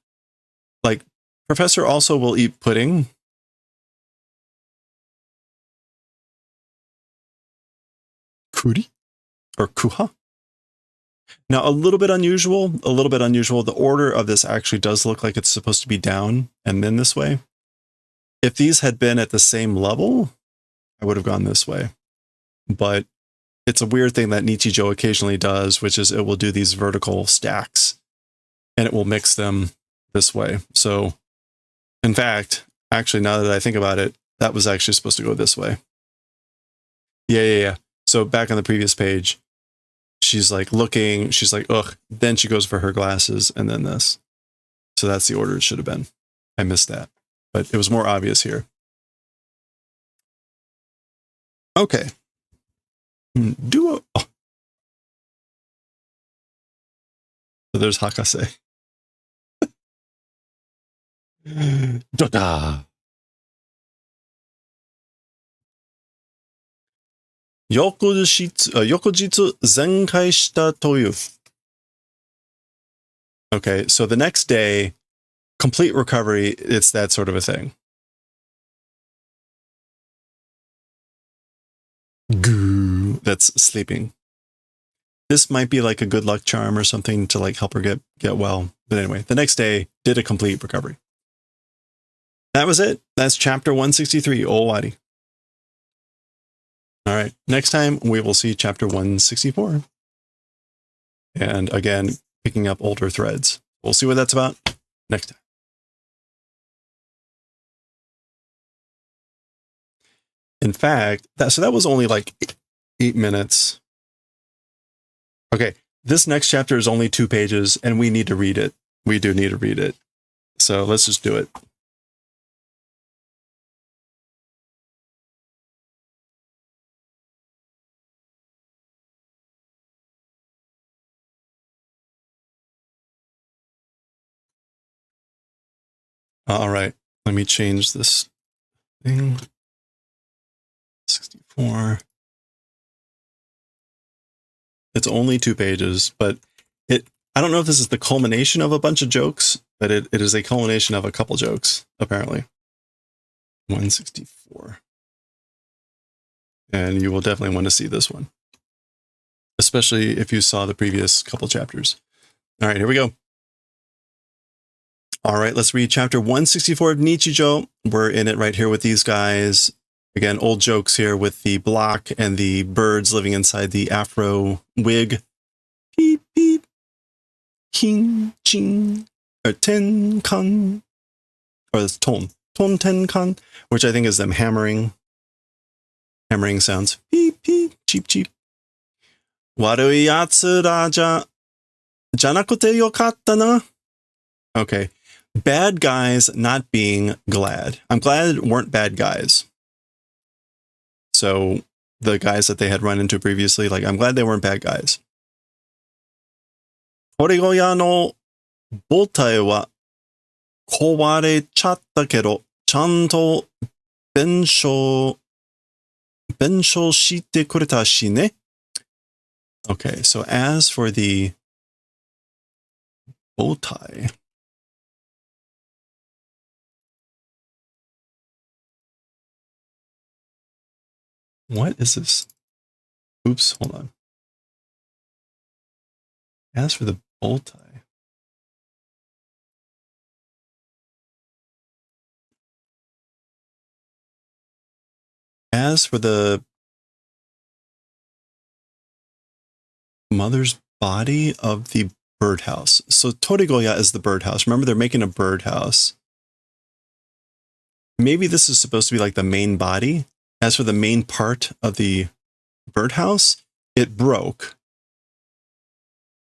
Like, professor also will eat pudding? Kuri? Or kuha? Now, a little bit unusual, The order of this actually does look like it's supposed to be down and then this way. If these had been at the same level, I would have gone this way. But it's a weird thing that Nichijou occasionally does, which is it will do these vertical stacks and it will mix them this way. So, in fact, actually, now that I think about it, that was actually supposed to go this way. Yeah. So back on the previous page, she's like looking, she's like, ugh. Then she goes for her glasses and then this. So that's the order it should have been. I missed that, but it was more obvious here. Okay. Duo. Oh. So there's Hakase. Doda. 翌日全開したという. Okay, so the next day, complete recovery, it's that sort of a thing. Goo, that's sleeping. This might be like a good luck charm or something to like help her get well. But anyway, the next day did a complete recovery. That was it. That's chapter 163, Owari. All right, next time we will see chapter 164. And again, picking up older threads. We'll see what that's about next time. In fact, that was only like 8 minutes. Okay, this next chapter is only 2 pages and we need to read it. We do need to read it. So let's just do it. All right, let me change this thing. 64. It's only 2 pages, but I don't know if this is the culmination of a bunch of jokes, but it is a culmination of a couple jokes, apparently. 164. And you will definitely want to see this one, especially if you saw the previous couple chapters. All right, here we go. All right, let's read chapter 164 of Nichijou. We're in it right here with these guys. Again, old jokes here with the block and the birds living inside the afro wig. Beep, beep. King, ching. Or ten, kan. Or it's ton. Ton, ten, kan. Which I think is them hammering. Hammering sounds. Beep, beep. Cheep, cheep. Warui yatsura janakute yokatta na. Okay. Bad guys not being glad. I'm glad it weren't bad guys. So the guys that they had run into previously, like, I'm glad they weren't bad guys. Horigoya no botai wa kowarechatta kedo, chanto benshou shite kureta shi ne. Okay, so as for the bow tie, what is this? Oops, hold on. As for the bow tie. As for the mother's body of the birdhouse. So Torigoya is the birdhouse. Remember, they're making a birdhouse. Maybe this is supposed to be like the main body. As for the main part of the birdhouse, it broke.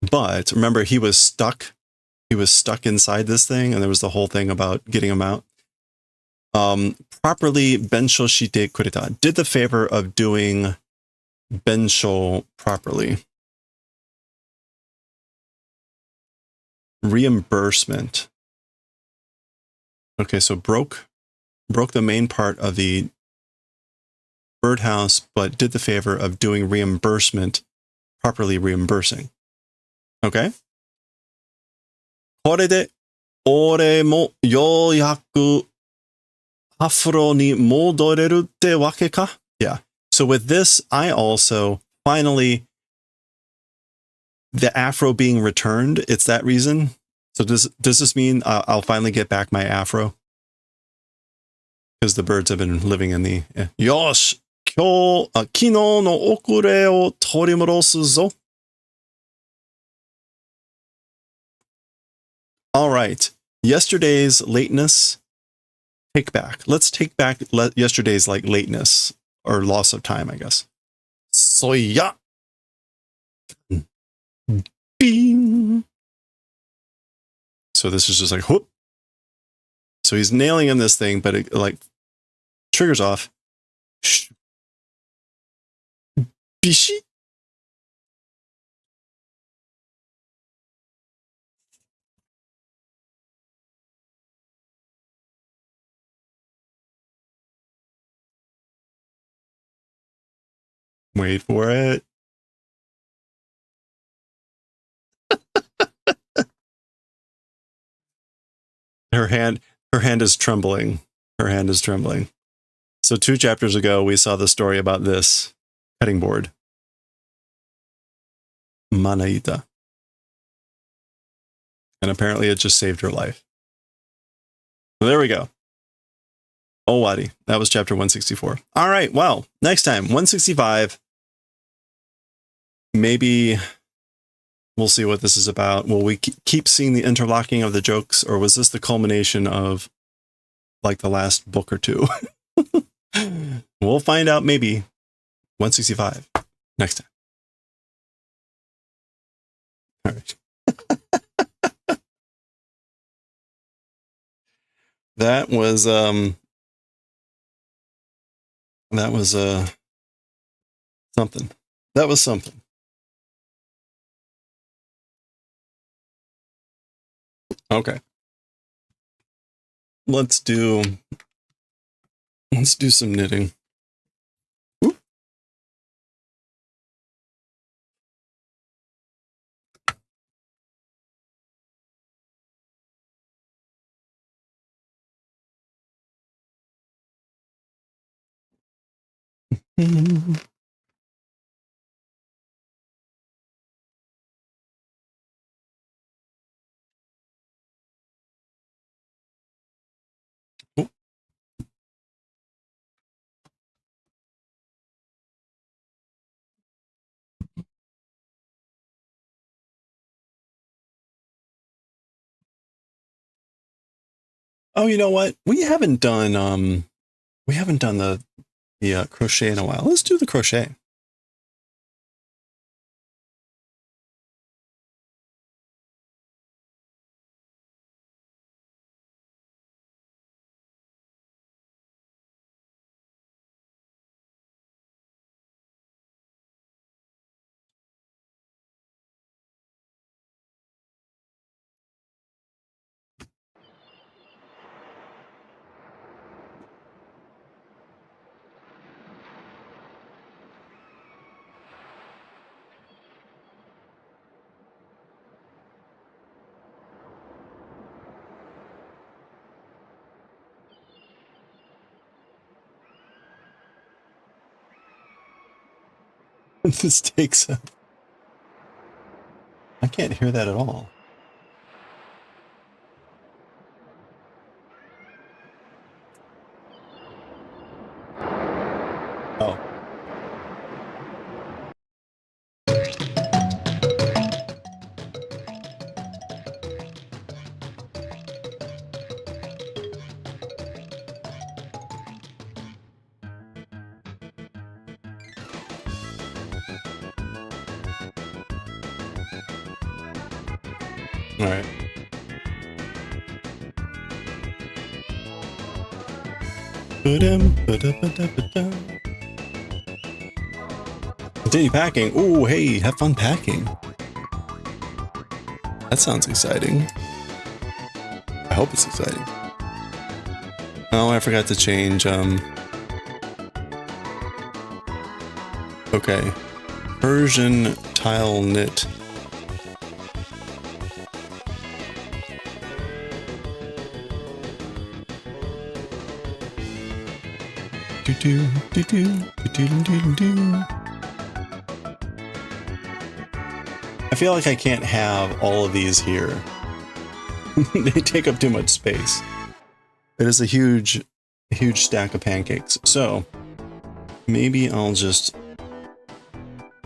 But remember, he was stuck. He was stuck inside this thing, and there was the whole thing about getting him out. Properly bensho shite kureta. Did the favor of doing bensho properly. Reimbursement. Okay, so broke the main part of the birdhouse, but did the favor of doing reimbursement, properly reimbursing. Okay? これで俺もようやくアフロに戻れるってわけか? Yeah. So with this, I also finally the afro being returned. It's that reason. So does this mean I'll finally get back my afro? Because the birds have been living in the... Yosh! Kino no okure o torimorosu zo. All right. Yesterday's lateness, take back. Let's take back yesterday's like lateness or loss of time, I guess. Soya. Bing. So this is just like, whoop. So he's nailing in this thing, but it like triggers off. Bishi. Wait for it. Her hand is trembling. Her hand is trembling. So 2 chapters ago, we saw the story about this cutting board. Manaita. And apparently it just saved her life. So there we go. Owari. That was chapter 164. All right. Well, next time, 165. Maybe we'll see what this is about. Will we keep seeing the interlocking of the jokes, or was this the culmination of like the last book or two? We'll find out maybe 165 next time. All right. That was something. That was something. Okay. Let's do some knitting. Oop. Oh, you know what? We haven't done the crochet in a while. Let's do the crochet. This takes a... I can't hear that at all. Oh. All right. Continue packing. Ooh, hey, have fun packing. That sounds exciting. I hope it's exciting. Oh, I forgot to change, okay. Persian Tile knit. I feel like I can't have all of these here. They take up too much space. It is a huge stack of pancakes. So maybe I'll just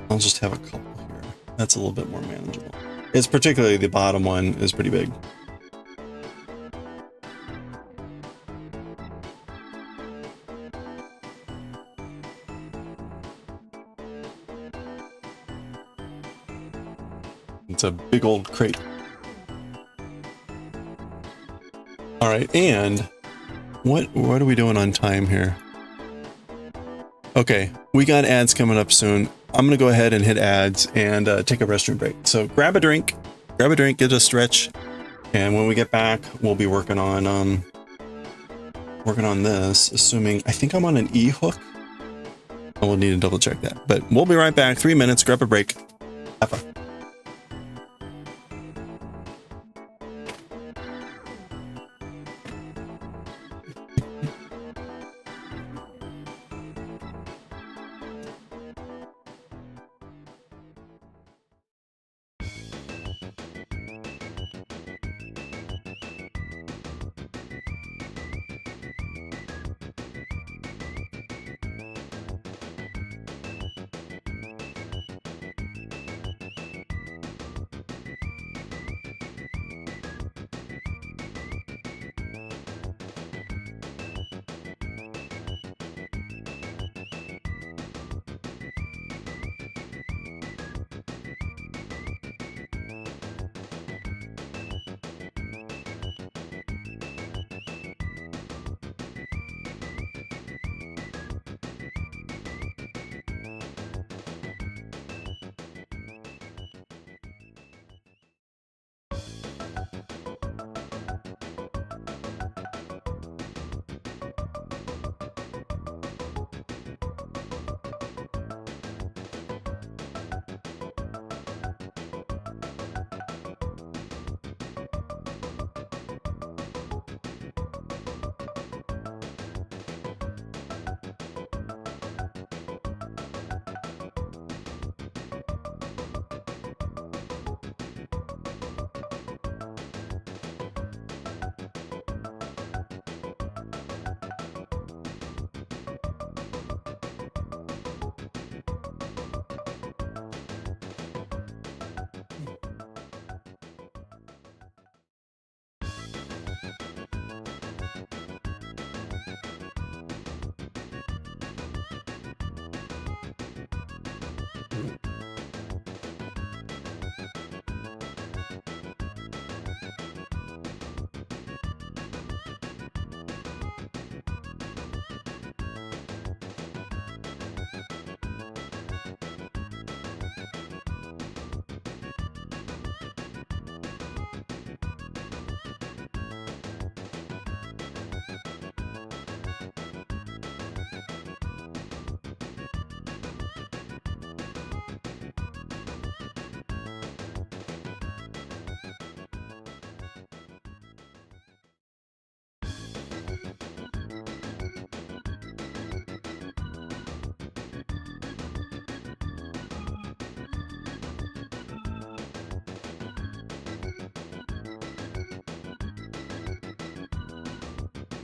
have a couple here. That's a little bit more manageable. It's particularly the bottom one is pretty big. It's a big old crate. All right, and what are we doing on time here? Okay, we got ads coming up soon. I'm gonna go ahead and hit ads and take a restroom break. So grab a drink, get a stretch, and when we get back, we'll be working on this. Assuming I think I'm on an E hook. I will need to double check that, but we'll be right back. 3 minutes. Grab a break. Have fun.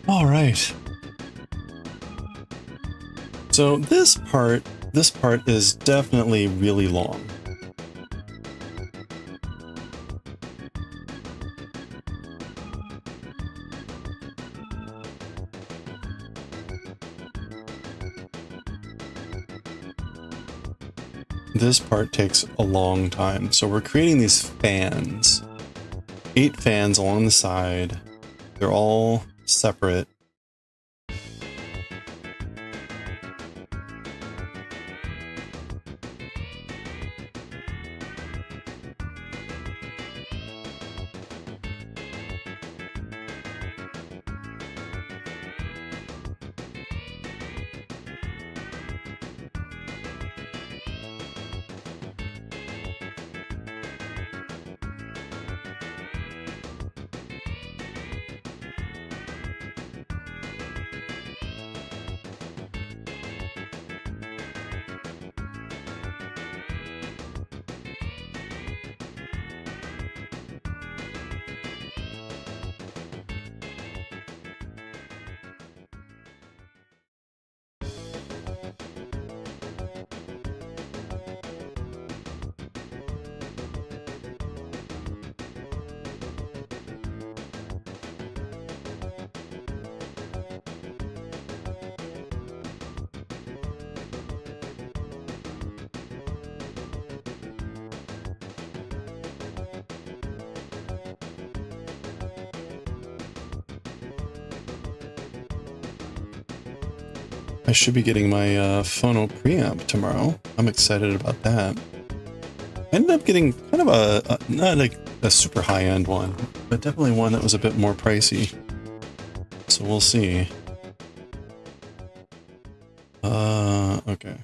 All right. So this part is definitely really long. This part takes a long time. So we're creating these fans. 8 fans along the side. They're all separate. I should be getting my phono preamp tomorrow. I'm excited about that. I ended up getting kind of a not like a super high-end one, but definitely one that was a bit more pricey. So we'll see. Okay.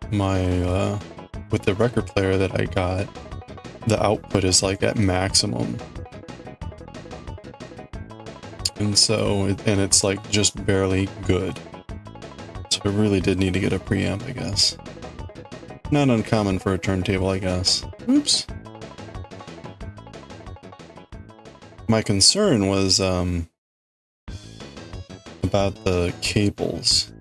My with the record player that I got, the output is like at maximum, and so and it's like just barely good. So I really did need to get a preamp, I guess. Not uncommon for a turntable, I guess. Oops. My concern was about the cables.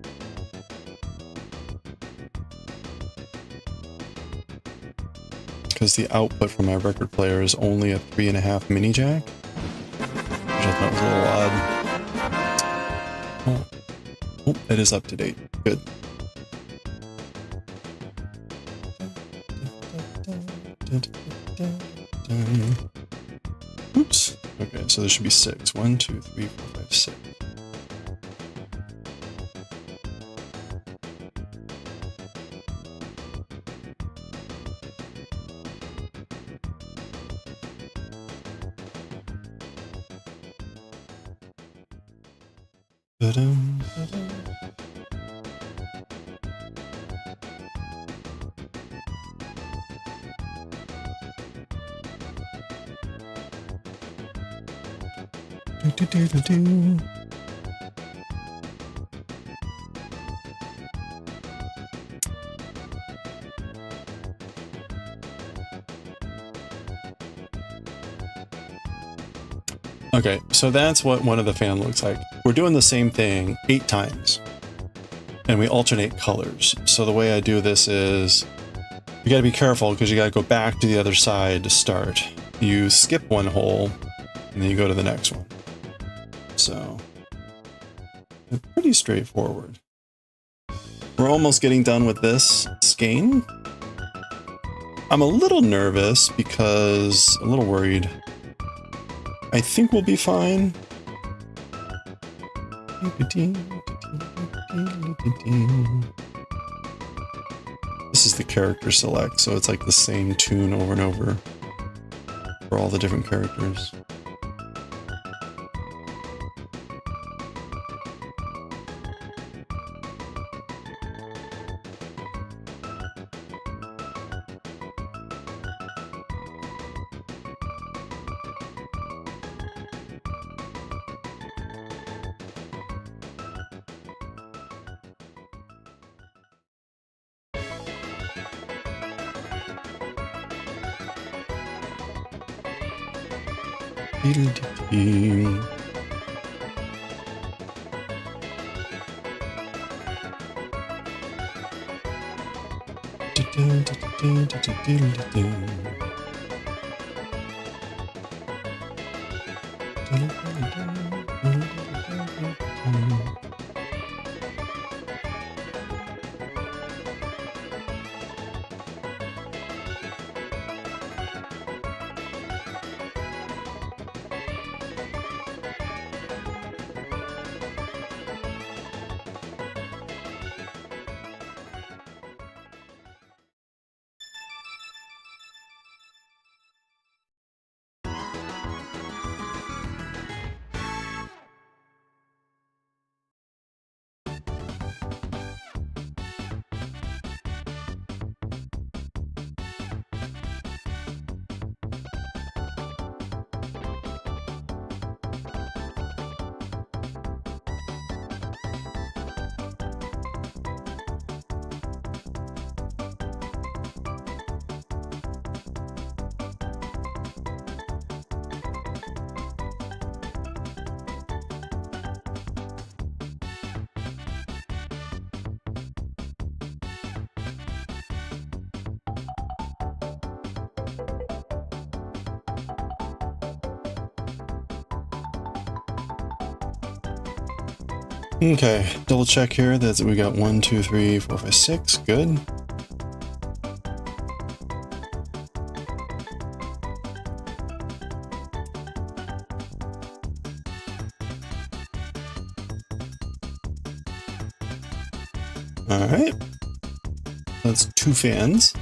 Because the output from my record player is only a 3.5 mini jack, which I thought was a little odd. Oh, it is up to date. Good. Oops. Okay, so there should be 6. 1, 2, 3, 4, 5, 6. Ba-dum, ba-dum. Do, do, do, do. Okay, so that's what one of the fan looks like. We're doing the same thing 8 times, and we alternate colors. So the way I do this is, you gotta be careful because you gotta go back to the other side to start. You skip one hole, and then you go to the next one. So, it's pretty straightforward. We're almost getting done with this skein. I'm a little nervous because, a little worried. I think we'll be fine. This is the character select, so it's like the same tune over and over for all the different characters. Okay, double check here. That's we got 1, 2, 3, 4, 5, 6. Good. All right. That's 2 fans.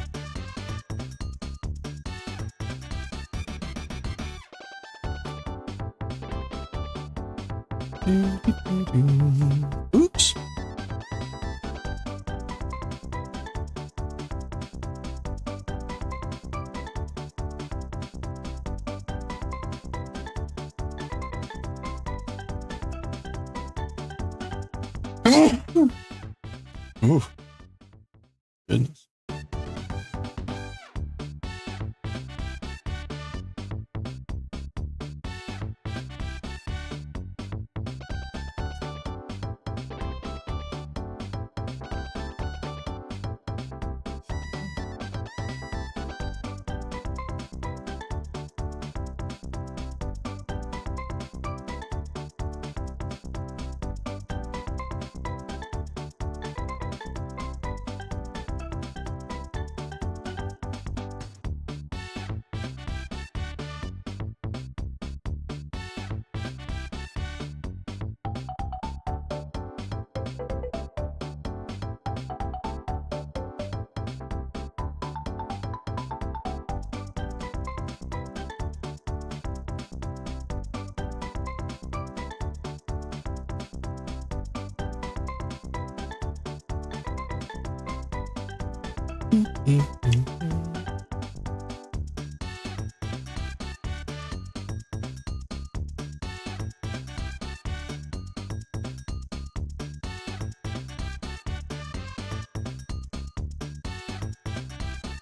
Oops. Ooh. Goodness.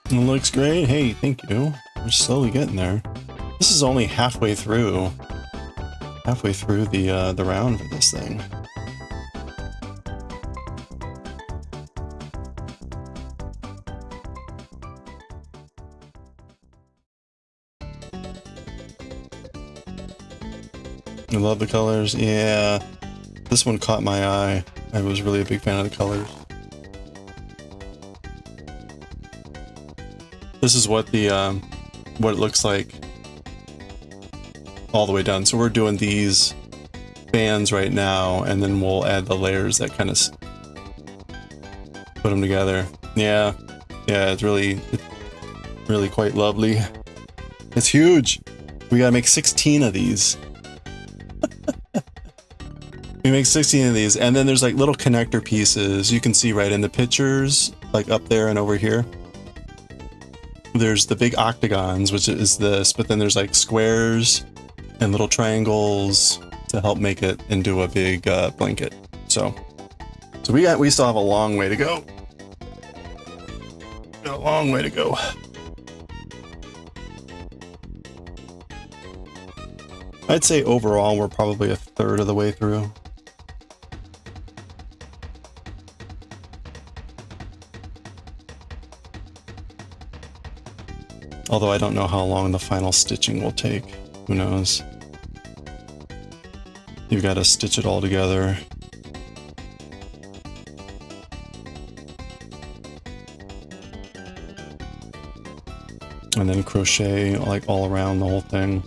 It looks great. Hey, thank you. We're slowly getting there. This is only halfway through the round for this thing. I love the colors. Yeah, this one caught my eye. I was really a big fan of the colors. This is what the what it looks like all the way done. So we're doing these bands right now, and then we'll add the layers that kind of put them together. Yeah, yeah, it's really quite lovely. It's huge. We gotta make 16 of these. We make 16 of these, and then there's like little connector pieces. You can see right in the pictures, like up there and over here. There's the big octagons, which is this, but then there's like squares and little triangles to help make it into a big blanket. So we still have a long way to go. Got a long way to go. I'd say overall we're probably a third of the way through. Although I don't know how long the final stitching will take. Who knows? You've got to stitch it all together. And then crochet like all around the whole thing.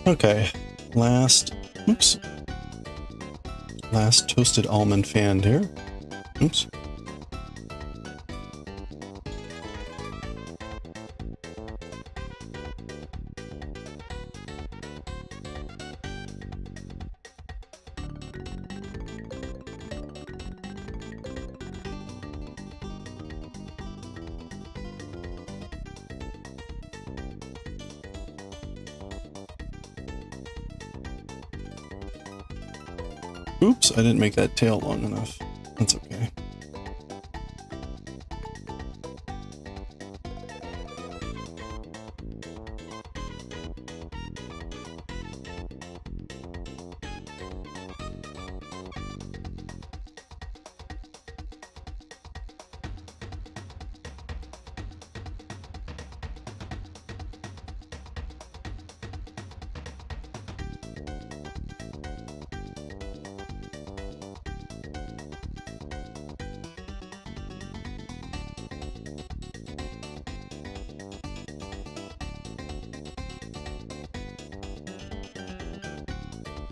Okay, last toasted almond fan here. Oops. Oops, I didn't make that tail long enough. That's okay.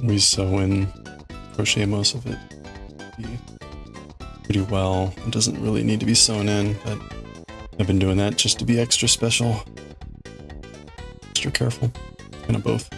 We sew in crochet most of it pretty well. It doesn't really need to be sewn in, but I've been doing that just to be extra special, extra careful, kind of both.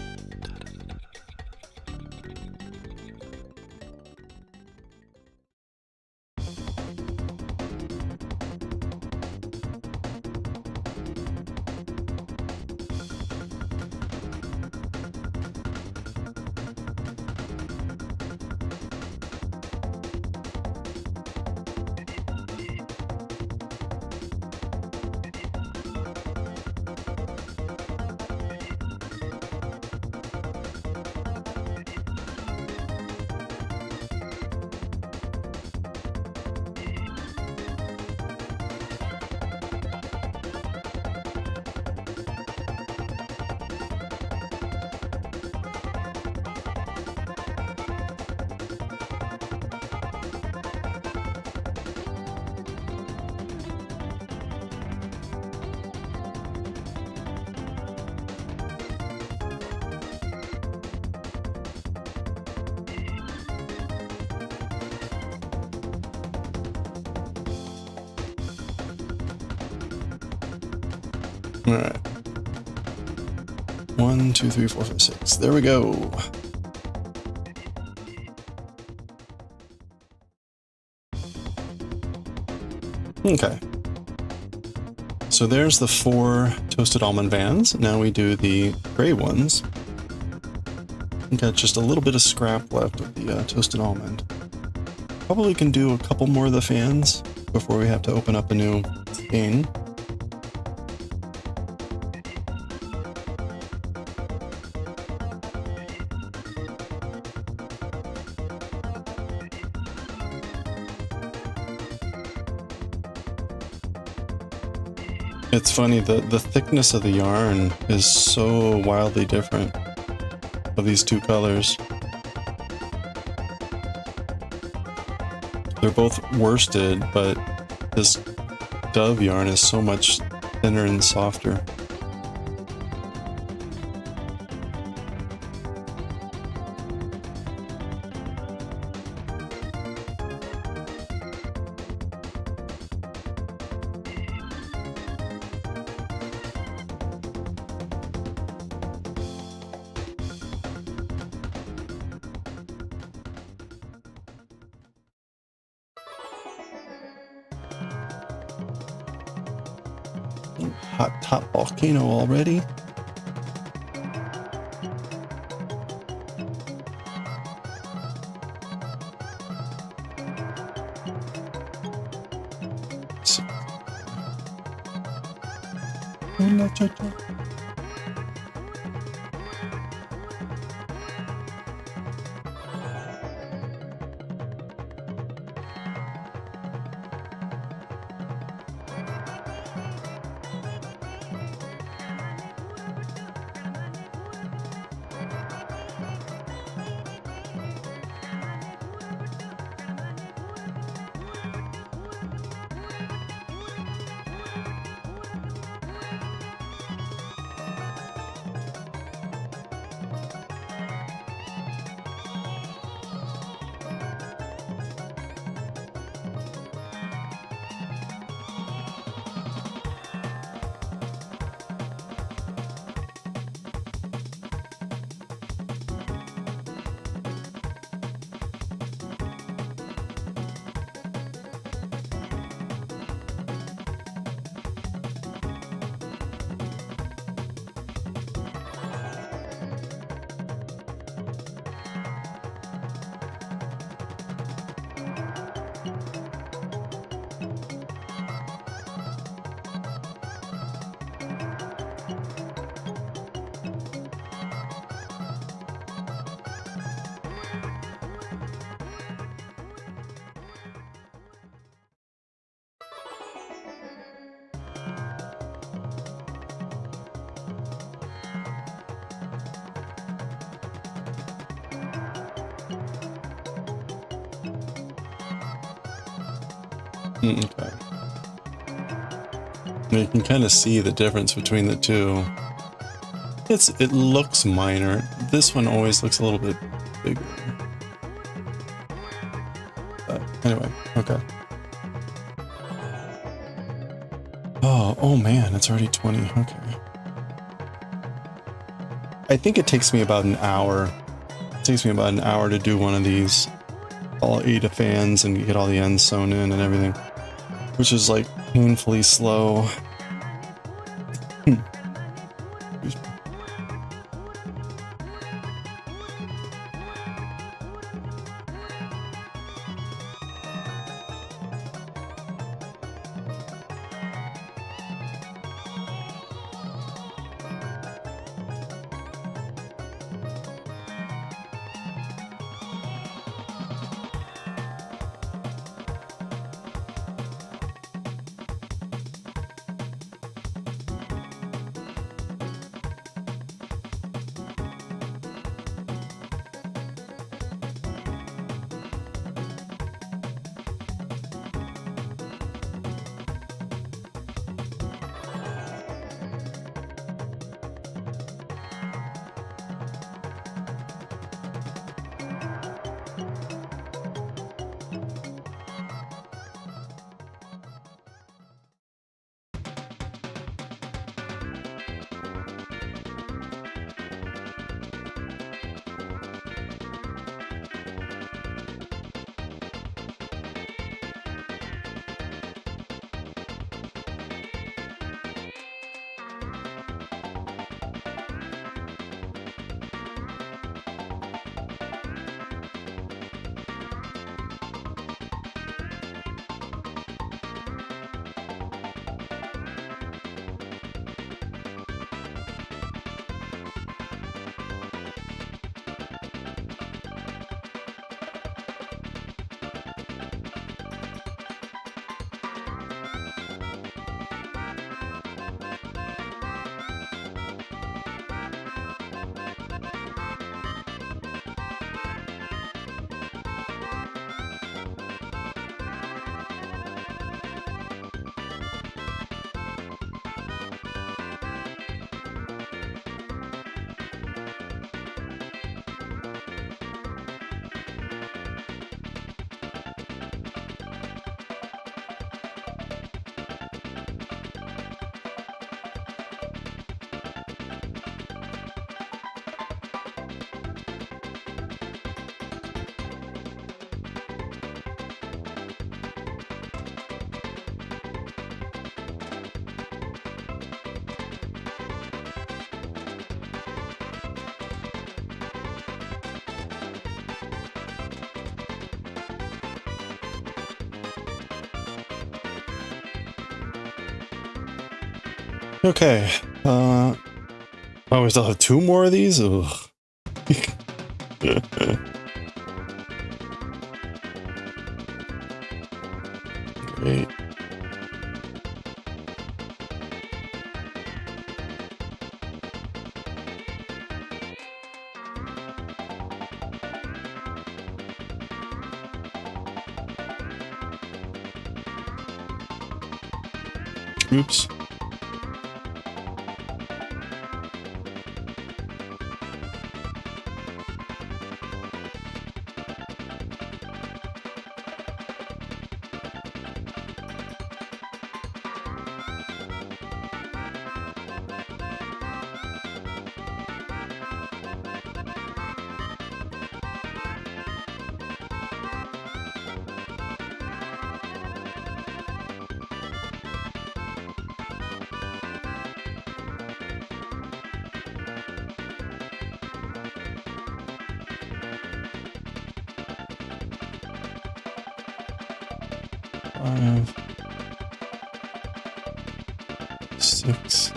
All right. 1, 2, 3, 4, 5, 6. There we go. Okay. So there's the 4 toasted almond vans. Now we do the gray ones. Got just a little bit of scrap left of the toasted almond. Probably can do a couple more of the fans before we have to open up a new skein. It's funny, the thickness of the yarn is so wildly different of these two colors. They're both worsted, but this dove yarn is so much thinner and softer. Hot top volcano already. So. Okay. You can kind of see the difference between the two. It looks minor. This one always looks a little bit bigger. But anyway, okay. Oh man, it's already 20. Okay. I think it takes me about an hour. It takes me about an hour to do one of these. All 8 fans and get all the ends sewn in and everything. Which is like painfully slow. Okay. Oh, we still have 2 more of these? Ugh. Great. Oops. Five, 6.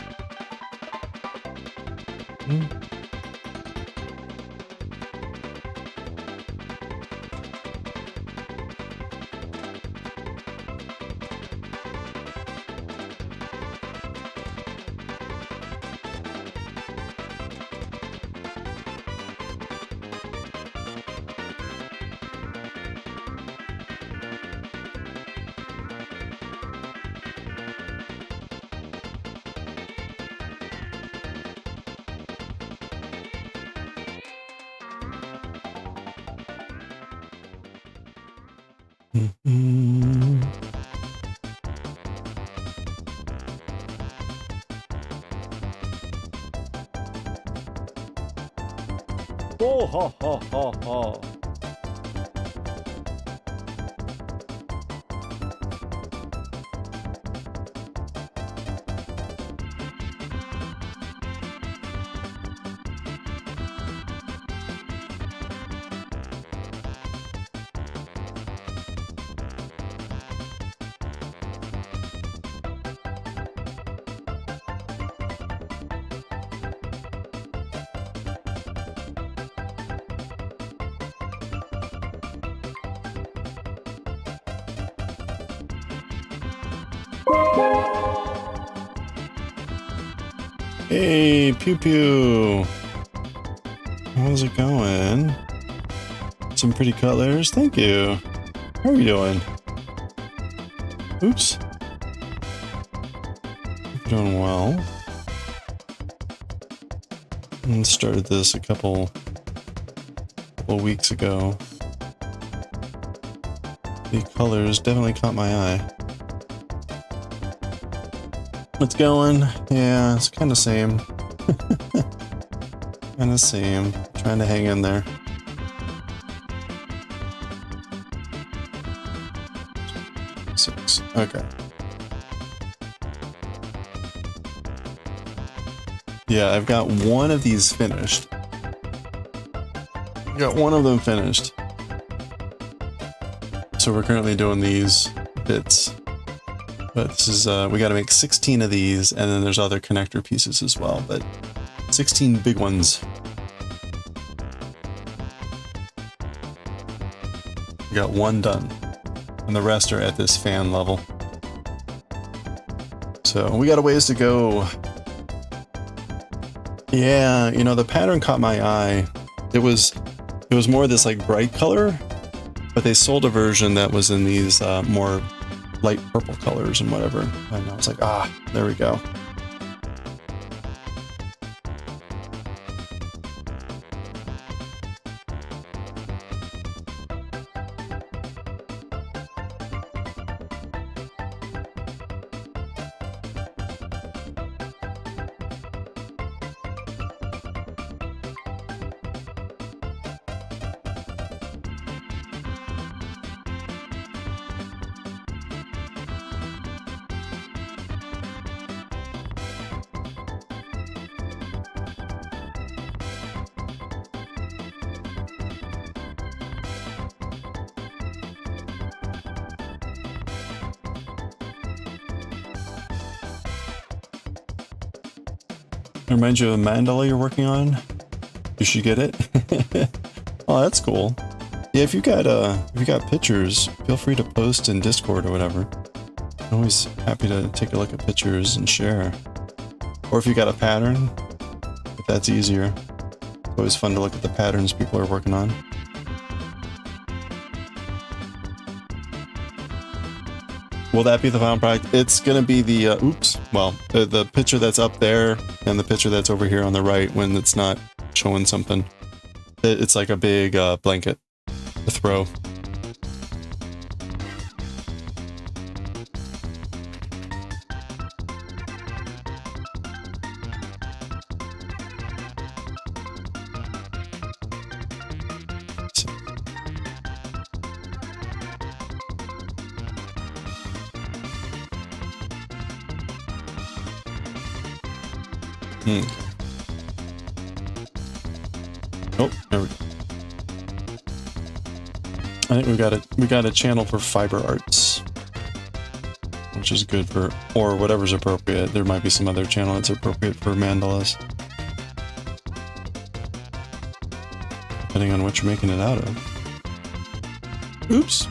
Mm-hmm. Oh, ha, ha, ha, ha. Hey, Pew Pew. How's it going? Some pretty colors. Thank you. How are you doing? Oops. Doing well. I started this a couple weeks ago. The colors definitely caught my eye. What's going? Yeah, it's kind of same. Kind of same. Trying to hang in there. Six. Okay. Yeah, I've got one of these finished. Got one of them finished. So we're currently doing these bits. But this is, we gotta make 16 of these, and then there's other connector pieces as well, but 16 big ones. We got one done, and the rest are at this fan level. So we got a ways to go. Yeah, you know, the pattern caught my eye. It was more this like bright color, but they sold a version that was in these more light purple colors and whatever. And I was like, ah, there we go. Reminds you of a mandala you're working on? You should get it. Oh, that's cool. Yeah, if you got pictures, feel free to post in Discord or whatever. I'm always happy to take a look at pictures and share. Or if you got a pattern, if that's easier. It's always fun to look at the patterns people are working on. Will that be the final product? It's gonna be the, the picture that's up there and the picture that's over here on the right when it's not showing something. It's like a big blanket to throw. Oh, there we go. I think we got a channel for fiber arts, which is good for, or whatever's appropriate. There might be some other channel that's appropriate for mandalas, depending on what you're making it out of. Oops.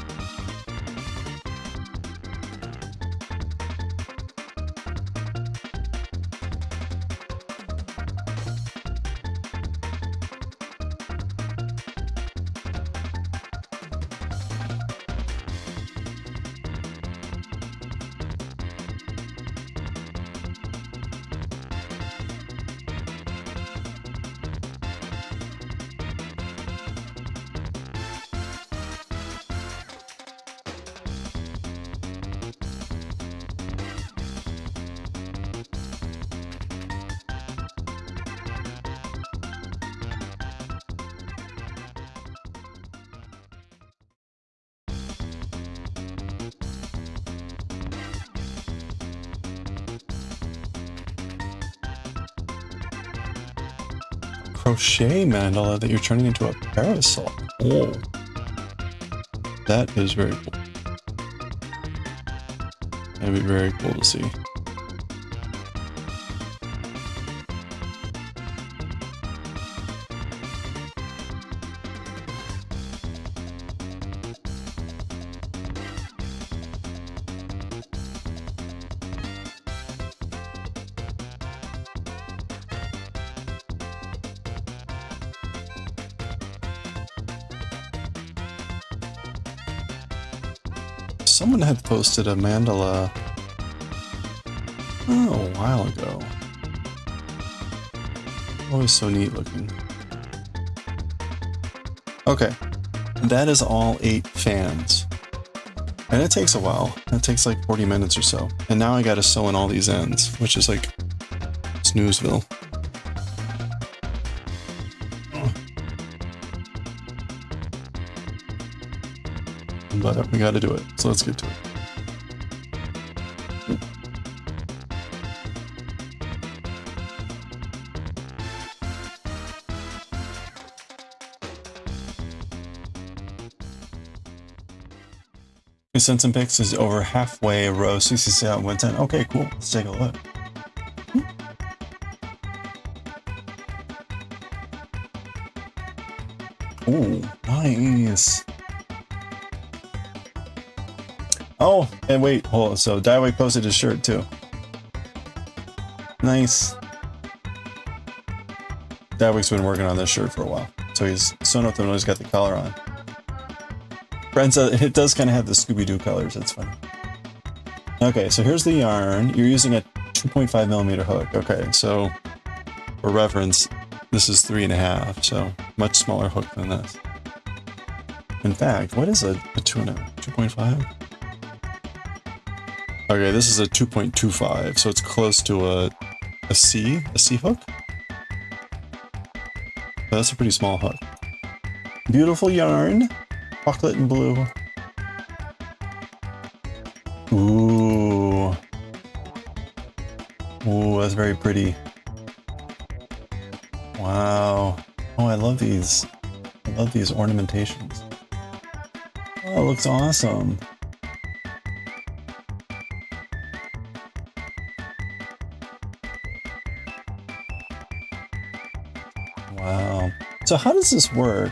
crochet mandala that you're turning into a parasol. Oh, that is very cool. That'd be very cool to see. Someone had posted a mandala a while ago. Always so neat looking. Okay, that is all 8 fans. And it takes a while. It takes like 40 minutes or so. And now I gotta sew in all these ends, which is like snoozeville. But we gotta do it, so let's get to it. We sent some pics. Is over halfway, row 67, 110. Okay, cool. Let's take a look. Ooh, nice. Oh, and wait, hold on. So Daiwei posted his shirt too. Nice. Daiwei's been working on this shirt for a while, so he's sewn up the nose, got the collar on. Brent said it does kind of have the Scooby-Doo colors. That's funny. Okay, so here's the yarn. You're using a 2.5mm hook. Okay, so for reference, this is 3.5, so much smaller hook than this. In fact, what is a 2.5? Okay, this is a 2.25, so it's close to a C hook. But that's a pretty small hook. Beautiful yarn, chocolate and blue. Ooh, ooh, that's very pretty. Wow. Oh, I love these. I love these ornamentations. Oh, it looks awesome. Wow. So how does this work?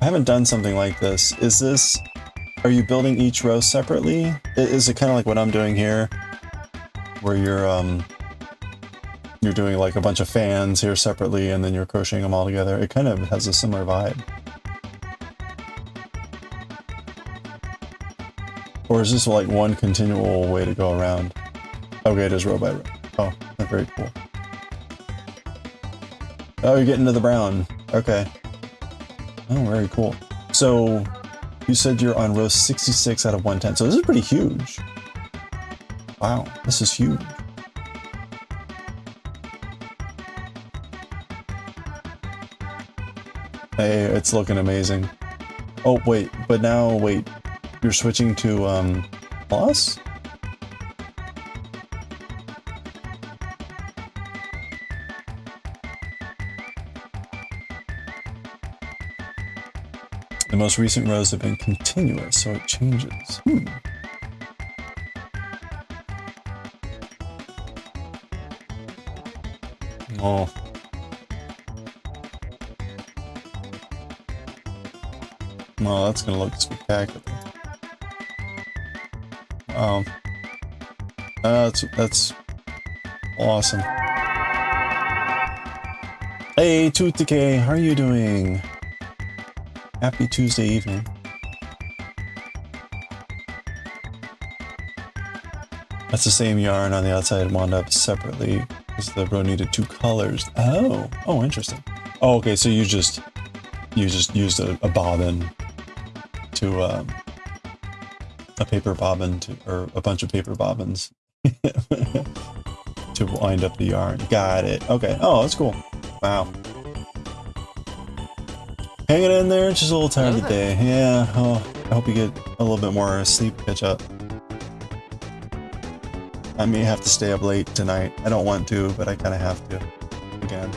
I haven't done something like this. Is this, are you building each row separately? Is it kind of like what I'm doing here? Where you're doing like a bunch of fans here separately and then you're crocheting them all together. It kind of has a similar vibe. Or is this like one continual way to go around? Okay, it is row by row. Oh, that's very cool. Oh, you're getting to the brown. Okay. Oh, very cool. So you said you're on row 66 out of 110. So this is pretty huge. Wow, this is huge. Hey, it's looking amazing. Oh, wait, but now, wait, you're switching to, plus? The most recent rows have been continuous, so it changes. Oh. Well, that's gonna look spectacular. That's awesome. Hey, Tooth Decay, how are you doing? Happy Tuesday evening. That's the same yarn on the outside, wound up separately because the row needed 2 colors. Oh, interesting. Oh, okay, so you just used a bobbin to a paper bobbin or a bunch of paper bobbins to wind up the yarn. Got it. Okay. Oh, that's cool. Wow. Hanging in there, just a little tired today. Yeah. Oh, I hope you get a little bit more sleep catch up. I may have to stay up late tonight. I don't want to, but I kind of have to. Again.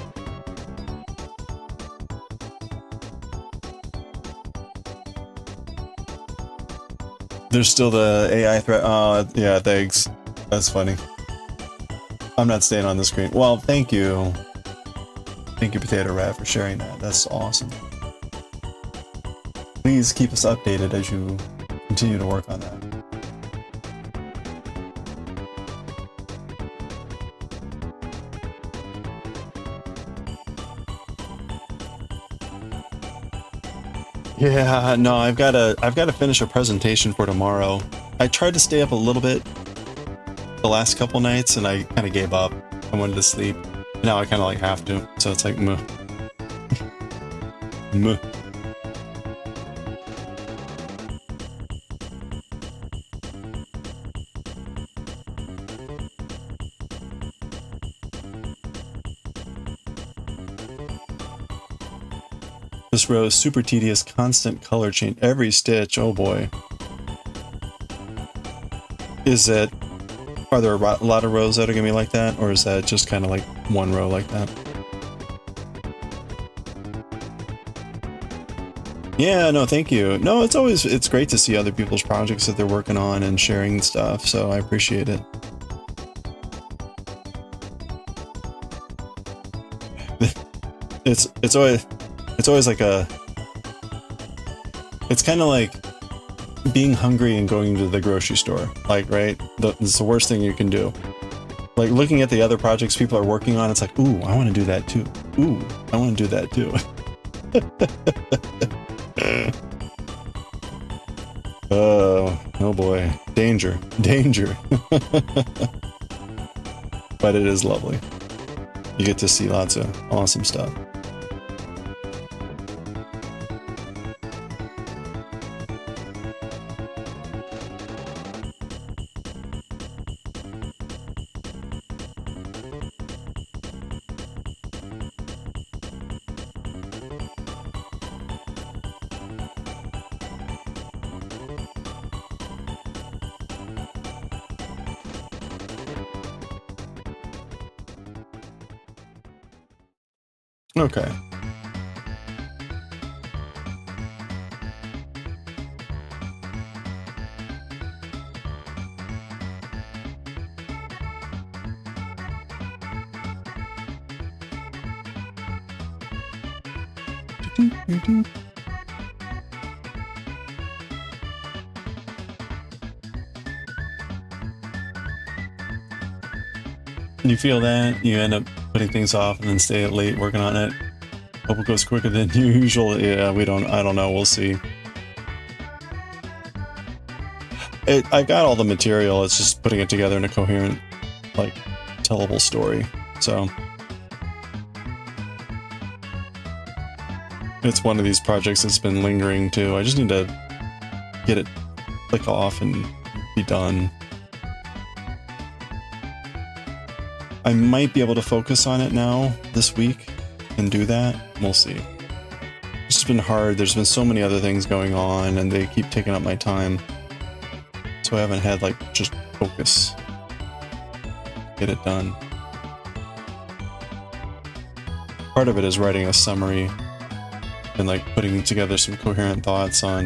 There's still the AI threat. Oh, yeah, thanks. That's funny. I'm not staying on the screen. Well, thank you. Thank you, Potato Rat, for sharing that. That's awesome. Please keep us updated as you continue to work on that. Yeah, no, I've got to finish a presentation for tomorrow. I tried to stay up a little bit the last couple nights and I kind of gave up. I wanted to sleep. Now I kind of like have to. So it's like, meh. Meh. This row is super tedious, constant color change every stitch. Oh boy. Are there a lot of rows that are gonna be like that, or is that just kind of like one row like that? Yeah, no, thank you. No, it's great to see other people's projects that they're working on and sharing stuff, so I appreciate it. It's always like it's kind of like being hungry and going to the grocery store, like, right? It's the worst thing you can do. Like looking at the other projects people are working on, it's like, ooh, I want to do that too. Ooh, I want to do that too. Oh boy, danger, danger. But it is lovely. You get to see lots of awesome stuff. Okay. You feel that, you end up putting things off and then stay late working on it. Hope it goes quicker than usual. Yeah, I don't know, we'll see. I've got all the material, it's just putting it together in a coherent, like, tellable story, so. It's one of these projects that's been lingering too. I just need to get it click off and be done. I might be able to focus on it now this week and do that. We'll see. It's just been hard. There's been so many other things going on and they keep taking up my time. So I haven't had like just focus. Get it done. Part of it is writing a summary and like putting together some coherent thoughts on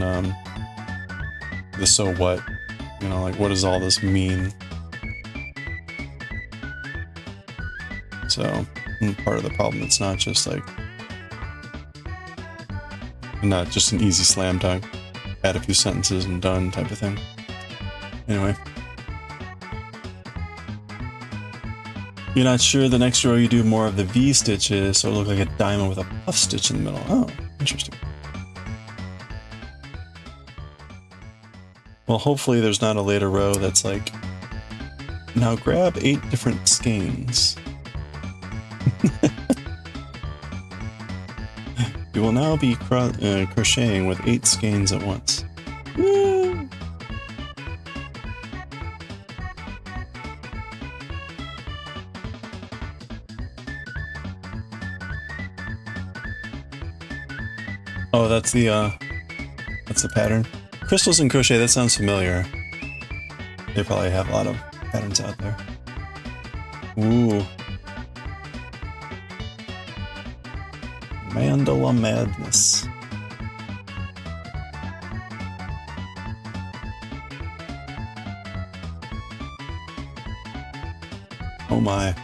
the so what. You know, like what does all this mean? So, part of the problem, it's not just like, not just an easy slam dunk, add a few sentences and done type of thing. Anyway. You're not sure the next row you do more of the V stitches, so it looks like a diamond with a puff stitch in the middle. Oh, interesting. Well, hopefully there's not a later row that's like, now grab 8 different skeins. You will now be crocheting with 8 skeins at once. Woo! Oh, that's the pattern. Crystals and crochet, that sounds familiar. They probably have a lot of patterns out there. Ooh. Mandala Madness. Oh my.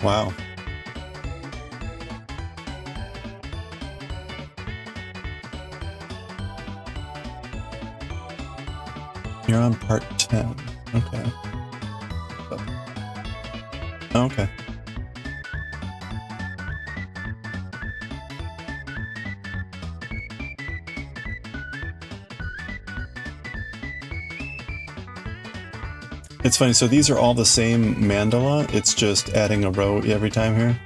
Wow. You're on part 10. Okay. Okay. It's funny, so these are all the same mandala, it's just adding a row every time here.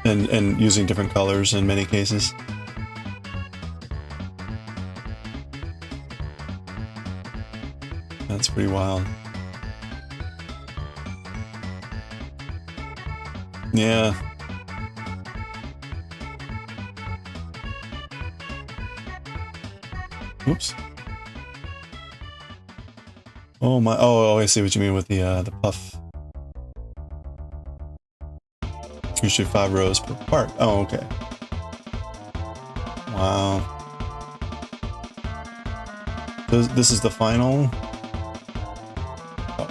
And using different colors in many cases. That's pretty wild. Yeah. Oops. Oh my! Oh, I see what you mean with the puff. Usually 5 rows per part. Oh, okay. Wow. This is the final. Oh.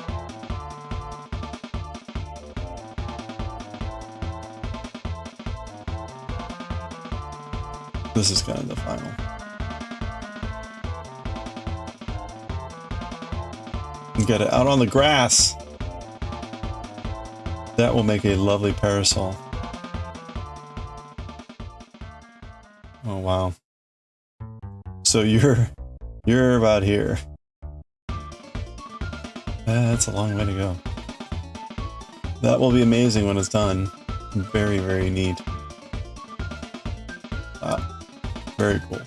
This is kind of the final. Get it out on the grass. That will make a lovely parasol. Oh wow. So you're about here. That's a long way to go. That will be amazing when it's done. Very, very neat. Wow. Very cool.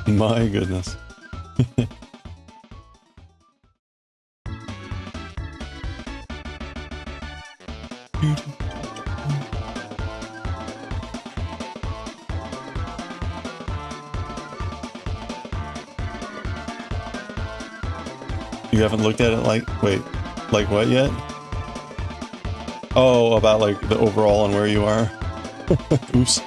My goodness. You haven't looked at it wait, like what yet? Oh, about like the overall and where you are? Oops.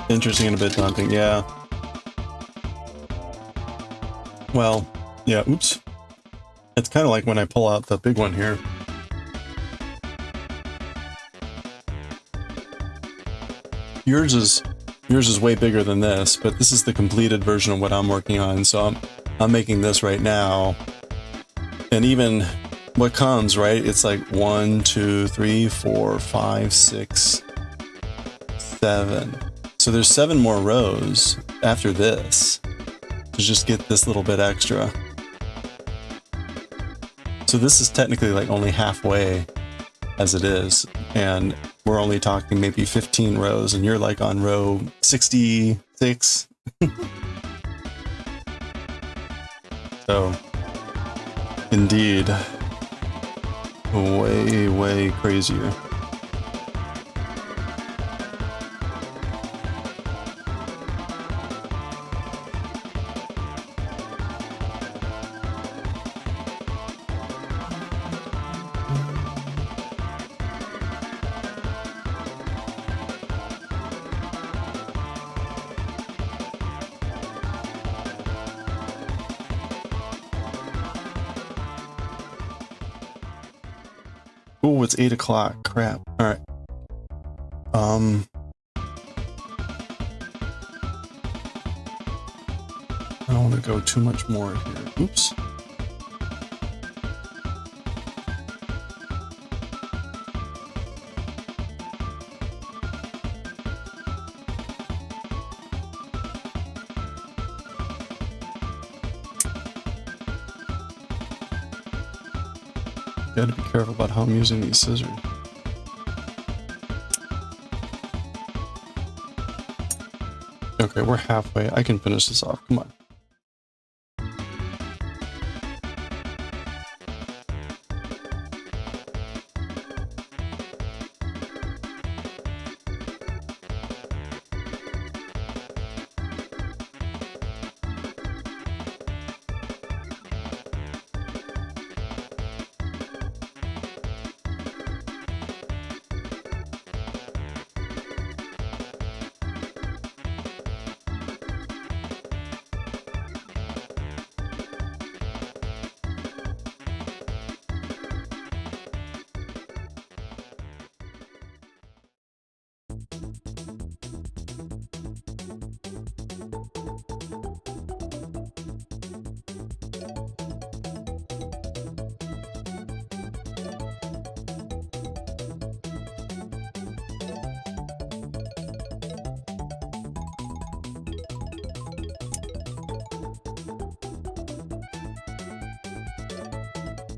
Interesting and a bit daunting, yeah. Well, yeah, oops. It's kind of like when I pull out the big one here. Yours is way bigger than this, but this is the completed version of what I'm working on, so I'm making this right now. And even what comes, right? It's like 1, 2, 3, 4, 5, 6, 7. So there's 7 more rows after this to just get this little bit extra. So this is technically like only halfway as it is, and we're only talking maybe 15 rows, and you're like on row 66. So, indeed, way, way crazier. Oh, it's 8 o'clock. Crap. All right. want to go too much more here. Oops. Gotta be careful about how I'm using these scissors. Okay, we're halfway. I can finish this off. Come on.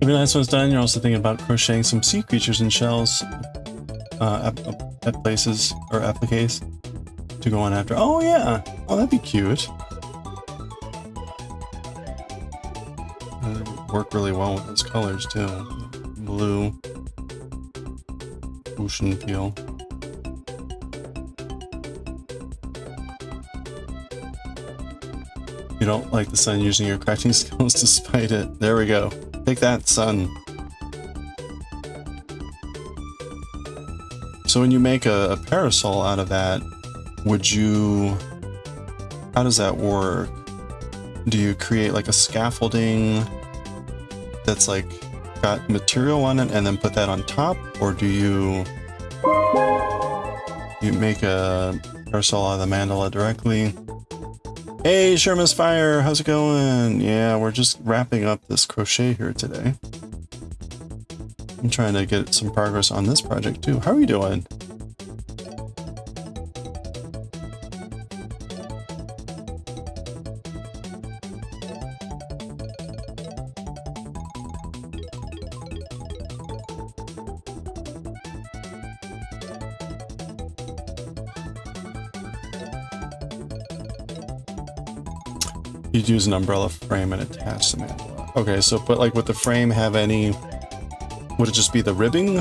Every last one's done, you're also thinking about crocheting some sea creatures and shells at places or appliques to go on after. Oh yeah! Oh, that'd be cute. Work really well with those colors too. Blue, ocean feel. You don't like the sun using your crafting skills to spite it. There we go. Take that, sun. So when you make a parasol out of that, would you... How does that work? Do you create like a scaffolding that's like got material on it and then put that on top? Or do you make a parasol out of the mandala directly? Hey, Sherman's Fire, how's it going? Yeah, we're just wrapping up this crochet here today. I'm trying to get some progress on this project too. How are you doing? You'd use an umbrella frame and attach the mandala. Okay, so but like would the frame have any... Would it just be the ribbing?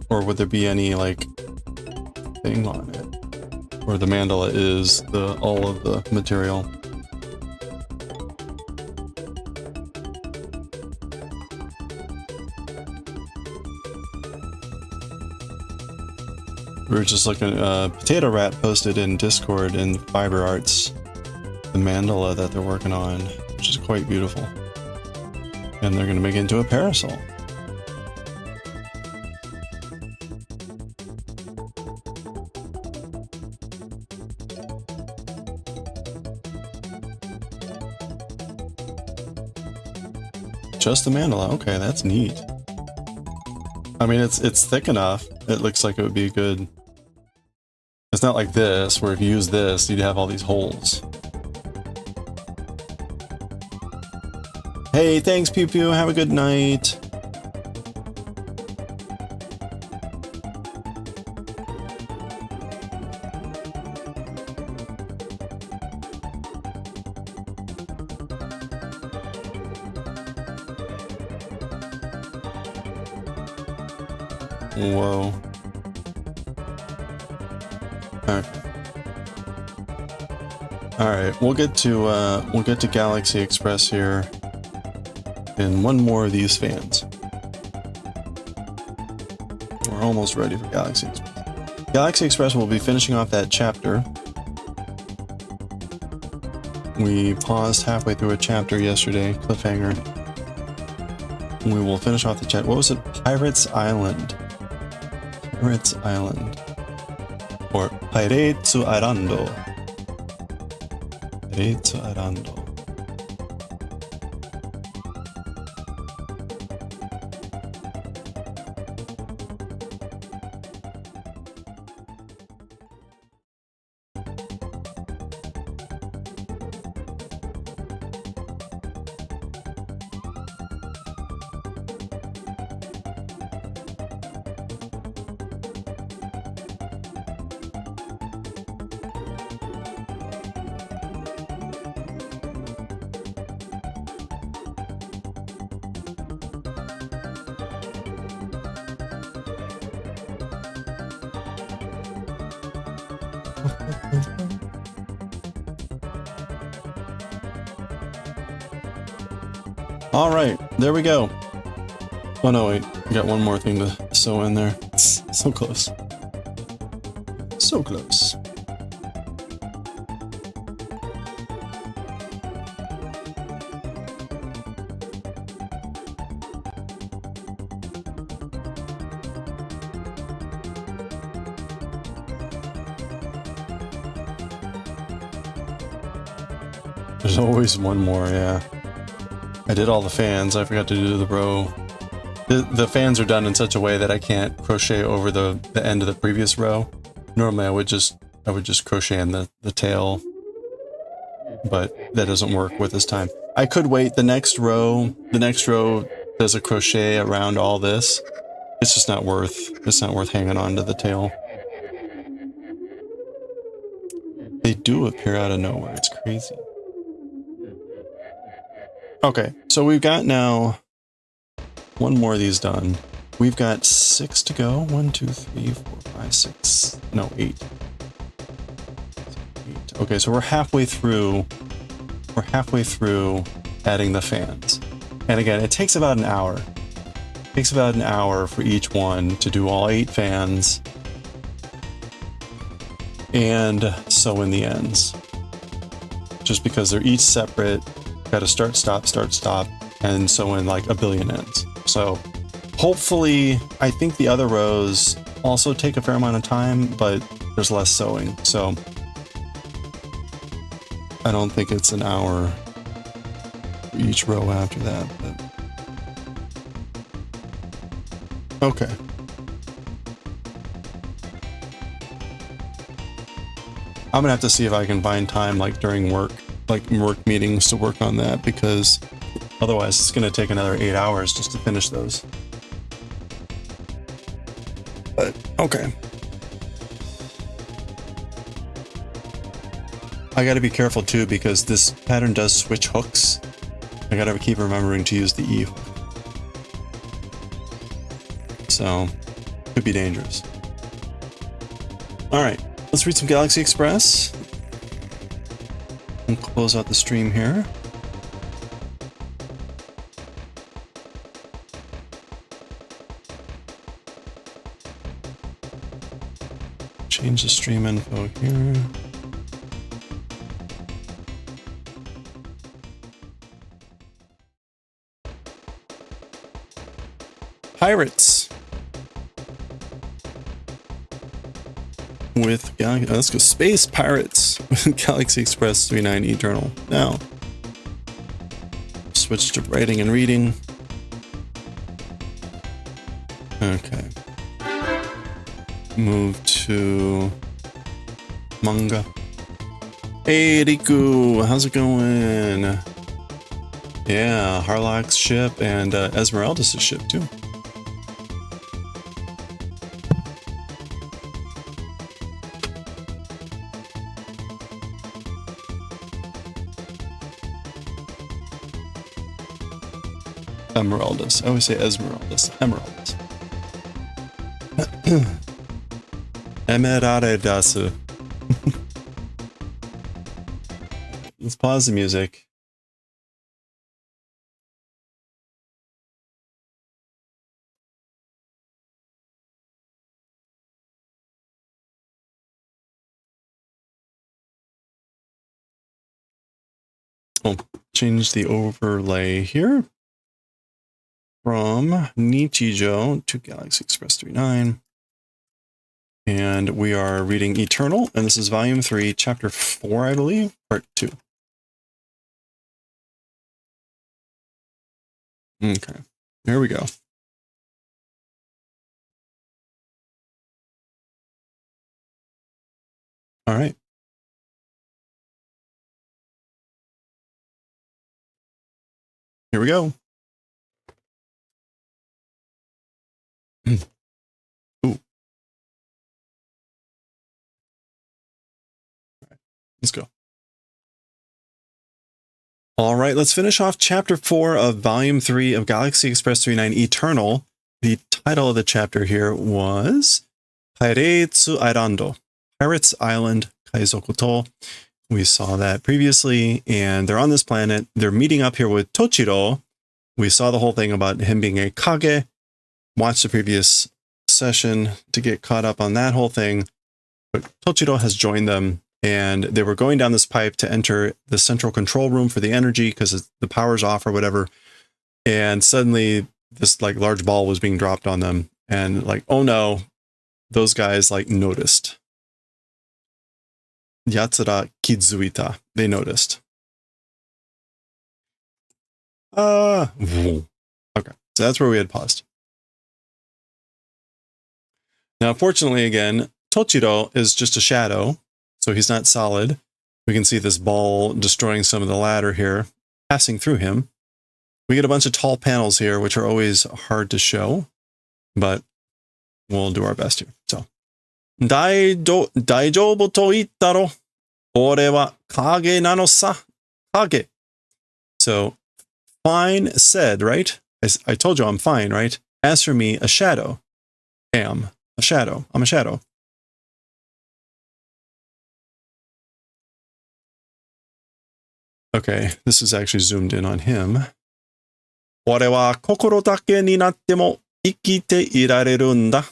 Or would there be any like thing on it? Or the mandala is the all of the material? We were just looking, Potato Rat posted in Discord in Fiber Arts the mandala that they're working on, which is quite beautiful. And they're going to make it into a parasol. Just the mandala, okay, that's neat. I mean, it's thick enough. It looks like it would be good. It's not like this, where if you use this, you'd have all these holes. Hey, thanks, Pew Pew. Have a good night. Whoa. Okay. All right, we'll get to Galaxy Express here in one more of these fans. We're almost ready for Galaxy Express. Galaxy Express will be finishing off that chapter. We paused halfway through a chapter yesterday, cliffhanger. We will finish off the chat. What was it? Pirates Island. Pirates Island. Or Pirates Arando. Reizarando. All right, there we go. Oh no, wait, I got one more thing to sew in there. It's so close. So close. There's always one more, yeah. I did all the fans, I forgot to do the row. The fans are done in such a way that I can't crochet over the end of the previous row. Normally I would just crochet in the tail, but that doesn't work with this time. I could wait the next row does a crochet around all this. It's just not worth hanging on to the tail. They do appear out of nowhere, it's crazy. Okay, so we've got now one more of these done. We've got 6 to go. 1, 2, 3, 4, 5, 6. No, 8. 8. Okay, so we're halfway through. We're halfway through adding the fans. And again, it takes about an hour. It takes about an hour for each one to do all 8 fans and sew in the ends. Just because they're each separate. Got to start, stop, and sew in like a billion ends. So hopefully, I think the other rows also take a fair amount of time, but there's less sewing. So I don't think it's an hour for each row after that. But okay. I'm gonna have to see if I can find time like during work meetings to work on that, because otherwise it's going to take another 8 hours just to finish those. But okay. I got to be careful too, because this pattern does switch hooks. I got to keep remembering to use the E hook. So could be dangerous. All right, let's read some Galaxy Express. And close out the stream here. Change the stream info here. Pirates with Galaxy. Let's go Space Pirates with Galaxy Express 39E Journal. Now, switch to writing and reading. Okay. Move to Manga. Hey Riku, how's it going? Yeah, Harlock's ship and Esmeralda's ship too. Emeraldas. I always say Esmeraldas. Emeraldas. Emeraldas. Let's pause the music. Oh, change the overlay here from Nichijou to Galaxy Express 39. And we are reading Eternal, and this is volume 3, chapter 4, I believe, part 2. Okay. Here we go. All right. Here we go. Ooh. Let's go. All right, let's finish off chapter 4 of volume 3 of Galaxy Express 39 Eternal. The title of the chapter here was Pirates Island Kaizokuto. We saw that previously, and they're on this planet. They're meeting up here with Tochiro. We saw the whole thing about him being a Kage. Watch the previous session to get caught up on that whole thing. But Tochiro has joined them, and they were going down this pipe to enter the central control room for the energy because the power's off or whatever. And suddenly this like large ball was being dropped on them, and like, oh no, those guys like noticed. Yatsura Kizuita. They noticed. Okay. So that's where we had paused. Now, fortunately, again, Tochiro is just a shadow, so he's not solid. We can see this ball destroying some of the ladder here, passing through him. We get a bunch of tall panels here, which are always hard to show, but we'll do our best here. So, Daijoubu to ittaro, ore wa kage nano sa, kage. So, fine said, right? I told you I'm fine, right? As for me, a shadow. Am a shadow. I'm a shadow. Okay, this is actually zoomed in on him. Ore wa kokoro dake ni natte mo ikite irareru nda.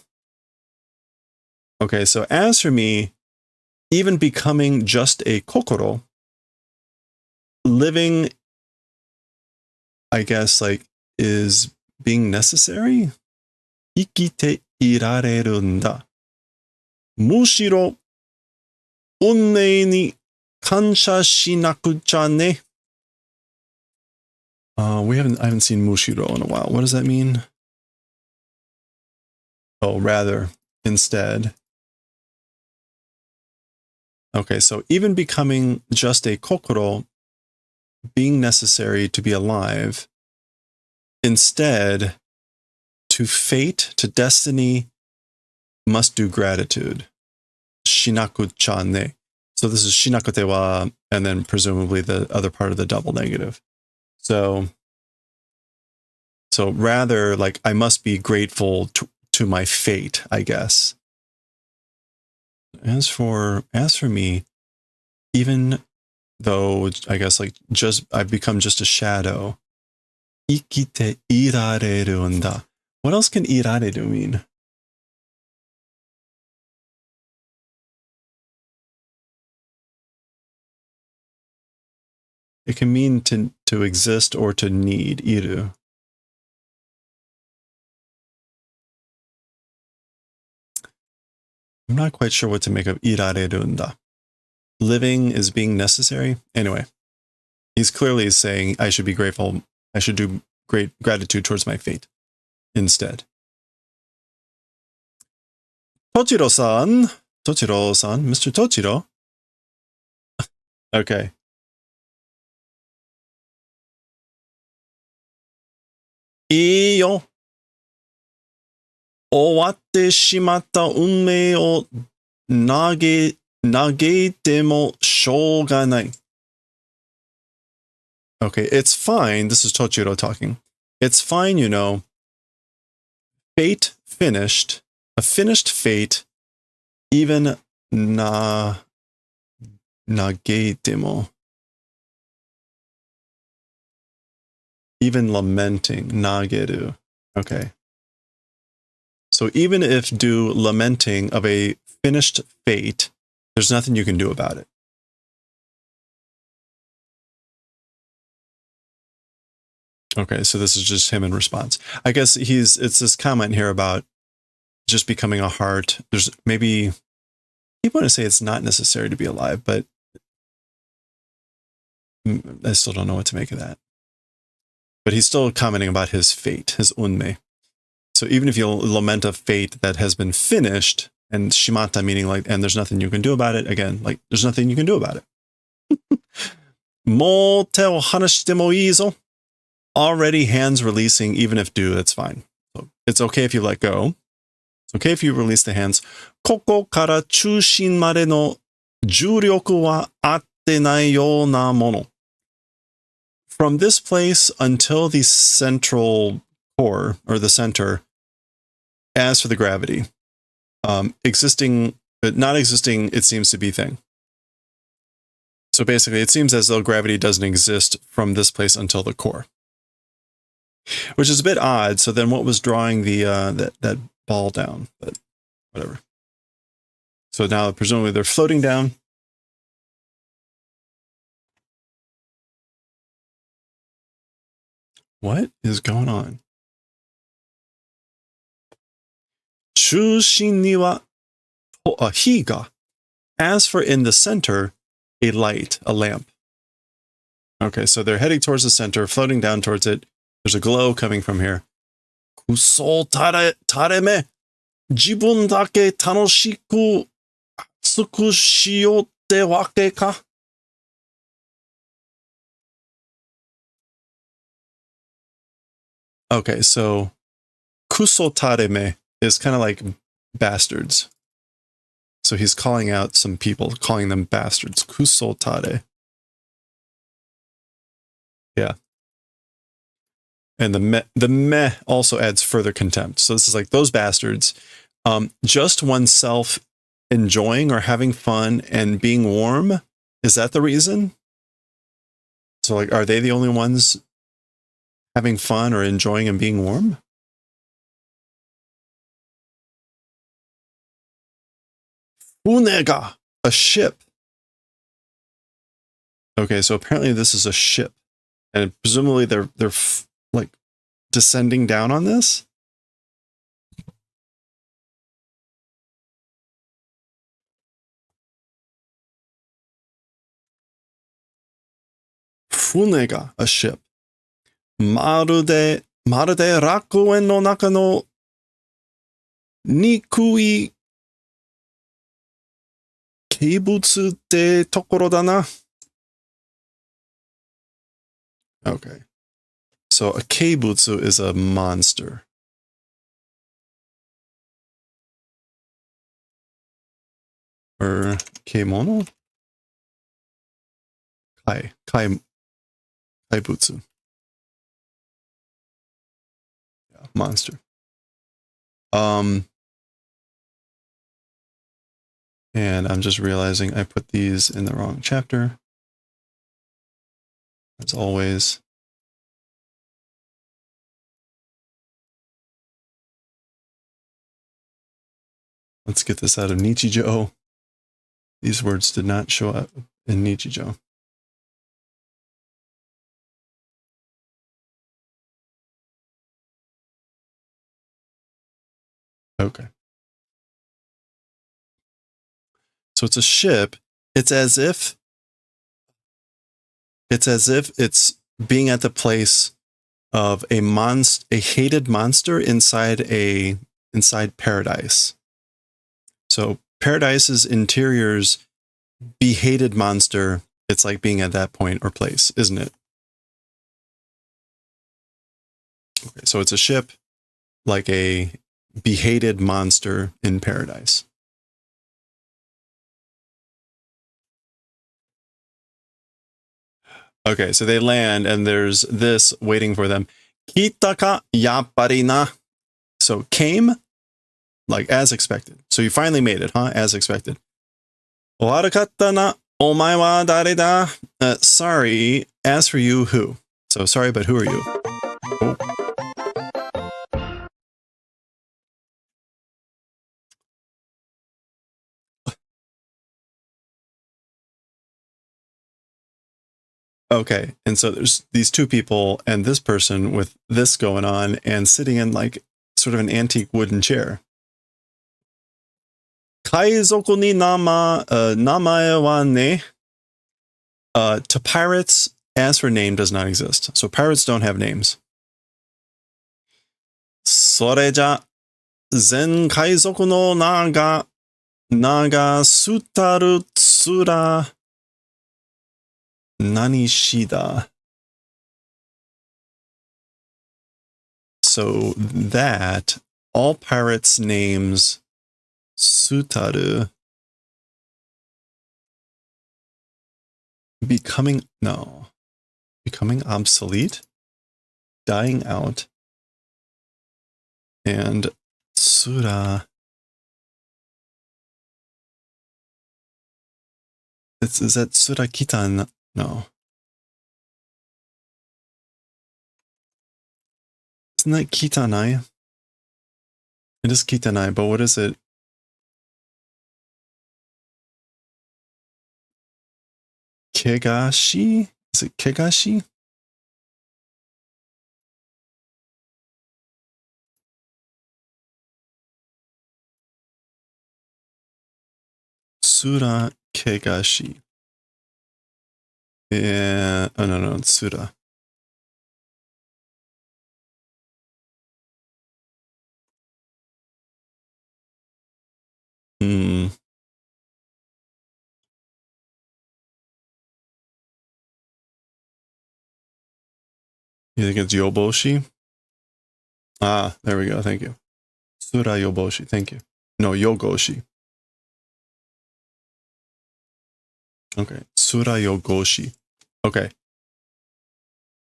Okay, so as for me, even becoming just a kokoro, living, I guess, like, is being necessary? Ikite irareru nda. Mushiro unmei ni kansha shinakucha ne. I haven't seen Mushiro in a while. What does that mean? Oh, rather, instead. Okay, so even becoming just a kokoro, being necessary to be alive, instead, to fate, to destiny, must do gratitude. Shinakucha ne. So this is shinakute wa, and then presumably the other part of the double negative. So rather, like, I must be grateful to my fate, I guess. As for me, even though, I guess, like, just I've become just a shadow. Ikite irareru nda. What else can irareru mean? It can mean to exist or to need, iru. I'm not quite sure what to make of irareru nda. Living is being necessary? Anyway, he's clearly saying I should be grateful. I should do great gratitude towards my fate instead. Tochiro-san, Mr. Tochiro. Okay. Iyo. 終わってしまった運命を嘆いてもしょうがない. Okay, it's fine. This is Tochiro talking. It's fine, you know. Fate finished. A finished fate. Even nageitemo. Even lamenting. Nageru. Okay. So even if do lamenting of a finished fate, there's nothing you can do about it. Okay, so this is just him in response. I guess it's this comment here about just becoming a heart. There's maybe people want to say it's not necessary to be alive, but I still don't know what to make of that. But he's still commenting about his fate, his unme. So even if you lament a fate that has been finished, and shimata meaning like, and there's nothing you can do about it, again, like there's nothing you can do about it. Mo te o hanashite mo ii zo. Already hands releasing, even if due, that's fine. So it's okay if you let go. It's okay if you release the hands. Koko kara chushin mare no juryoku wa atte nai you na mono. From this place until the central core, or the center, as for the gravity, existing, but not existing, it seems to be thing. So basically, it seems as though gravity doesn't exist from this place until the core, which is a bit odd. So then, what was drawing the that ball down? But whatever. So now, presumably, they're floating down. What is going on? Chushin ni wa hi ga. As for in the center, a light, a lamp. Okay, so they're heading towards the center, floating down towards it. There's a glow coming from here. Kuso tareme. Jibun dake tanoshiku atsuku shiyotte wake ka? Okay, so kusotareme is kind of like bastards. So he's calling out some people, calling them bastards. Kusotare. Yeah. And the meh also adds further contempt. So this is like those bastards. Just oneself enjoying or having fun and being warm. Is that the reason? So like, are they the only ones having fun or enjoying and being warm? Unega, a ship. Okay, so apparently this is a ship, and presumably they're like descending down on this. Funega, a ship. Marude rakuen no naka no nikui keibutsu te tokoro da na. Okay. So a keibutsu is a monster. Or keimono? Kaibutsu. Yeah, monster. And I'm just realizing I put these in the wrong chapter. As always. Let's get this out of Nichijou. These words did not show up in Nichijou. Okay. So it's a ship. It's as if it's being at the place of a hated monster inside paradise. So Paradise's interiors be hated monster. It's like being at that point or place, isn't it? Okay, so it's a ship like a behated monster in paradise. Okay, so they land and there's this waiting for them. Kitaka yappari na. So came like as expected. So you finally made it, huh? As expected. Warakatta na omae wa dare da? Sorry, as for you, who? So sorry, but who are you? Oh. Okay, and so there's these two people and this person with this going on and sitting in like sort of an antique wooden chair. Kaizoku ni namae wa ne. To pirates as for name does not exist. So pirates don't have names. それじゃ、全海賊の長すたるつら、何しだ。So that, all pirates' names, sutaru, becoming obsolete, dying out, and tsura, is that tsurakita? No. Isn't that kitanai? It is kitanai, but what is it? Kegashi? Is it kegashi? Tsura kegashi. Yeah. Oh, no, it's tsura. You think it's yoboshi? Ah, there we go. Thank you. Tsura yoboshi. Thank you. No, yogoshi. Okay. Tsura yogoshi. Okay.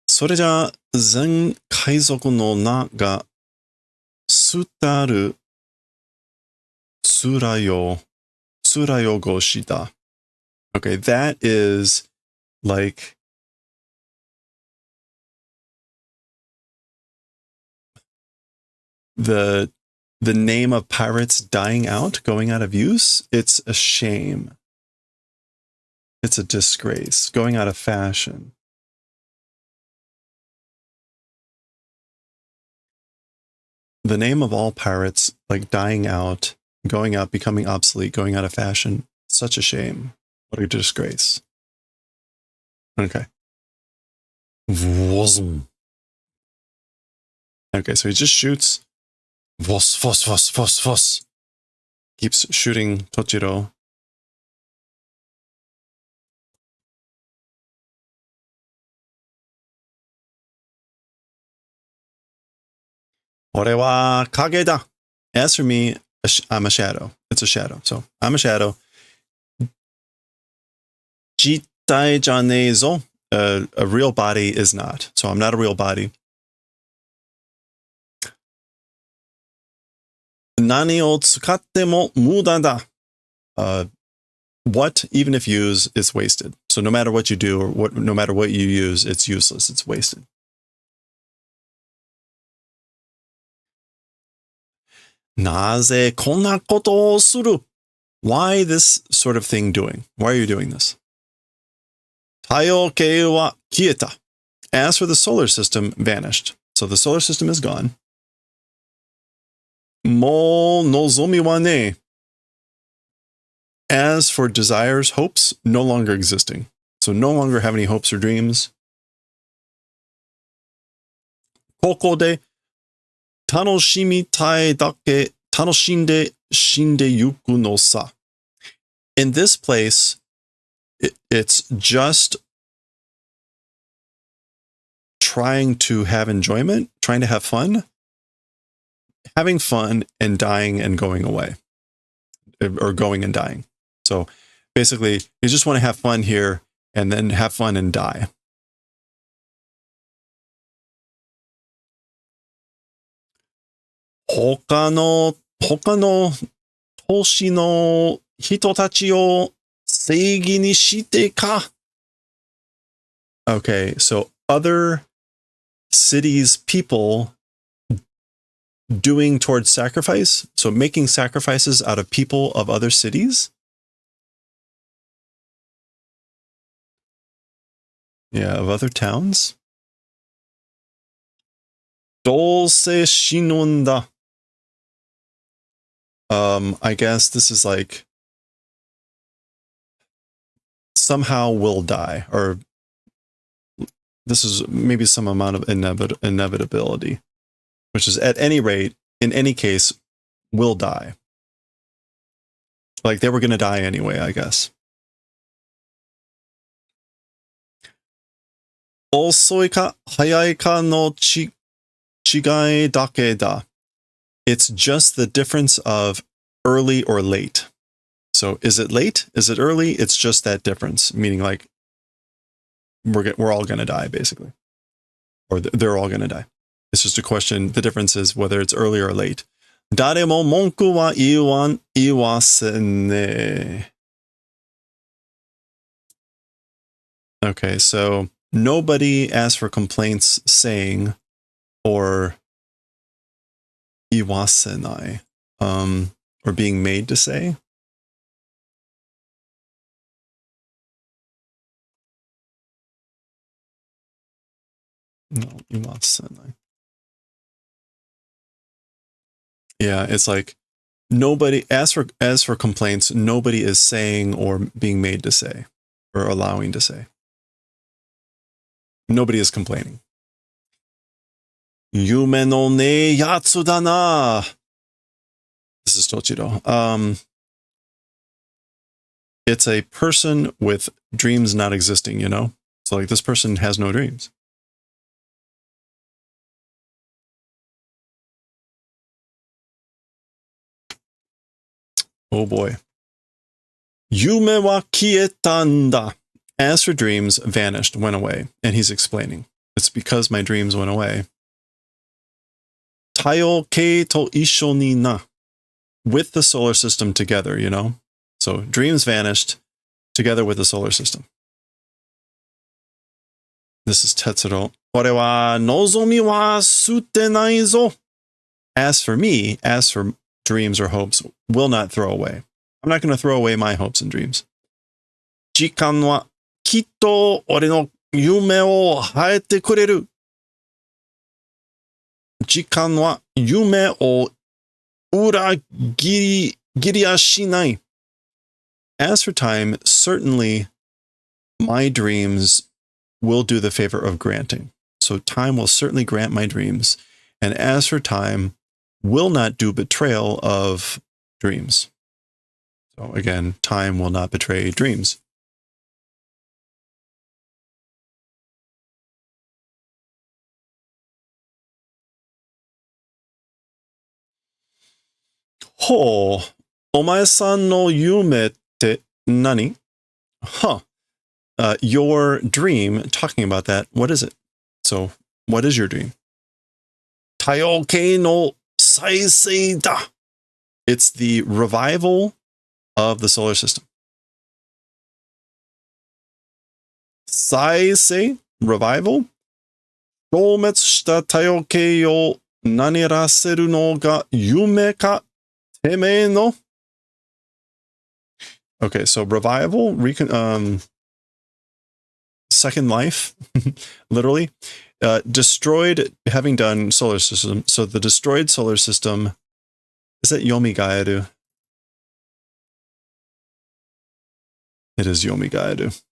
それじゃ、全海賊の名が、すたる、つらよごしだ。Okay, that is like the name of pirates dying out, going out of use. It's a shame. It's a disgrace, going out of fashion. The name of all pirates, like dying out, going out, becoming obsolete, going out of fashion. Such a shame. What a disgrace. Okay. Okay, so he just shoots. Keeps shooting Tochiro. Ore wa kage da. As for me, I'm a shadow. It's a shadow. So I'm a shadow. Jitai janei zo. A real body is not. So I'm not a real body. Nani o tsukatte mo muda da. What, even if used, is wasted. So no matter what you do or no matter what you use, it's useless. It's wasted. Naze konna koto o suru? Why this sort of thing doing? Why are you doing this? Taiyo kei wa kieta. As for the solar system, vanished. So the solar system is gone. Mo nozomi wa ne. As for desires, hopes, no longer existing. So no longer have any hopes or dreams. Koko de tanoshimitai dake tanoshinde shinde yuku no sa. In this place, it's just trying to have enjoyment, trying to have fun, having fun and dying and going away, or going and dying. So basically, you just want to have fun here and then have fun and die. Hoka no toshi no hitotachi o seigi ni shite ka. Okay, so other cities' people doing towards sacrifice. So making sacrifices out of people of other cities. Yeah, of other towns. Dose shinonda. I guess this is like somehow will die, or this is maybe some amount of inevitability, which is at any rate, in any case, will die. Like they were going to die anyway, I guess. Osoi ka hayai ka no chigai dake da. It's just the difference of early or late. So is it late? Is it early? It's just that difference, meaning like we're all going to die, basically. Or they're all going to die. It's just a question. The difference is whether it's early or late. Dare mo monku wa iwasene. Okay, so nobody asked for complaints saying or iwasenai, or being made to say. No, iwasenai. Yeah, it's like nobody as for complaints, nobody is saying or being made to say or allowing to say. Nobody is complaining. Yume no ne yatsu da na. This is Tochiro. It's a person with dreams not existing, you know? So like this person has no dreams. Oh boy. Yume wa kietanda. As for dreams, vanished, went away. And he's explaining. It's because my dreams went away. Taio kei to isho ni na. With the solar system together, you know? So dreams vanished together with the solar system. This is Tetsuro. Kore wa nozomi wa sute nai zo. As for me, as for dreams or hopes, will not throw away. I'm not going to throw away my hopes and dreams. Jikan wa kitto ore no yume o haete kureru. Jikan wa yume o uragiri shinai. As for time, certainly my dreams will do the favor of granting. So time will certainly grant my dreams. And as for time, will not do betrayal of dreams. So again, time will not betray dreams. Ho, omae-san no yume te nani? Huh. Your dream, talking about that, what is it? So, what is your dream? Taiyokei no saisei da. It's the revival of the solar system. Saisei, revival. Shoumetsu shita taiyokei o naniraseru no ga yume ka temei no. Okay, so revival, second life, literally. Destroyed, having done solar system. So the destroyed solar system, is that Yomigaeru? It is Yomigaeru.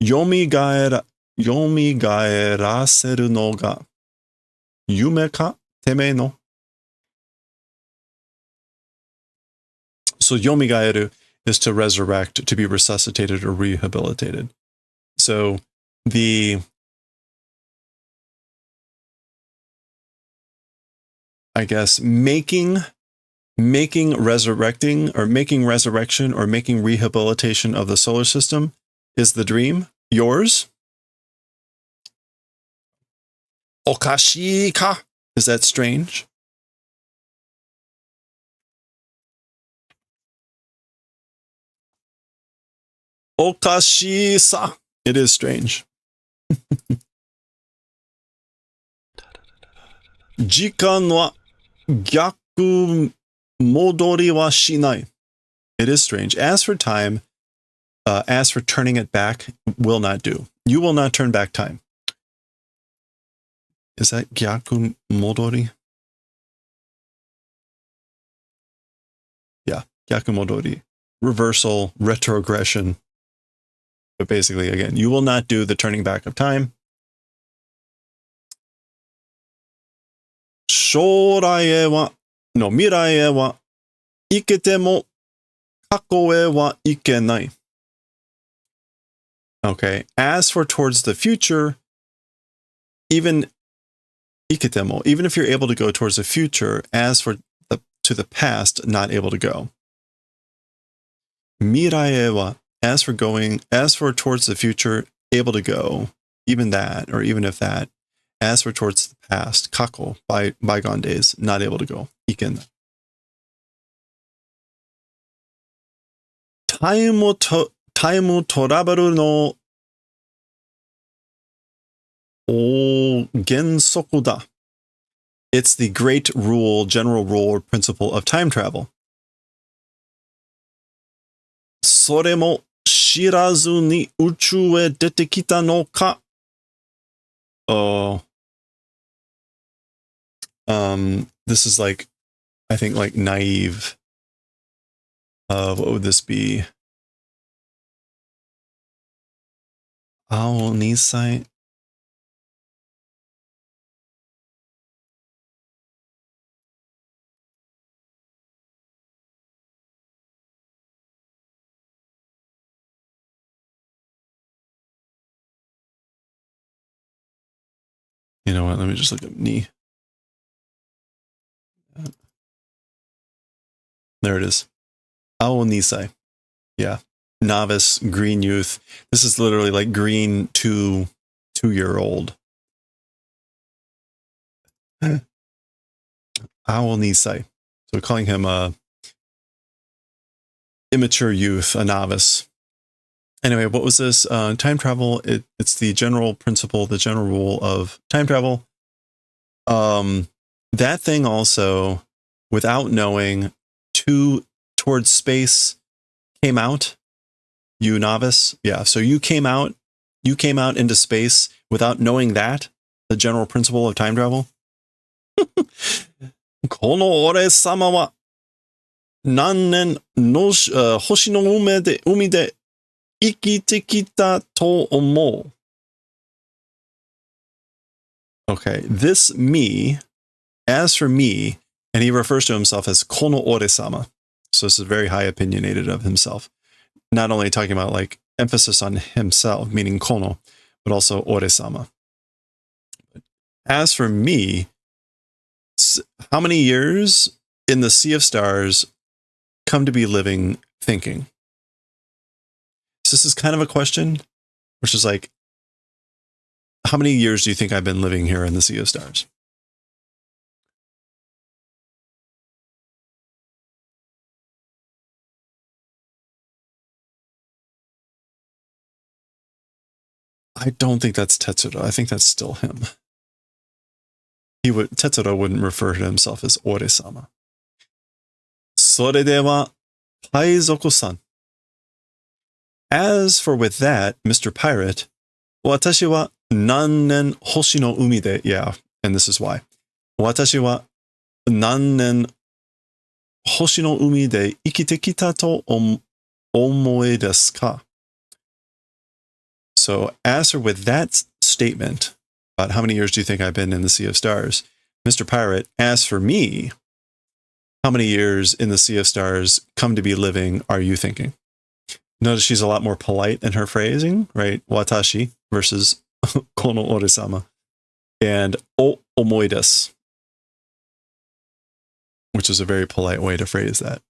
Yomigaeraseru no ga yume ka temei no. So Yomigaeru is to resurrect, to be resuscitated or rehabilitated. So the, I guess, making resurrecting or making resurrection or making rehabilitation of the solar system is the dream. Yours? Okashi ka? Is that strange? Okashi sa. It is strange. Jikan wa gyaku modori wa shinai. It is strange. As for time, as for turning it back, will not do. You will not turn back time. Is that gyaku modori? Yeah, gyaku modori. Reversal, retrogression. But basically, again, you will not do the turning back of time. 将来へは、の未来へは、行けても、過去へは行けない。Okay. As for towards the future, even iketemo, even if you're able to go towards the future, as for to the past, not able to go. Mirai wa, as for towards the future, able to go, even that, or even if that, as for towards the past, kako, bygone days, not able to go, iken. Time travel no gensoku da. It's the great rule, general rule, or principle of time travel. それも知らずに宇宙へ出てきたのか? Oh. This is like, I think like naive. What would this be? Ao Nisai? You know what? Let me just look up ni. There it is. Ao Nisai. Yeah. Novice, green youth. This is literally like green 2-year-old. Ao Nisai. So calling him a immature youth, a novice. Anyway, what was this? Time travel. It's the general principle, the general rule of time travel. That thing also, without knowing, towards space came out. You novice, yeah. So you came out into space without knowing that, the general principle of time travel. この俺様は何年の星の海で生きてきたと思う. Okay, this me, as for me, and he refers to himself as kono ore-sama. So this is very high opinionated of himself. Not only talking about like emphasis on himself, meaning kono, but also ore-sama. As for me, how many years in the sea of stars come to be living thinking? So this is kind of a question, which is like, how many years do you think I've been living here in the sea of stars? I don't think that's Tetsuro. I think that's still him. Tetsuro wouldn't refer to himself as Ore-sama. それでは、海賊さん. As for with that, Mr. Pirate, 私は何年星の海で, yeah, and this is why. 私は何年星の海で生きてきたと思いですか? So, as for with that statement, about how many years do you think I've been in the Sea of Stars? Mr. Pirate, as for me, how many years in the Sea of Stars come to be living are you thinking? Notice she's a lot more polite in her phrasing, right? Watashi versus kono ore-sama. And o omoides, which is a very polite way to phrase that.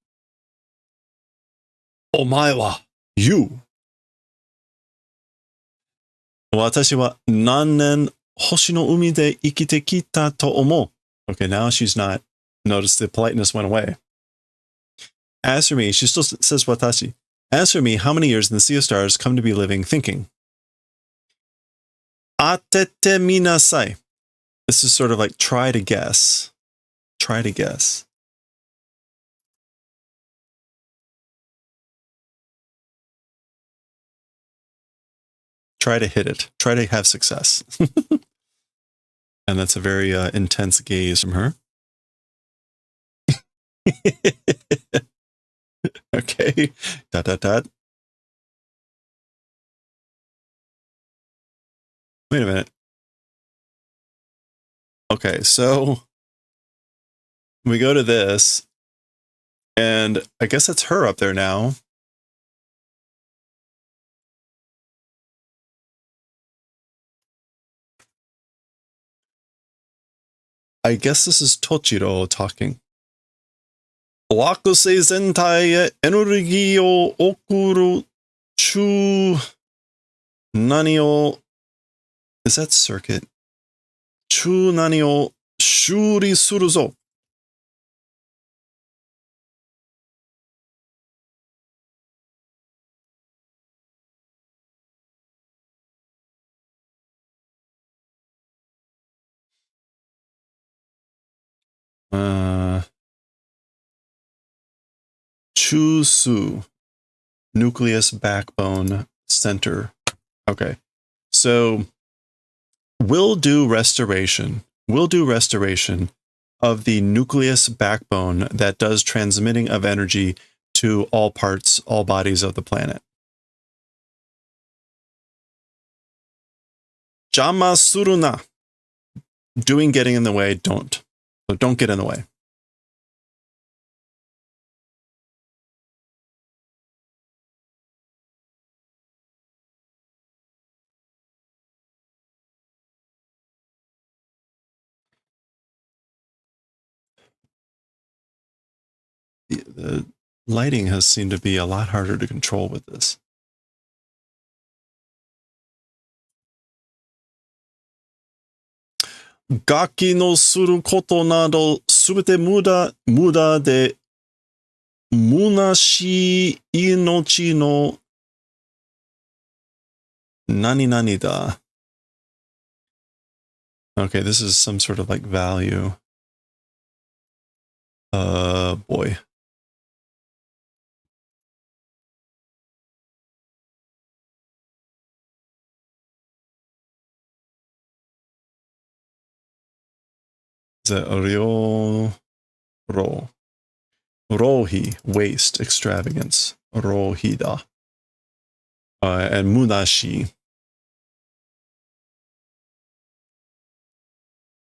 Omae wa, you. 私は何年星の海で生きてきたと思う. Okay, now she's not. Notice the politeness went away. As for me, she still says watashi. As for me, how many years in the Sea of Stars come to be living thinking? Atete minasai. This is sort of like try to guess. Try to guess. Try to hit it. Try to have success. And that's a very intense gaze from her. Okay. Dot, dot, dot. Wait a minute. Okay, so we go to this, and I guess it's her up there now. I guess this is Tochiro talking. 惑星全体へエネルギーを送る中何を Is that circuit? 中何を修理するぞ。Chusu, nucleus backbone center. Okay. So we'll do restoration. We'll do restoration of the nucleus backbone that does transmitting of energy to all parts, all bodies of the planet. Jama suruna. Doing getting in the way, don't. So don't get in the way. The lighting has seemed to be a lot harder to control with this. Gaki no suru koto nado subete muda de munashi inochi no nani da. Okay, this is some sort of like value. Boy. The rohi, waste, extravagance, rohida, and munashi,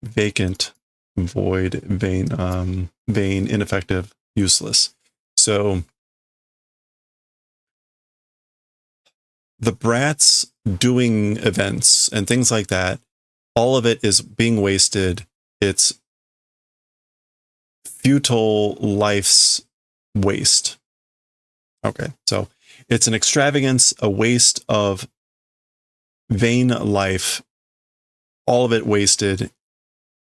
vacant, void, vain, ineffective, useless. So the brats doing events and things like that, all of it is being wasted. It's futile life's waste. Okay, so it's an extravagance, a waste of vain life, all of it wasted.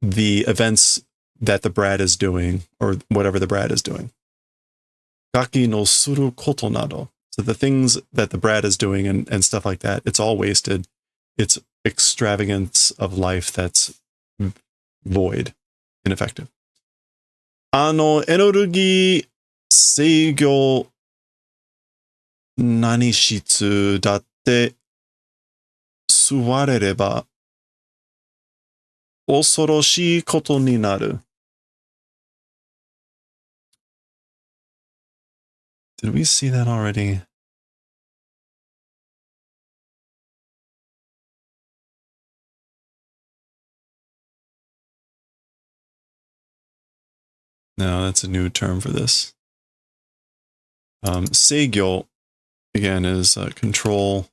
The events that the brat is doing, or whatever the brat is doing. Gaki no suru koto nado. So the things that the brat is doing and stuff like that, it's all wasted. It's extravagance of life that's void, ineffective. Ano energy seigyo nani shitsu datte suwarereba osoroshii koto ni naru. Did we see that already? No, that's a new term for this. Seigyo, again, is control.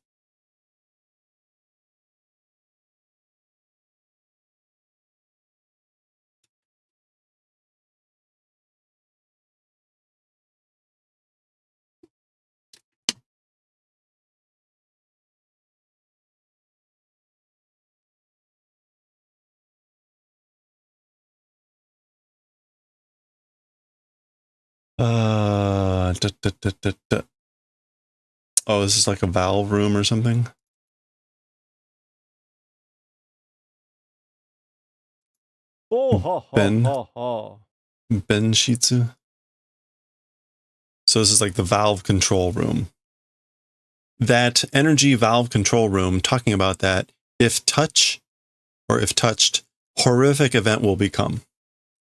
Oh, this is like a valve room or something. Oh, ha, ha, Ben. ha, ha. Ben Shitsu. So this is like the valve control room. That energy valve control room, talking about that, if touched, horrific event will become.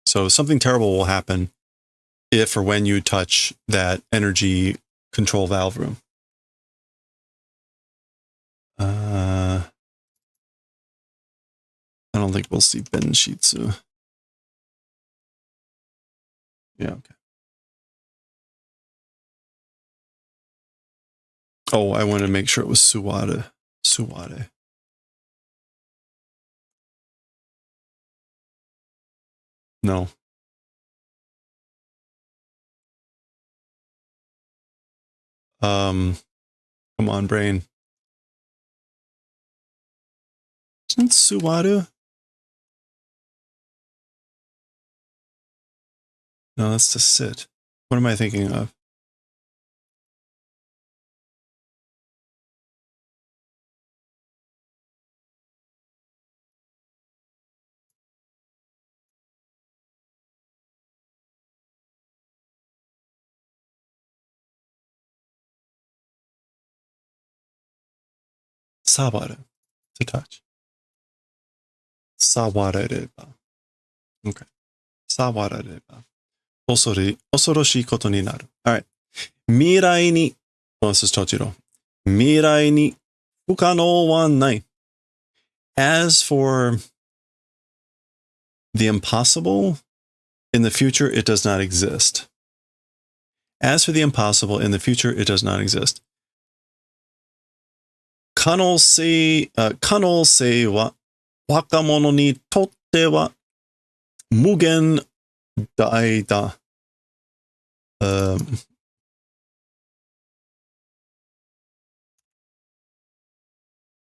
So something terrible will happen if or when you touch that energy control valve room. I don't think we'll see Ben Shitsu. Yeah, okay. Oh, I wanted to make sure it was suwade. Suwade. No. Come on, brain. Isn't suwade? No, that's to sit. What am I thinking of? Sawaru. To touch. Sawarereba. Okay. Sawarereba. Osoroshii koto ni naru. All right. Mirai ni. Well, this is Tochiro. Mirai ni fukano wa nai. As for the impossible, in the future, it does not exist. As for the impossible, in the future, it does not exist. 可能性は若者にとっては無限大だ。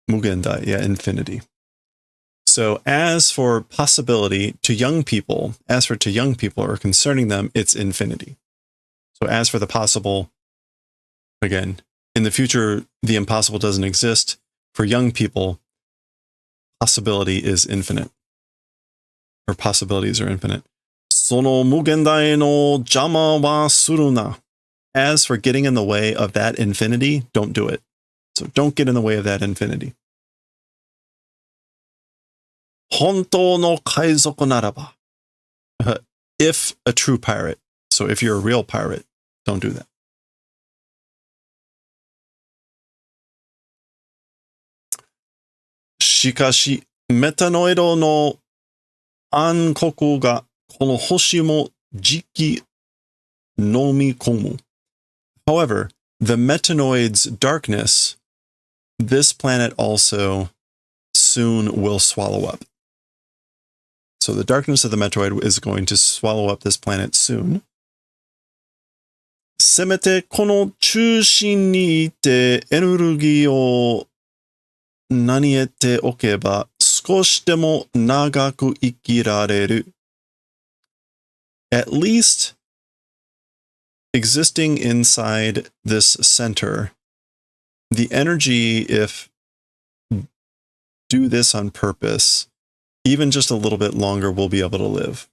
無限大, yeah, infinity. So as for possibility to young people, or concerning them, it's infinity. So as for the possible, again, in the future, the impossible doesn't exist. For young people, possibility is infinite. Or possibilities are infinite. その無限大の邪魔はするな. As for getting in the way of that infinity, don't do it. So don't get in the way of that infinity. 本当の海賊ならば. If a true pirate. So if you're a real pirate, don't do that. しかし、メタノイドの暗黒がこの星もじき飲み込む. However, the metanoid's darkness, this planet also soon will swallow up. So the darkness of the metanoid is going to swallow up this planet soon. せめてこの中心にいてエネルギーを何得ておけば少しでも長く生きられる. At least existing inside this center, the energy, if do this on purpose, even just a little bit longer, we'll be able to live.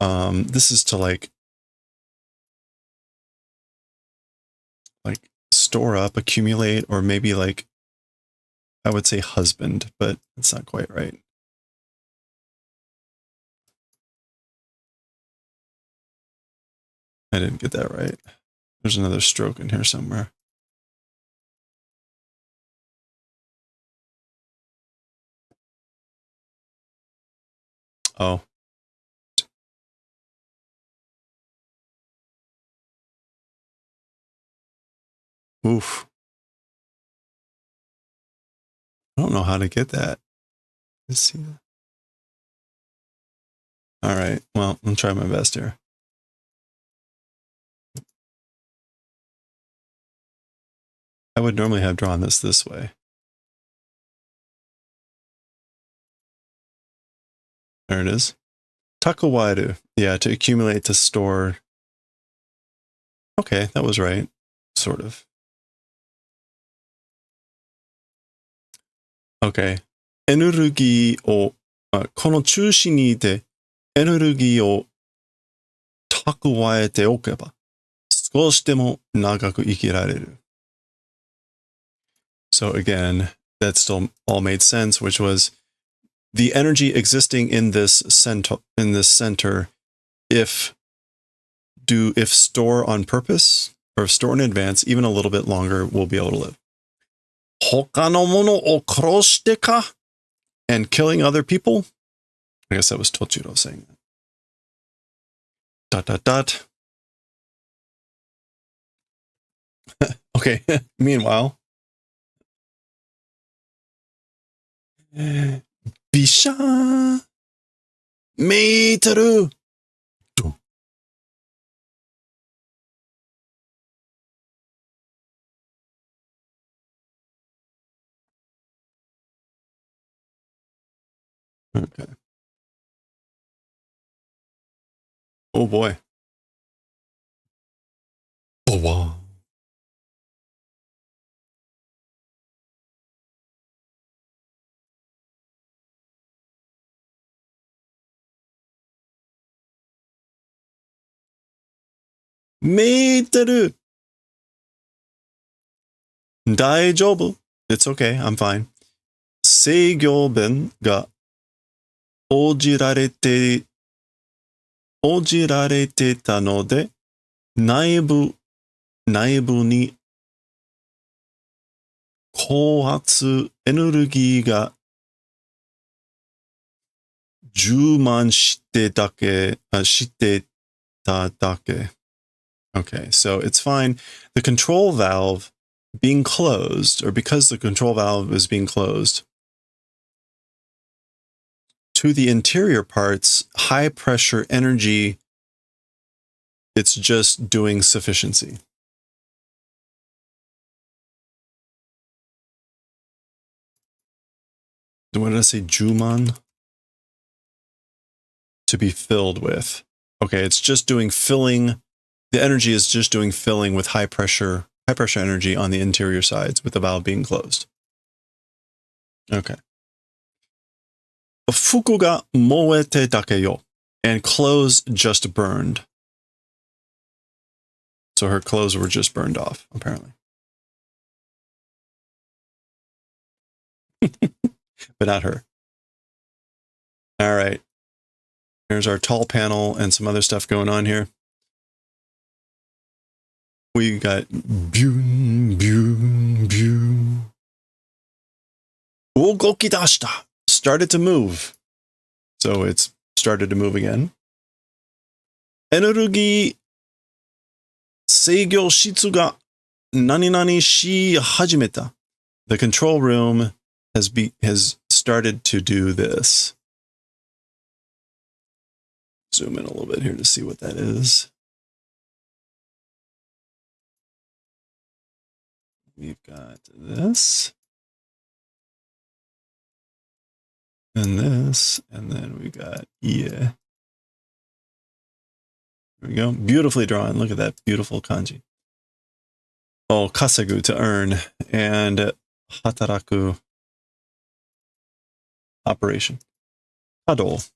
This is to like store up, accumulate, or maybe like, I would say husband, but it's not quite right. I didn't get that right. There's another stroke in here somewhere. Oh. Oof. I don't know how to get that. Let's see. All right. Well, I'll try my best here. I would normally have drawn this way. There it is. Takawairu. Yeah, to accumulate, to store. Okay, that was right. Sort of. Okay. エネルギーを、この中心にいてエネルギーを蓄えておけば少しでも長く生きられる. So again, that still all made sense, which was the energy existing in this center, if store on purpose or if store in advance, even a little bit longer, we'll be able to live. 他の者を殺してか? And killing other people? I guess that was Tochiro saying that. Dot, dot, dot. Okay, meanwhile. Bisha! Meteru! Okay. Oh boy. Oh wow. Meteru! Daijoubu. It's okay, I'm fine. 制御弁が応じられてたので、内部に高圧エネルギーが充満してただけ. Okay, so it's fine. The control valve being closed, or because the control valve is being closed, to the interior parts, high pressure energy, it's just doing sufficiency. What did I say? Juman? To be filled with. Okay, it's just doing filling. The energy is just doing filling with high pressure energy on the interior sides with the valve being closed. Okay. Fuku ga moete dake yo. And clothes just burned. So her clothes were just burned off, apparently. But not her. All right. Here's our tall panel and some other stuff going on here. We got Ugokidashita. Started to move. So it's started to move again. Energy seigyo shitsu ga naninani shi hajimeta. The control room has started to do this. Zoom in a little bit here to see what that is. We've got this. And this. And then we got yeah. There we go. Beautifully drawn. Look at that beautiful kanji. Oh, kasegu, to earn. And hataraku, operation. Kado.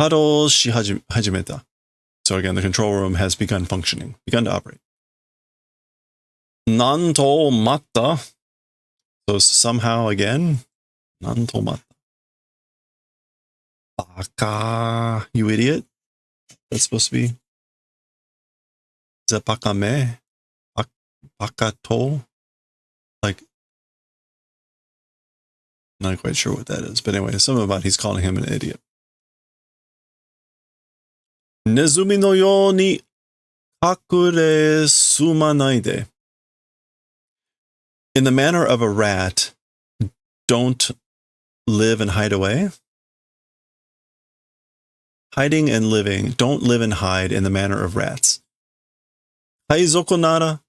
Kado shi hajimeta. So again, the control room has begun functioning, begun to operate. Nanto matta. So somehow again, nanto matta. Baka, you idiot. That's supposed to be. Is that bakame? Bakato? Like, not quite sure what that is. But anyway, something about he's calling him an idiot. Nezumi no yo ni kakure sumanaide. In the manner of a rat, don't live and hide away. Hiding and living, don't live and hide in the manner of rats. Haizoko nara,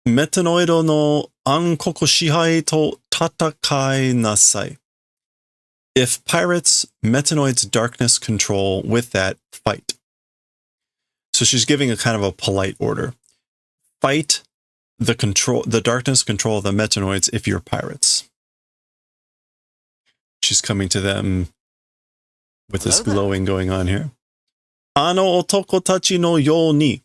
metanoido no ankoku shihai to tatakai nasai. If pirates, metanoid's darkness control, with that, fight. So she's giving a kind of a polite order. Fight the darkness control of the metanoids if you're pirates. She's coming to them with this glowing going on here. Ano otoko tachi no yo ni.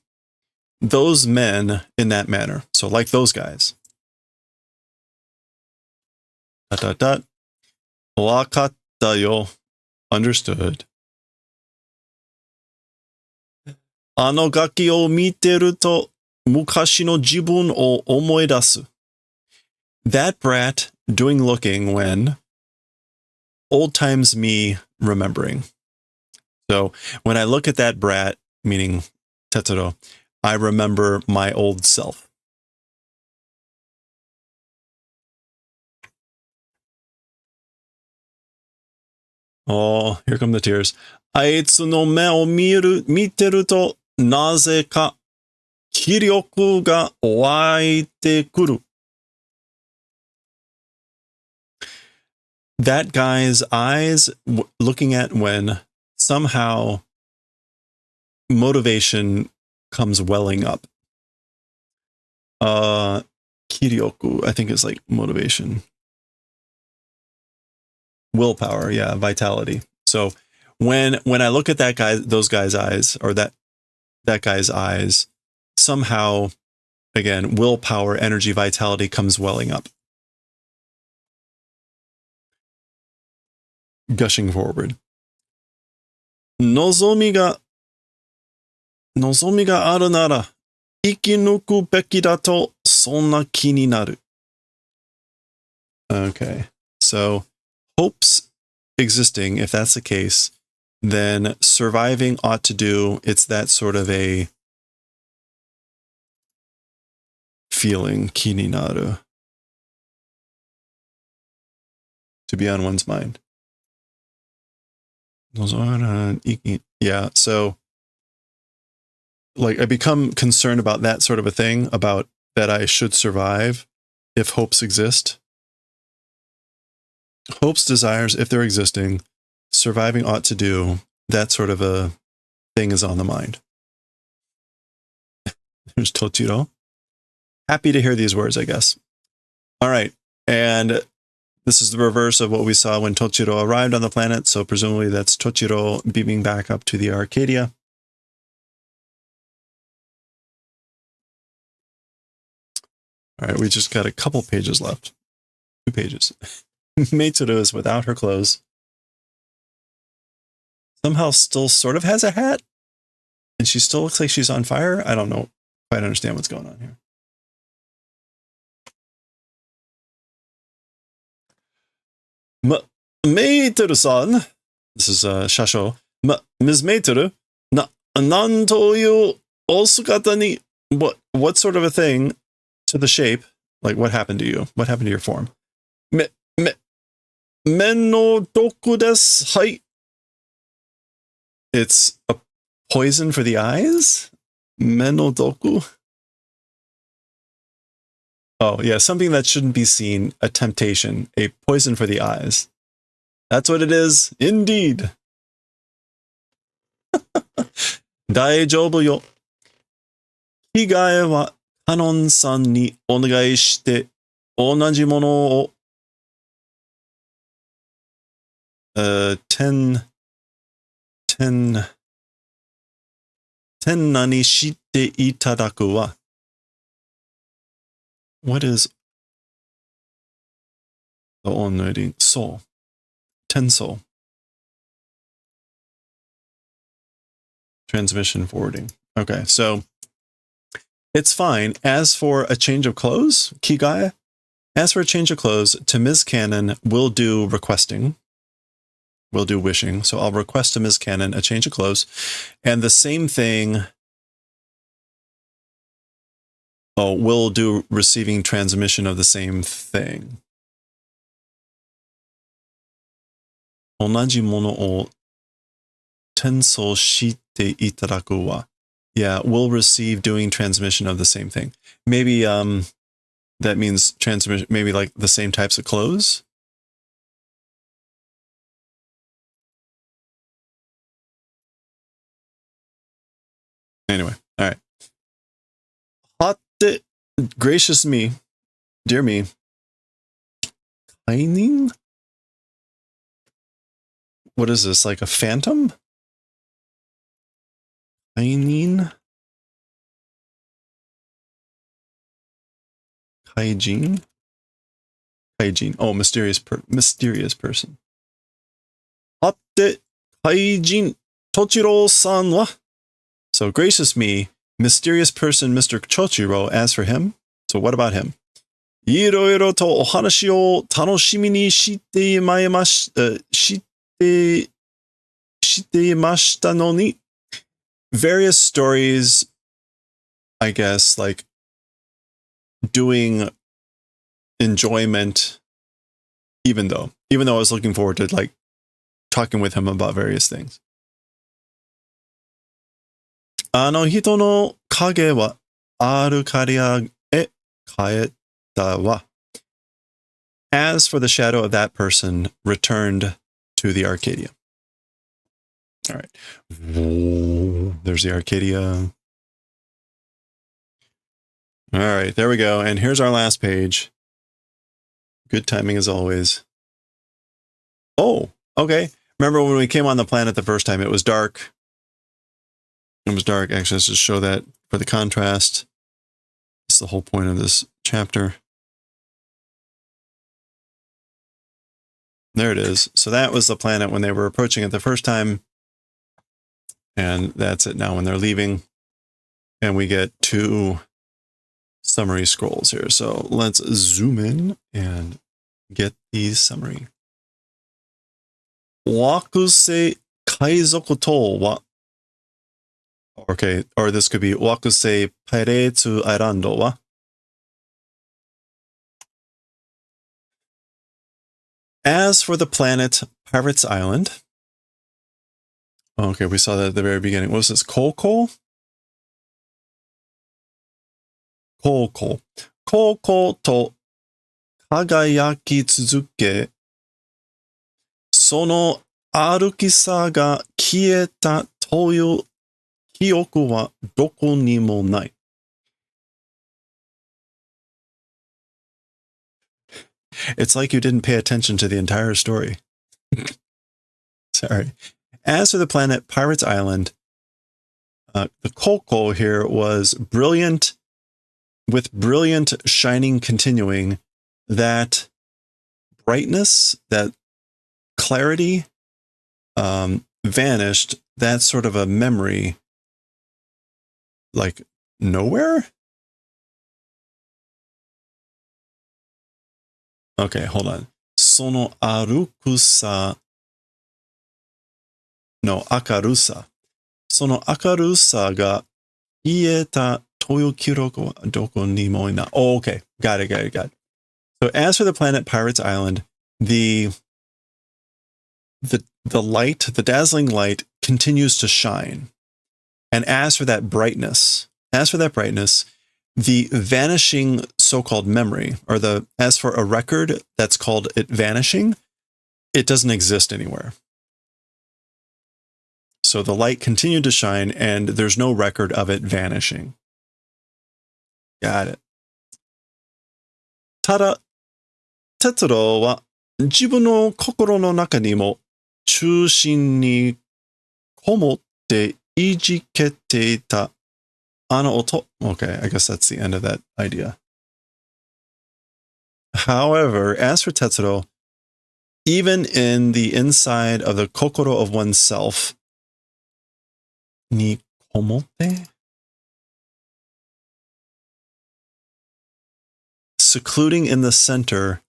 Those men in that manner. So like those guys. Dot, dot, dot. Wakatta yo. Understood. Ano gaki o miteru to mukashi no jibun o omoidasu. That brat doing looking when old times me remembering. So when I look at that brat, meaning Tetsuro, I remember my old self. Oh, here come the tears. あいつの目を見てると、なぜか気力が湧いてくる. That guy's eyes, looking at when somehow motivation comes welling up. Kiryoku, I think is like motivation. Willpower, yeah, vitality. So when I look at that guy, those guys' eyes, or that guy's eyes, somehow, again, willpower, energy, vitality comes welling up. Gushing forward. 望みがあるなら生き抜くべきだとそんな気になる. Okay, so hopes existing, if that's the case, then surviving ought to do, it's that sort of a feeling, 気になる, to be on one's mind. Yeah, so like I become concerned about that sort of a thing, about that I should survive if hopes exist. Hopes, desires, if they're existing, surviving ought to do, that sort of a thing is on the mind. There's Tochiro. Happy to hear these words, I guess. All right, and this is the reverse of what we saw when Tochiro arrived on the planet, so presumably that's Tochiro beaming back up to the Arcadia. All right, we just got a couple pages left. 2 pages. Meitsuru is without her clothes. Somehow still sort of has a hat, and she still looks like she's on fire. I don't know. I don't understand what's going on here. Meiteru-san, this is Shasho. Ms. Meiteru, nan toyu osukata ni, what sort of a thing to the shape? Like, what happened to you? What happened to your form? Men no doku desu, hai. It's a poison for the eyes? Men no doku? Oh, yeah, something that shouldn't be seen, a temptation, a poison for the eyes. That's what it is, indeed. Daijoubu yo. Higae wa Kanon-san ni onegai shite onaji mono o 10何していただくわ. What is the on-reading? Soul. 10 soul. Transmission forwarding. Okay, so it's fine. As for a change of clothes, Kigae, as for a change of clothes, to Ms. Cannon, we'll do requesting. We'll do wishing. So I'll request to Ms. Cannon a change of clothes. And the same thing. Oh, we'll do receiving transmission of the same thing. Onaji mono o tensou shite itadaku wa. Yeah, we'll receive doing transmission of the same thing. Maybe that means transmission, maybe like the same types of clothes. Anyway, all right. Hatte, gracious me, dear me. Kainin? What is this, like a phantom? Kainin? Kaijin? Kaijin. Oh, mysterious person. Hatte, Kaijin, Tochiro-san wa? So, gracious me, mysterious person, Mr. Chochiro, as for him, so what about him? Iroiro to ohanashi o tanoshimi ni shite shiteimashita no ni. Various stories, I guess, like doing enjoyment, even though I was looking forward to like talking with him about various things. あの人の影はアルカリアへ帰ったわ。As for the shadow of that person, returned to the Arcadia. All right. There's the Arcadia. All right, there we go. And here's our last page. Good timing as always. Oh, okay. Remember when we came on the planet the first time, it was dark. It was dark. Actually, let's just show that for the contrast. That's the whole point of this chapter. There it is. So that was the planet when they were approaching it the first time. And that's it now when they're leaving. And we get 2 summary scrolls here. So let's zoom in and get the summary. Wakusei Kaizoku to wa. Okay, or this could be Wakusei Pairetsu Airando wa. As for the planet Pirates Island. Okay, we saw that at the very beginning. What was this? Koko? Koko. Koko to kagayaki tsuzuke. Sono arukisa ga kieta toyu kyoku wa doko ni mo nai. It's like you didn't pay attention to the entire story. Sorry. As for the planet Pirates Island, the Koko here was brilliant, with brilliant shining continuing. That brightness, that clarity vanished. That's sort of a memory, like nowhere? Okay, hold on. Sono arukusa. No, akarusa. Sono akarusa ga ieta toyo kiroko doko ni mo ina. Oh, okay. Got it. So as for the planet Pirates Island, the light, the dazzling light continues to shine. And as for that brightness, the vanishing so-called memory, or as for a record that's called it vanishing, it doesn't exist anywhere. So the light continued to shine and there's no record of it vanishing. Got it. Tada, Tetsuro wa jibu no kokoro no naka ni mo chūshin ni komotte ijikette ita ano oto. Okay, I guess that's the end of that idea. However, as for Tetsuro, even in the inside of the kokoro of oneself, ni komotte? Secluding in the center,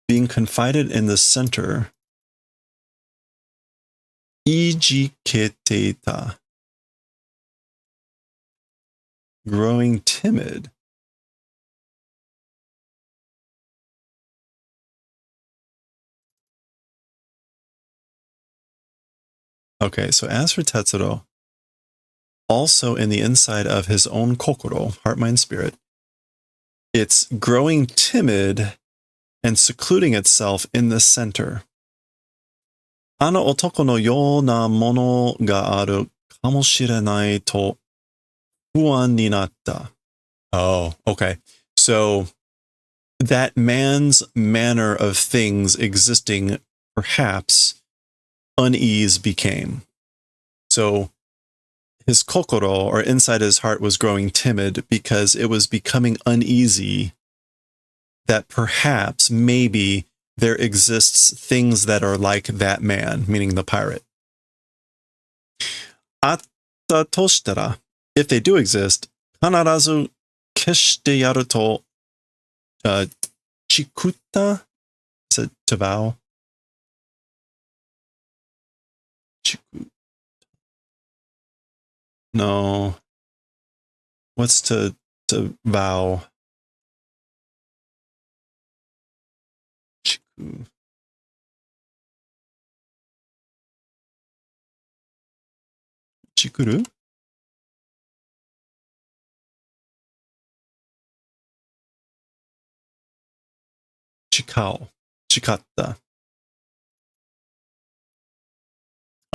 being confided in the center, ijikette ita. Growing timid. Okay, so as for Tetsuro, also in the inside of his own kokoro, heart, mind, spirit, it's growing timid and secluding itself in the center. Ano otoko no you na mono ga aru kamoshirenai to huan ni natta. Oh, okay. So that man's manner of things existing, perhaps unease became. So his kokoro, or inside his heart, was growing timid because it was becoming uneasy that perhaps, maybe, there exists things that are like that man, meaning the pirate. Atta toshitara, if they do exist, kanarazu keshite yaru to chikutta? Is it to vow? No. What's to vow? Chiku. Chikuru? Chikao. Chikatta.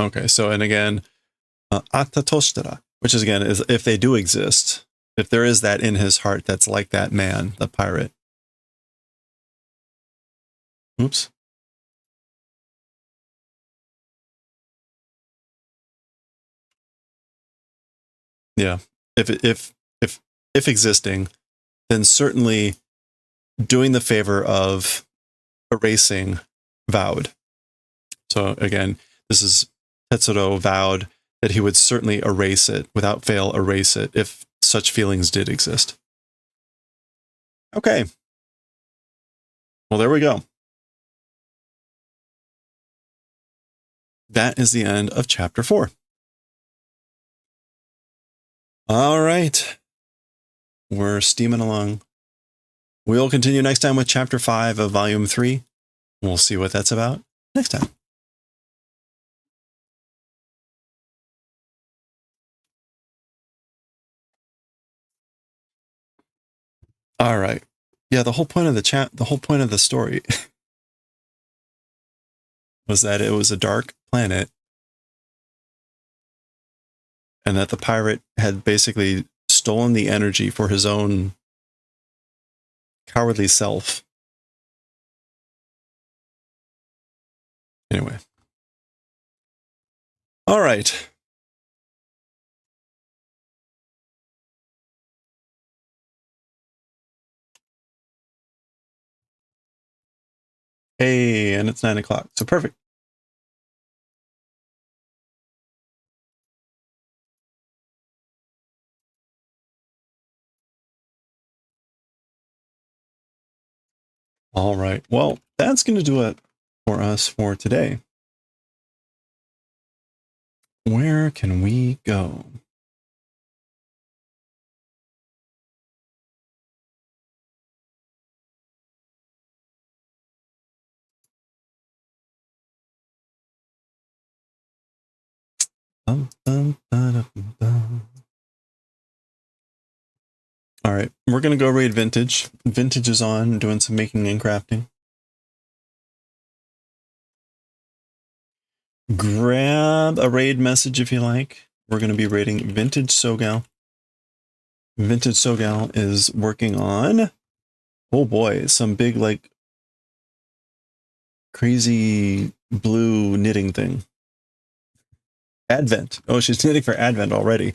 Okay, so, and again, atatoshtara, which is again, is if they do exist, if there is that in his heart that's like that man, the pirate. Oops. Yeah. If existing, then certainly doing the favor of erasing vowed. So again, this is Tetsuro vowed that he would certainly erase it, without fail erase it, if such feelings did exist. Okay. Well, there we go. That is the end of chapter 4. All right. We're steaming along. We'll continue next time with chapter 5 of volume 3. We'll see what that's about next time. All right. Yeah, the whole point of the story was that it was a dark planet and that the pirate had basically stolen the energy for his own cowardly self. Anyway. All right. Hey, and it's 9 o'clock. So perfect. All right. Well, that's going to do it for us for today. Where can we go? All right, we're going to go raid Vintage. Vintage is on, doing some making and crafting. Grab a raid message if you like. We're going to be raiding Vintage Sogal. Vintage Sogal is working on, oh boy, some big, like, crazy blue knitting thing. Advent. Oh, she's knitting for Advent already.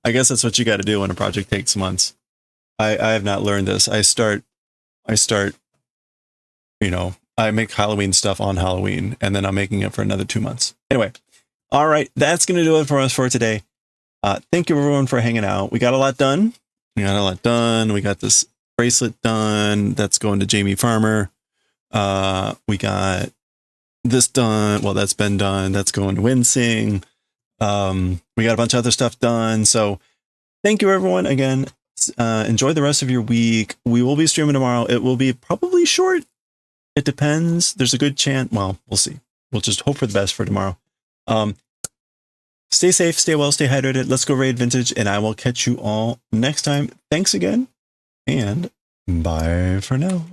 I guess that's what you got to do when a project takes months. I have not learned this. I start, you know, I make Halloween stuff on Halloween, and then I'm making it for another 2 months. Anyway, all right, that's going to do it for us for today. Thank you, everyone, for hanging out. We got a lot done. We got this bracelet done. That's going to Jamie Farmer. We got this done. Well, that's been done. That's going to Winsing. We got a bunch of other stuff done. So thank you, everyone. Again, enjoy the rest of your week. We will be streaming tomorrow. It will be probably short. It depends. There's a good chance. Well, we'll see. We'll just hope for the best for tomorrow. Stay safe, stay well, stay hydrated. Let's go raid Vintage, and I will catch you all next time. Thanks again, and bye for now.